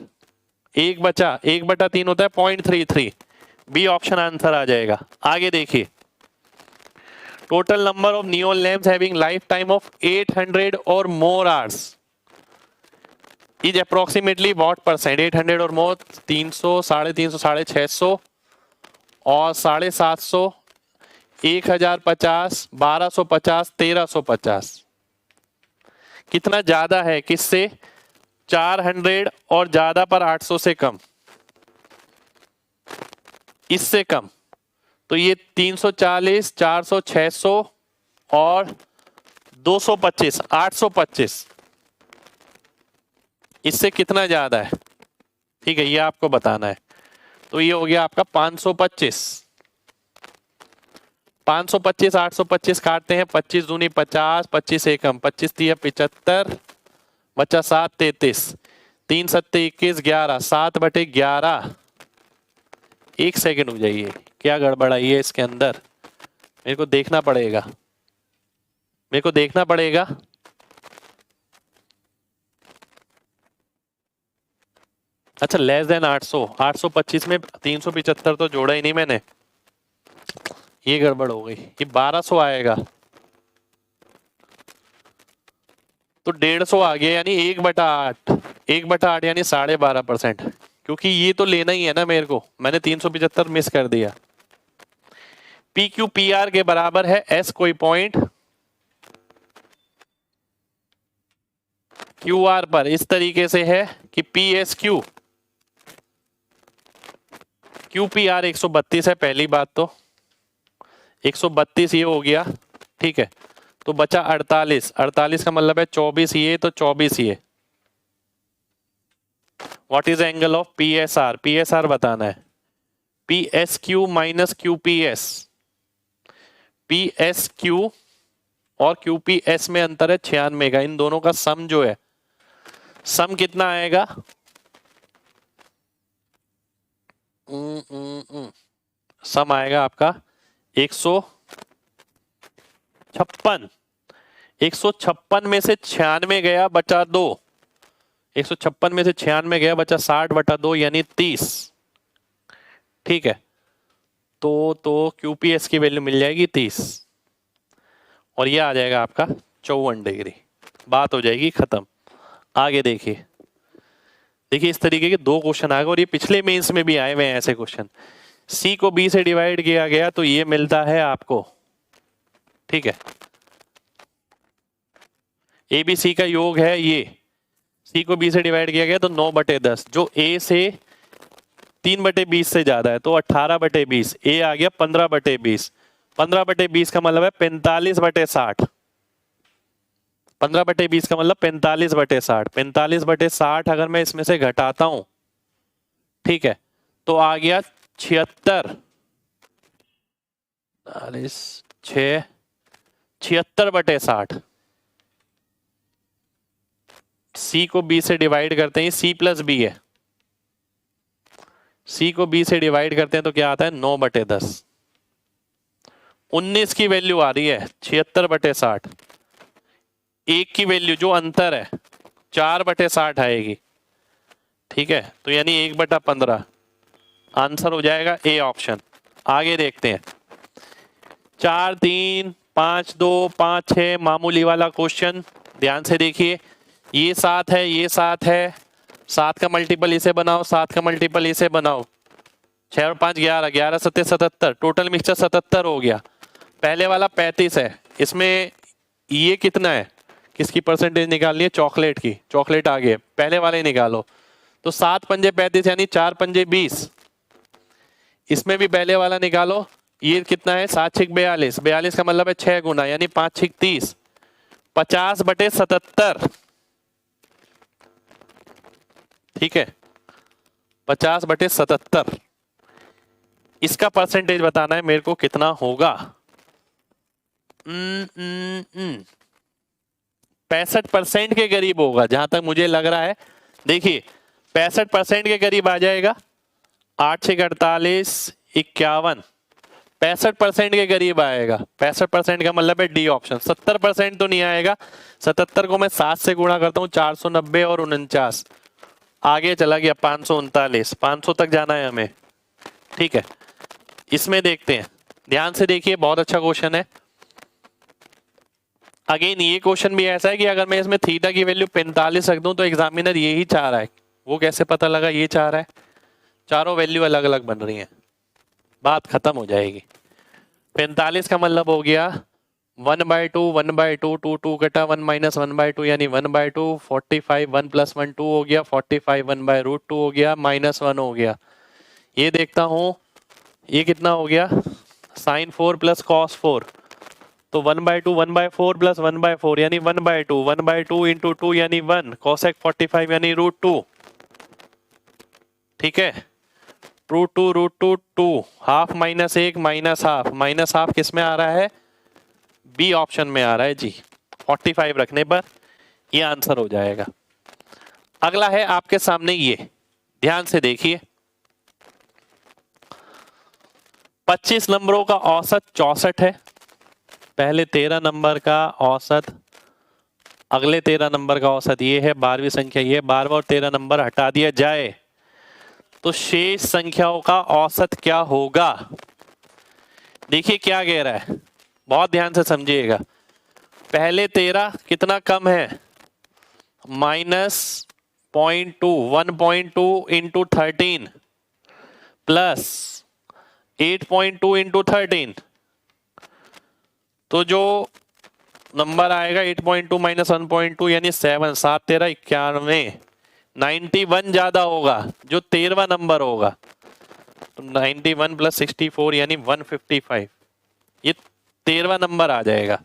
1 बचा, 1/3 होता है 0.33। बी ऑप्शन आंसर आ जाएगा। आगे देखिए, total number of neon lamps having life time of 800 और मोर hours is approximately what percent? 800 और मोर 300, 350, 650 और 750, 1050, 1250, 1350। कितना ज्यादा है किससे? 400 और ज्यादा पर 800 से कम, इससे कम। तो ये 340, 400, 600 और 225, 825, इससे कितना ज्यादा है? ठीक है, ये आपको बताना है। तो ये हो गया आपका 525। 525 825 काटते हैं, 25 दूनी 50, 25 एकम, 25 तिया 75, बचा 7 33, 3 सत्ते 21, 11, 7/11। 1 सेकेंड हो जाइए, क्या गड़बड़ आई है इसके अंदर, मेरे को देखना पड़ेगा, मेरे को देखना पड़ेगा। अच्छा, लेस देन 800, 825 में 375 तो जोड़ा ही नहीं मैंने, ये गड़बड़ हो गई। ये 1200 आएगा तो 150 आ गया, यानी 1/8, 1/8 यानी 12.5%। क्योंकि ये तो लेना ही है ना मेरे को, मैंने 375 मिस कर दिया। पी क्यू पी आर के बराबर है, एस कोई पॉइंट क्यू आर पर इस तरीके से है कि P S Q, Q P R 132 है, पहली बात तो 132 ये हो गया। ठीक है, तो बचा 48, 48 का मतलब है 24 ये, तो 24 ये। What is angle of P S R? P S R बताना है, P S Q minus Q P S. P S Q और क्यू पी एस में अंतर है 96 का, इन दोनों का सम जो है, सम कितना आएगा? सम आएगा आपका 156। 156 में से 96 गया, बचा 2। 156 में से 96 गया, बचा 60/2 यानी 30। ठीक है, तो QPS की वैल्यू मिल जाएगी 30 और ये आ जाएगा आपका 54 डिग्री। बात हो जाएगी खत्म। आगे देखिए, देखिए इस तरीके के 2 क्वेश्चन आएगा और ये पिछले मेंस में भी आए हुए हैं ऐसे क्वेश्चन। C को B से डिवाइड किया गया तो ये मिलता है आपको। ठीक है, ABC का योग है ये, सी को बी से डिवाइड किया गया तो 9/10, जो ए से 3/20 से ज्यादा है तो 18/20, ए आ गया 15/20। 15/20 का मतलब है 45/60। 15/20 का मतलब 45/60। 45/60 अगर मैं इसमें से घटाता हूं, ठीक है, तो आ गया 76, 76/60। सी को बी से डिवाइड करते हैं, सी प्लस बी है, सी को बी से डिवाइड करते हैं तो क्या आता है 9/10। 19 की वैल्यू आ रही है 76/60। एक की वैल्यू जो अंतर है 4/60 आएगी, ठीक है, तो यानी 1/15 आंसर हो जाएगा ए ऑप्शन। आगे देखते हैं 4 3 5 2 5 6 मामूली वाला क्वेश्चन, ध्यान से देखिए। ये 7 है, ये 7 है, 7 का मल्टीपल इसे बनाओ, 7 का मल्टीपल इसे बनाओ, 6 और 5 11, 11 7 77, टोटल मिक्सचर 77 हो गया। पहले वाला 35 है, इसमें ये कितना है, किसकी परसेंटेज निकालनी है, चॉकलेट की, चॉकलेट आ गई, पहले वाले निकालो। तो 7 पंजे 35 यानी 4 पंजे 20, इसमें भी पहले वाला निकालो, ये कितना है 7 6 42, 42 का मतलब है 6 गुना यानी 5 6 30, 50/77, ठीक है, 50/77। इसका परसेंटेज बताना है मेरे को कितना होगा। 65% के करीब होगा जहां तक मुझे लग रहा है। देखिए 65% के करीब आ जाएगा, 8 6 48 51, 65% के करीब आएगा। 65% का मतलब है डी ऑप्शन। 70% तो नहीं आएगा, 77 को मैं 7 से गुणा करता हूँ, 490 और 49, आगे चला गया 539, 500 तक जाना है हमें, ठीक है। इसमें देखते हैं, ध्यान से देखिए, बहुत अच्छा क्वेश्चन है। अगेन ये क्वेश्चन भी ऐसा है कि अगर मैं इसमें थीटा की वैल्यू 45 रख दूं तो एग्जामिनर यही चाह रहा है। वो कैसे पता लगा ये चाह रहा है, चारों वैल्यू अलग अलग बन रही हैं, बात खत्म हो जाएगी। 45 का मतलब हो गया 1/2 1/2, 2 2 कटा 1 - 1/2 यानी 1/2, 45 1 + 1 2 हो गया, 45 1/√2 हो गया, -1 हो गया। ये देखता हूं ये कितना हो गया, sin 4 + cos 4, तो 1/2 1/4 + 1/4 यानी 1/2, 1/2 × 2 यानी 1, cosec 45 यानी √2, ठीक है। √2 √2 2, half minus 1 minus half, minus half किस में आ रहा है, बी ऑप्शन में आ रहा है जी। 45 रखने पर ये आंसर हो जाएगा। अगला है आपके सामने ये, ध्यान से देखिए। 25 नंबरों का औसत 64 है, पहले 13 नंबर का औसत, अगले 13 नंबर का औसत ये है, 12वीं संख्या ये, 12वां और 13 नंबर हटा दिया जाए तो शेष संख्याओं का औसत क्या होगा। देखिए क्या कह रहा है, बहुत ध्यान से समझिएगा। पहले 13 कितना कम है, -0.2, 1.2 × 13 प्लस 8.2 × 13, तो जो नंबर आएगा 8.2 - 1.2 यानी 7, 7 13 91, 91 ज्यादा होगा जो 13वां नंबर होगा, तो 91 + 64 यानी 155, ये 13वां नंबर आ जाएगा।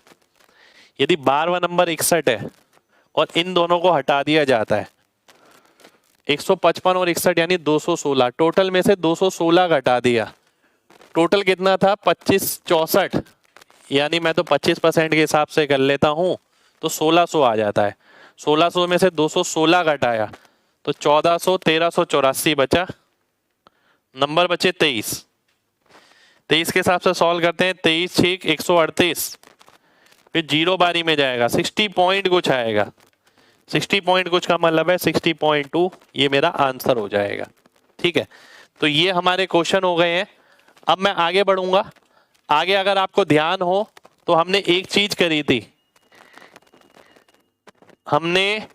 यदि 12वां नंबर 61 है और इन दोनों को हटा दिया जाता है, 155 और 61 यानी 216, टोटल में से 216 घटा दिया, टोटल कितना था 25 64, यानी मैं तो 25% के हिसाब से कर लेता हूं तो 1600 आ जाता है। 1600 में से 216 घटाया तो 1400, 1384 बचा, नंबर बचे 23। 23 के हिसाब से सॉल्व करते हैं, 23 6 138, फिर 0 बारी में जाएगा, 60 पॉइंट कुछ आएगा, 60 पॉइंट कुछ का मतलब है 60.2, ये मेरा आंसर हो जाएगा, ठीक है। तो ये हमारे क्वेश्चन हो गए हैं। अब मैं आगे बढ़ूंगा। आगे अगर आपको ध्यान हो तो हमने एक चीज करी थी, हमने,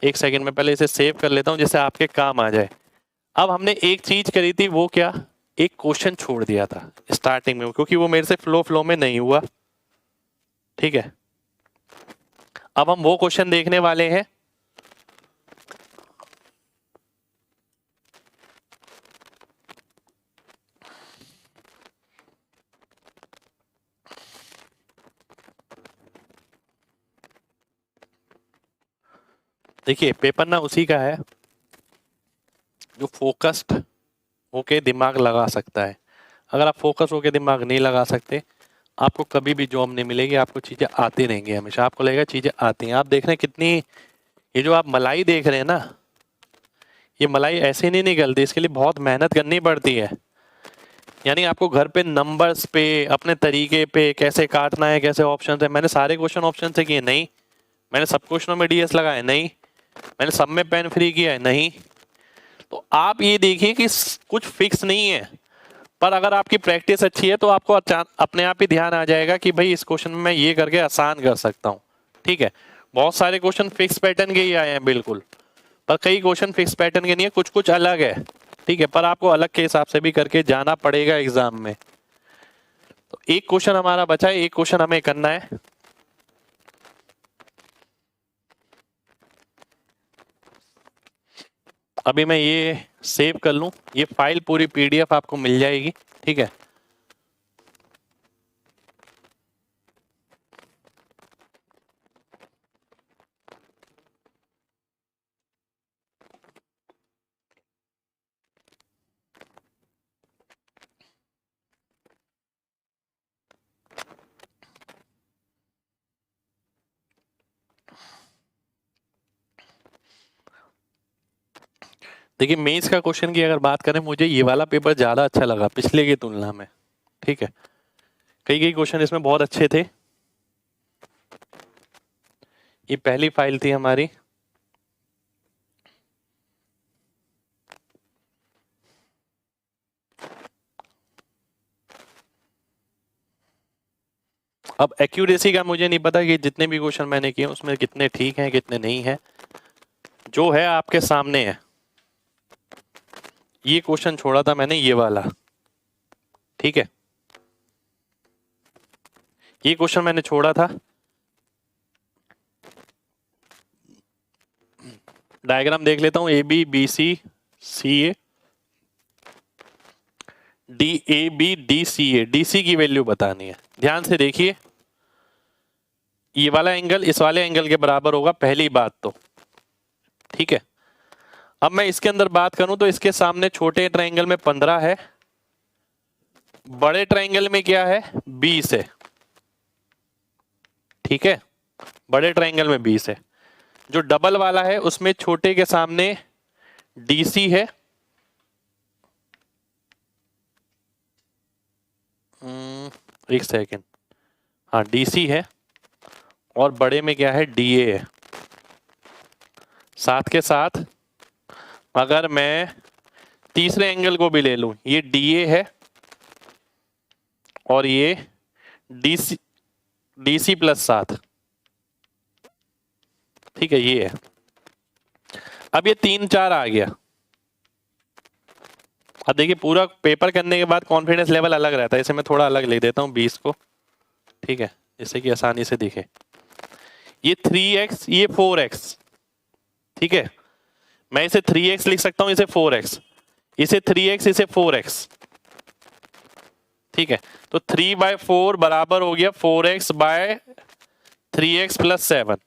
एक सेकंड में पहले इसे सेव कर लेता हूं जिससे आपके काम आ जाए। अब हमने एक चीज करी थी, वो क्या, एक क्वेश्चन छोड़ दिया था स्टार्टिंग में, क्योंकि वो मेरे से फ्लो में नहीं हुआ, ठीक है। अब हम वो क्वेश्चन देखने वाले हैं देखिए पेपर ना उसी का है जो फोकस्ड होके दिमाग लगा सकता है। अगर आप फोकस होके दिमाग नहीं लगा सकते आपको कभी भी जॉब नहीं मिलेगी, आपको चीज़ें आती रहेंगी, हमेशा आपको लगेगा चीज़ें आती हैं। आप देख रहे हैं कितनी, ये जो आप मलाई देख रहे हैं ना, ये मलाई ऐसे नहीं निकलती, इसके लिए बहुत मेहनत करनी पड़ती है। यानी आपको घर पे नंबर्स पे अपने तरीके पे कैसे काटना है, कैसे ऑप्शन है, मैंने सारे क्वेश्चन ऑप्शन से किए नहीं, मैंने सब क्वेश्चनों में डीएस लगाए नहीं, मैंने सब में पेन फ्री किया है नहीं। तो आप ये देखिए कि कुछ फिक्स नहीं है, पर अगर आपकी प्रैक्टिस अच्छी है तो आपको अपने आप ही ध्यान आ जाएगा कि भाई इस क्वेश्चन में मैं ये करके आसान कर सकता हूँ। ठीक है, बहुत सारे क्वेश्चन फिक्स पैटर्न के ही आए हैं बिल्कुल, पर कई क्वेश्चन फिक्स पैटर्न के नहीं है, कुछ कुछ अलग है। ठीक है, पर आपको अलग के हिसाब से भी करके जाना पड़ेगा एग्जाम में। तो एक क्वेश्चन हमारा बचा है, एक क्वेश्चन हमें करना है। अभी मैं ये सेव कर लूं, ये फाइल पूरी पीडीएफ आपको मिल जाएगी। ठीक है, देखिए मेंस का क्वेश्चन की अगर बात करें, मुझे ये वाला पेपर ज्यादा अच्छा लगा पिछले की तुलना में। ठीक है, कई कई क्वेश्चन इसमें बहुत अच्छे थे। ये पहली फाइल थी हमारी, अब एक्यूरेसी का मुझे नहीं पता कि जितने भी क्वेश्चन मैंने किए उसमें कितने ठीक हैं कितने नहीं हैं। जो है आपके सामने है। ये क्वेश्चन छोड़ा था मैंने, ये वाला। ठीक है, ये क्वेश्चन मैंने छोड़ा था। डायग्राम देख लेता हूं, A B B C C A D, A B D C A, D C की वैल्यू बतानी है। ध्यान से देखिए, ये वाला एंगल इस वाले एंगल के बराबर होगा, पहली बात तो। ठीक है, अब मैं इसके अंदर बात करूं तो इसके सामने छोटे ट्रायंगल में 15 है, बड़े ट्रायंगल में क्या है 20 है। ठीक है, बड़े ट्रायंगल में 20 है। जो डबल वाला है उसमें छोटे के सामने डीसी है, एक सेकेंड, हाँ डीसी है, और बड़े में क्या है डीए है। साथ के साथ अगर मैं तीसरे एंगल को भी ले लूं, ये डीए है और ये डीसी, डीसी प्लस 7। ठीक है, ये है। अब ये 3 4 आ गया। अब देखिए पूरा पेपर करने के बाद कॉन्फिडेंस लेवल अलग रहता है, इसे मैं थोड़ा अलग ले देता हूं 20 को। ठीक है, जिससे कि आसानी से दिखे। ये 3x, ये 4x। ठीक है, मैं इसे 3x लिख सकता हूं, इसे 4x, इसे 3x, इसे 4x। ठीक है, तो 3/4 बराबर हो गया 4x/3x + 7।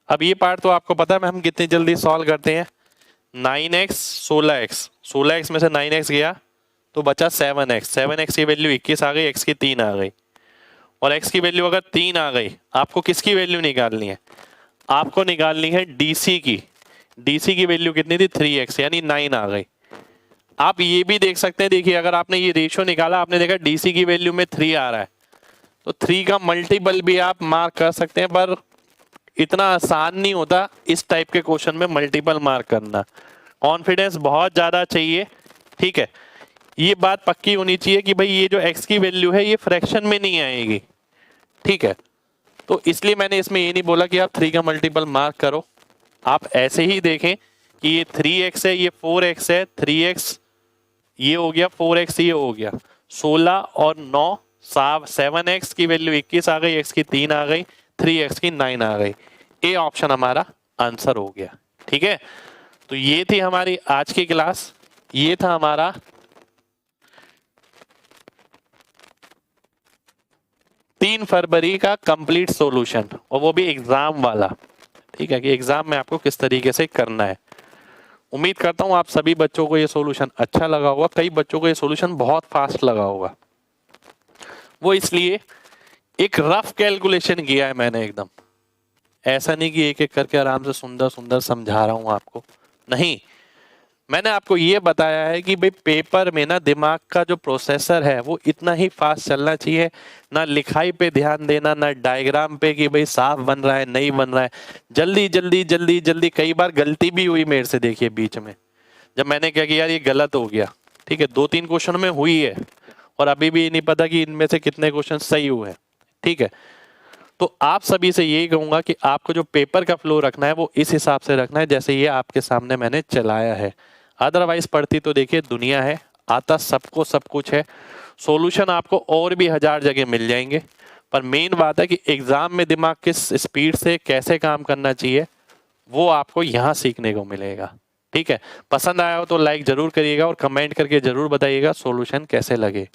अब ये पार्ट तो आपको पता है हम कितनी जल्दी सॉल्व करते हैं। 9x 16x, 16x में से 9x गया तो बचा 7x। 7x की वैल्यू 21 आ गई, x की 3 आ गई, और x की वैल्यू अगर 3 आ गई, आपको किसकी वैल्यू निकालनी है? आपको निकालनी है डीसी की। डीसी की वैल्यू कितनी थी 3x, यानी 9 आ गई। आप ये भी देख सकते हैं, देखिए अगर आपने ये रेशियो निकाला, आपने देखा डीसी की वैल्यू में 3 आ रहा है, तो 3 का मल्टीपल भी आप मार्क कर सकते हैं, पर इतना आसान नहीं होता इस टाइप के क्वेश्चन में मल्टीपल मार्क करना। कॉन्फिडेंस बहुत ज्यादा चाहिए। ठीक है, ये बात पक्की होनी चाहिए कि भाई ये जो x की वैल्यू है ये फ्रैक्शन में नहीं आएगी। ठीक है, तो इसलिए मैंने इसमें ये नहीं बोला कि आप 3 का मल्टीपल मार्क करो, आप ऐसे ही देखें कि ये 3x है, ये 4x है, 3x ये हो गया, 4x ये हो गया, 16 और 9 7x की वैल्यू 21 आ गई, x की 3 आ गई, 3x की 9 आ गई। ए ऑप्शन हमारा आंसर हो गया। ठीक है, तो ये थी हमारी आज की क्लास, ये था हमारा 3 फरवरी का कंप्लीट सॉल्यूशन, और वो भी एग्जाम वाला। ठीक है, कि एग्जाम में आपको किस तरीके से करना है। उम्मीद करता हूं आप सभी बच्चों को ये सॉल्यूशन अच्छा लगा होगा। कई बच्चों को ये सॉल्यूशन बहुत फास्ट लगा होगा, वो इसलिए एक रफ कैलकुलेशन किया है मैंने एकदम, ऐसा नहीं कि एक एक करके आराम से सुंदर सुंदर समझा रहा हूं आपको, नहीं। मैंने आपको ये बताया है कि भाई पेपर में ना दिमाग का जो प्रोसेसर है वो इतना ही फास्ट चलना चाहिए, ना लिखाई पे ध्यान देना, ना डायग्राम पे कि भाई साफ बन रहा है नहीं बन रहा है। जल्दी जल्दी जल्दी जल्दी, कई बार गलती भी हुई मेरे से, देखिए बीच में जब मैंने क्या किया, यार ये गलत हो गया। ठीक है, 2-3 क्वेश्चन में हुई है और अभी भी नहीं पता कि इनमें से कितने क्वेश्चन सही हुए हैं। ठीक है, तो आप सभी से यही कहूंगा कि आपको जो पेपर का फ्लो रखना है वो इस हिसाब से रखना है जैसे ये आपके सामने मैंने चलाया है। अदरवाइज पढ़ती तो देखिए दुनिया है, आता सबको सब कुछ है, सॉल्यूशन आपको और भी 1000 जगह मिल जाएंगे, पर मेन बात है कि एग्जाम में दिमाग किस स्पीड से कैसे काम करना चाहिए वो आपको यहाँ सीखने को मिलेगा। ठीक है, पसंद आया हो तो लाइक जरूर करिएगा और कमेंट करके जरूर बताइएगा सॉल्यूशन कैसे लगे।